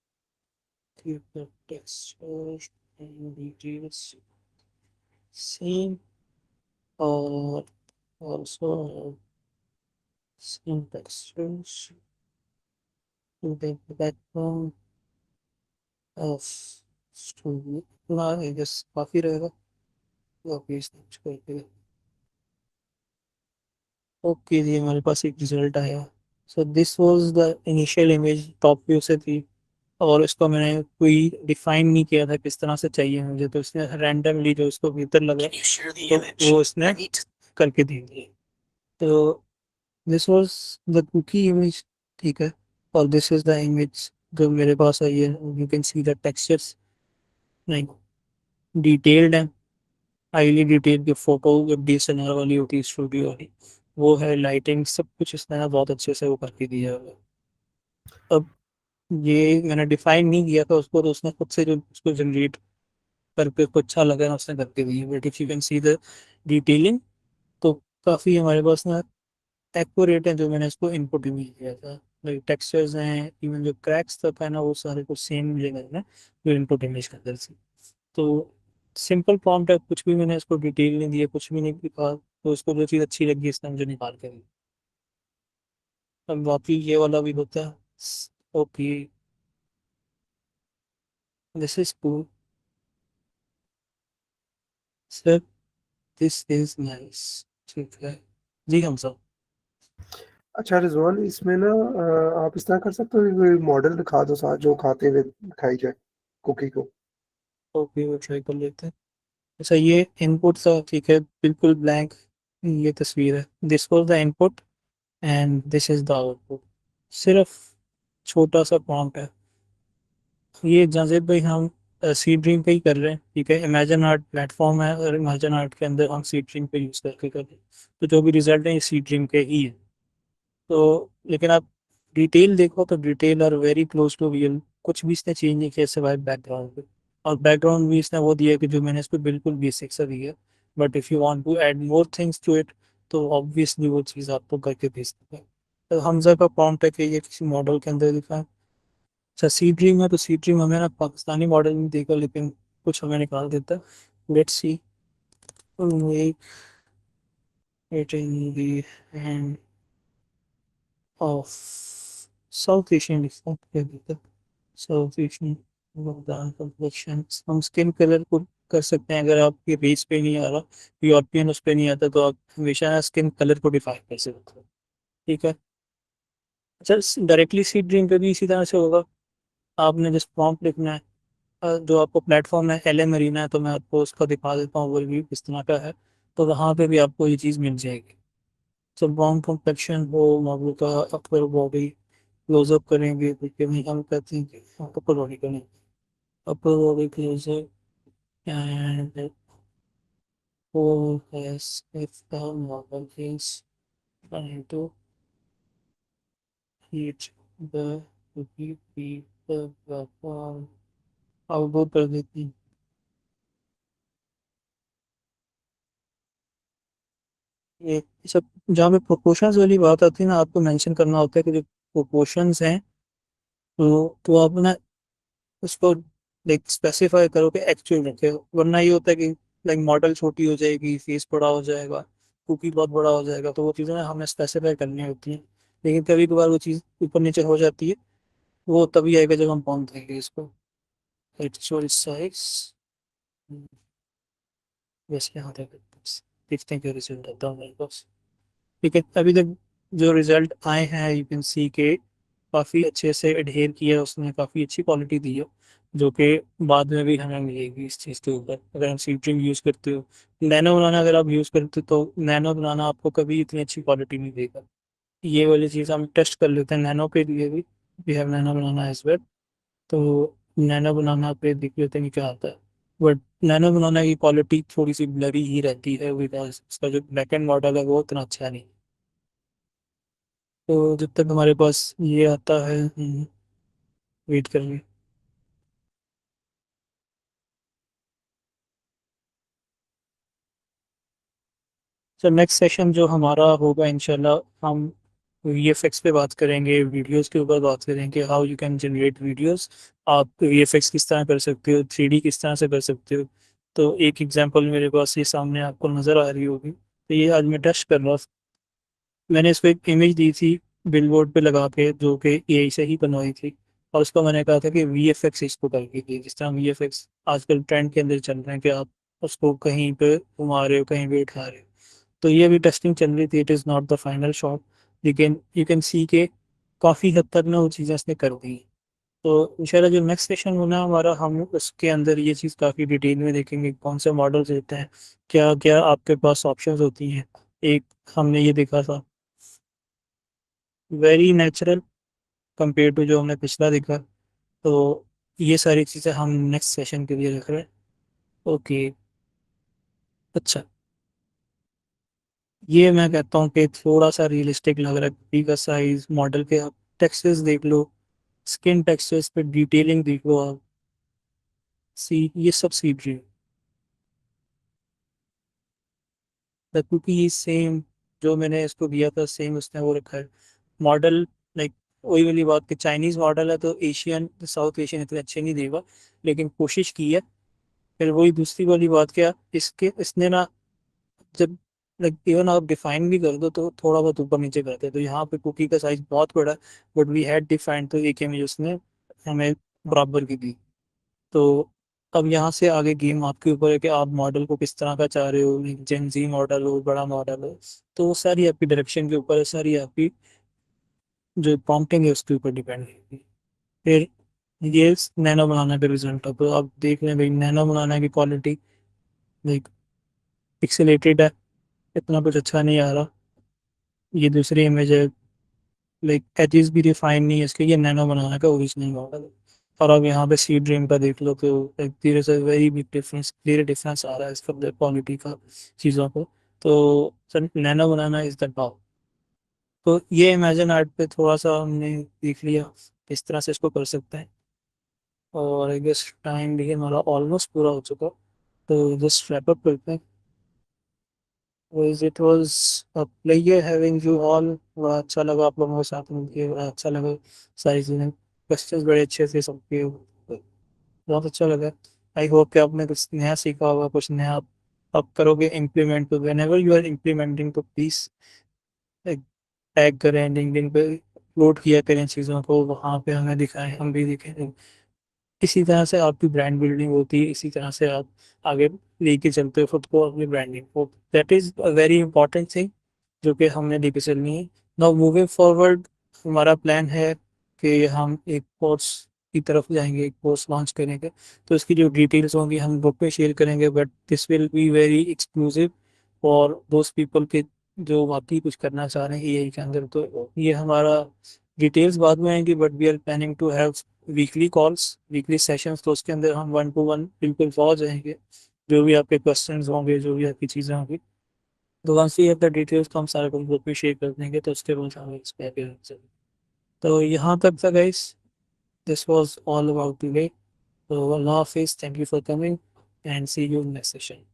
keep the texture and details same, or also same textures to the background of studio. ना ये just काफी रहेगा, काफी स्टेप्स करके। ओके जी, हमारे पास एक रिजल्ट आया। So this was the initial image, top view से थी, और इसको मैंने कोई डिफाइन नहीं किया था किस तरह से चाहिए मुझे, तो इसने रैंडमली जो इसको भीतर लगा तो वो इसने करके दे दिया। तो this was the cookie image, ठीक है। और दिस इज द इमेज जो मेरे पास आई है। You can see the textures, नहीं डिटेल्ड है, हाईली डिटेल की फोटो जब डीएसएलआर वाली होती है स्टूडियो वाली, वो है। लाइटिंग सब कुछ इसने ना बहुत अच्छे से वो करके दिया है। अब ये मैंने डिफाइन नहीं किया था उसको, तो उसने खुद से जो उसको जनरेट करके उसको अच्छा लगा ना उसने करके दिया। But if you can see the detailing, तो काफ़ी हमारे पास ना एक्यूरेट है जो मैंने इसको इनपुट भी किया था। लाइक टेक्सचर्स हैं, इवन जो क्रैक्स तक है ना, वो सारे कुछ सेम मिलेगा ना जो इनपुट इमेज के अंदर से। तो सिंपल प्रॉम्प्ट है, कुछ भी मैंने इसको डिटेल नहीं दिया, कुछ भी नहीं लिखा, तो इसको जो चीज़ अच्छी लगी इसने मुझे निकाल के दी। अब बाकी ये वाला भी होता है। Okay, this is cool sir, this is nice. ठीक है जी, हम सब अच्छा रिजवान, इसमें ना आप इस तरह कर सकते हो कि कोई मॉडल दिखा दो साथ जो खाते हुए दिखाई जाए कुकी को। ओके वो ट्राई कर लेते हैं। अच्छा ये इनपुट था, ठीक है, बिल्कुल ब्लैंक ये तस्वीर है। This was the input and this is the output. सिर्फ छोटा सा प्रॉम्प्ट है। ये जाजेब भाई हम सी ड्रीम पे ही कर रहे हैं, ठीक है। इमेजिन आर्ट प्लेटफॉर्म है और इमेजिन आर्ट के अंदर हम सी ड्रीम पे यूज़ करके कर रहे हैं। तो जो भी रिजल्ट है ये सी ड्रीम के ही है। तो लेकिन आप डिटेल देखो तो detail are very close to real. कुछ भी इसने चेंज नहीं किया सिवाय बैकग्राउंड पे। और बैकग्राउंड भी इसने वो दिया है कि जो मैंने इसको बिल्कुल बेसिक सा दिया है। But if you want to add more things to it तो ऑब्वियसली वो चीज़ आपको करके भेज देगा। तो हमजा का प्रॉम्प्ट है कि ये किसी मॉडल के अंदर लिखा है। अच्छा सी ड्रीम है तो सी ड्रीम हमें ना पाकिस्तानी मॉडल में देखा, लेकिन कुछ हमें निकाल देता है। Let's see it in the hand of South Asian लिखता। South Asian complexion. हम स्किन कलर को कर सकते हैं। अगर आपके बेस पे नहीं आ रहा, यूरोपियन उस पे नहीं आता, तो आप हमेशा स्किन कलर को डिफाइन कर सकते हो, ठीक है। अच्छा डायरेक्टली सी ड्रीम पे भी इसी तरह से होगा। आपने जिस प्रॉम्प्ट लिखना है, जो आपको प्लेटफॉर्म है एल मरीना है, तो मैं आपको उसका दिखा देता हूँ ओवरव्यू किस तरह का है। तो वहाँ पे भी आपको ये चीज़ मिल जाएगी। तो बाउंड कॉम्प्लेक्शन हो, मॉडल का अपर बॉडी क्लोजअप करेंगे, देखिए नहीं हम कहते हैं कि अपर बॉडी करेंगे। अपर बॉडी क्लोजअप एंड वो has if the model is trying to hit the the output कर देती है। ये सब जहाँ पे प्रोपोर्शंस वाली बात आती है ना, आपको मेंशन करना होता है कि जो प्रोपोर्शंस हैं तो आप ना उसको लाइक स्पेसिफाई करो कि एक्चुअल रखे। वरना ये होता है कि लाइक मॉडल छोटी हो जाएगी, फेस बड़ा हो जाएगा, कुकी बहुत बड़ा हो जाएगा, तो वो चीज़ें ना हमें स्पेसिफाई करनी होती हैं। लेकिन कभी कभार वो चीज़ ऊपर नीचे हो जाती है। वो तभी आएगा जब हम बाउंड देंगे इसको। एक्चुअल साइज वैसे यहाँ तक देखते हैं क्या रिजल्ट आता है हमारे पास। ठीक है, अभी तक जो रिजल्ट आए हैं यू कैन सी के काफ़ी अच्छे से एडहेर किया है उसने, काफ़ी अच्छी क्वालिटी दी है, जो कि बाद में भी हमें मिलेगी इस चीज़ के ऊपर अगर हम सी ड्रीम यूज़ करते हो। नैनो बनाना अगर आप यूज़ करते हो तो नैनो बनाना आपको कभी इतनी अच्छी क्वालिटी नहीं देगा। ये वाली चीज़ हम टेस्ट कर लेते हैं नैनो पे लिए भी। We have nano banana as well. तो नैनो बनाना पे देख लेते हैं कि क्या आता है। बट नैनो बनाना की क्वालिटी थोड़ी सी ब्लरी ही रहती है, बिकॉज इसका जो बैक एंड मॉडल है वो उतना अच्छा नहीं। तो जब तक हमारे पास ये आता है वेट करेंगे। सर नेक्स्ट सेशन जो हमारा होगा इंशाल्लाह हम वीएफएक्स पे बात करेंगे, वीडियोस के ऊपर बात करेंगे, how you can generate videos. आप वीएफएक्स किस तरह कर सकते हो, 3D किस तरह से कर सकते हो। तो एक एग्जांपल मेरे पास ये सामने आपको नज़र आ रही होगी, तो ये आज मैं टेस्ट कर रहा। मैंने इसको एक इमेज दी थी बिलबोर्ड पे लगा के, जो कि एआई से ही बनवाई थी। और उसको मैंने कहा था कि वीएफएक्स इसको करके दी, जिस तरह वीएफएक्स आजकल ट्रेंड के अंदर चल रहे हैं कि आप उसको कहीं पे घुमा रहे हो, कहीं पे उठा रहे हो। तो ये भी टेस्टिंग चल रही थी, it is not the final shot. लेकिन यू कैन सी के काफ़ी हद तक ना वो चीज़ें इसने कर दी। तो इंशाल्लाह जो नेक्स्ट सेशन होना है हमारा, हम उसके अंदर ये चीज़ काफ़ी डिटेल में देखेंगे कौन से मॉडल्स होते हैं, क्या क्या आपके पास ऑप्शंस होती हैं। एक हमने ये देखा था वेरी नेचुरल कंपेयर टू जो हमने पिछला देखा। तो ये सारी चीज़ें हम नेक्स्ट सेशन के लिए रख रहे हैं। ओके, अच्छा ये मैं कहता हूँ कि थोड़ा सा रियलिस्टिक लग रहा है, कुकी का साइज, मॉडल के आप टेक्सचर्स देख लो, स्किन टेक्सचर्स पे डिटेलिंग देख लो आप। सी ये सब सी ड्रीम द कुकी सेम जो मैंने इसको दिया था सेम उसने वो रखा है। मॉडल लाइक वही वाली बात कि चाइनीज़ मॉडल है तो एशियन साउथ एशियन इतने अच्छे नहीं देगा, लेकिन कोशिश की है। फिर वही दूसरी वाली बात क्या, इसके इसने ना जब लाइक इवन आप डिफाइन भी कर दो तो थोड़ा बहुत ऊपर नीचे करते हैं। तो यहाँ पे कुकी का साइज बहुत बड़ा, बट वी हैड डिफाइंड, तो एक इमेज उसने हमें बराबर की दी। तो अब यहाँ से आगे गेम आपके ऊपर है कि आप मॉडल को किस तरह का चाह रहे हो, जेन जी मॉडल हो, बड़ा मॉडल हो। तो वो सारी आपकी डायरेक्शन के ऊपर है, सारी आपकी जो प्रॉम्प्टिंग है उसके ऊपर डिपेंड है। फिर ये नैनो बनाना का रिजल्ट है। तो आप देख रहे हैं भाई, नैनो बनाना की क्वालिटी लाइक पिक्सेलेटेड है, इतना कुछ अच्छा नहीं आ रहा। ये दूसरी इमेज है, लाइक एजेस भी रिफाइन नहीं है इसके, ये नैनो बनाना का ओरिजिनल मॉडल है। और अब यहाँ पे सी ड्रीम का देख लो तो एक धीरे से very big difference, clear difference आ रहा है इसका क्वालिटी का चीज़ों को। तो sir nano banana is the top. तो ये इमेजिन आर्ट पे थोड़ा सा हमने देख लिया इस तरह से इसको कर सकते हैं। और आई गेस टाइम भी हमारा ऑलमोस्ट पूरा हो चुका, तो जस्ट रैप अप करते हैं। It was a pleasure having you all. बड़ा अच्छा लगा आप लोगों के साथ मिलके, बड़ा अच्छा लगा सारी चीज़ें, क्वेश्चंस बड़े अच्छे थे सबके, बहुत अच्छा लगा। आई होप कि आपने कुछ नया सीखा होगा, कुछ नया आप करोगे इम्प्लीमेंट। तो whenever you are implementing तो प्लीज़ टैग करें, लिंक्डइन पे अपलोड किया करें चीज़ों को, वहाँ पे हमें दिखाएं, हम भी दिखाएं। इसी तरह से आपकी ब्रांड बिल्डिंग होती है, इसी तरह से आप आगे लेके चलते हो खुद को, अपनी ब्रांडिंग को। That is a very important thing जो कि हमने लेके चलनी है। नाउ मूविंग फॉरवर्ड हमारा प्लान है कि हम एक कोर्स की तरफ जाएंगे, एक कोर्स लॉन्च करेंगे। तो इसकी जो डिटेल्स होंगी हम ग्रुप में शेयर करेंगे, but this will be very exclusive for those people के जो वाकई कुछ करना चाह रहे हैं एआई के अंदर। तो ये हमारा डिटेल्स बाद में आएंगी, but we are planning to have weekly calls, weekly sessions. तो उसके अंदर हम 1-to-1 बिल्कुल पहुंच जाएंगे, जो भी आपके क्वेश्चंस होंगे, जो भी आपकी चीज़ें होंगी। तो once we have the details तो हम सारे को ग्रुप में शेयर कर देंगे, तो उसके बाद हम एक्सपेक्ट करेंगे। तो यहाँ तक था guys, this was all about today. तो अल्लाह हाफिज़, thank you for coming and see you in next session.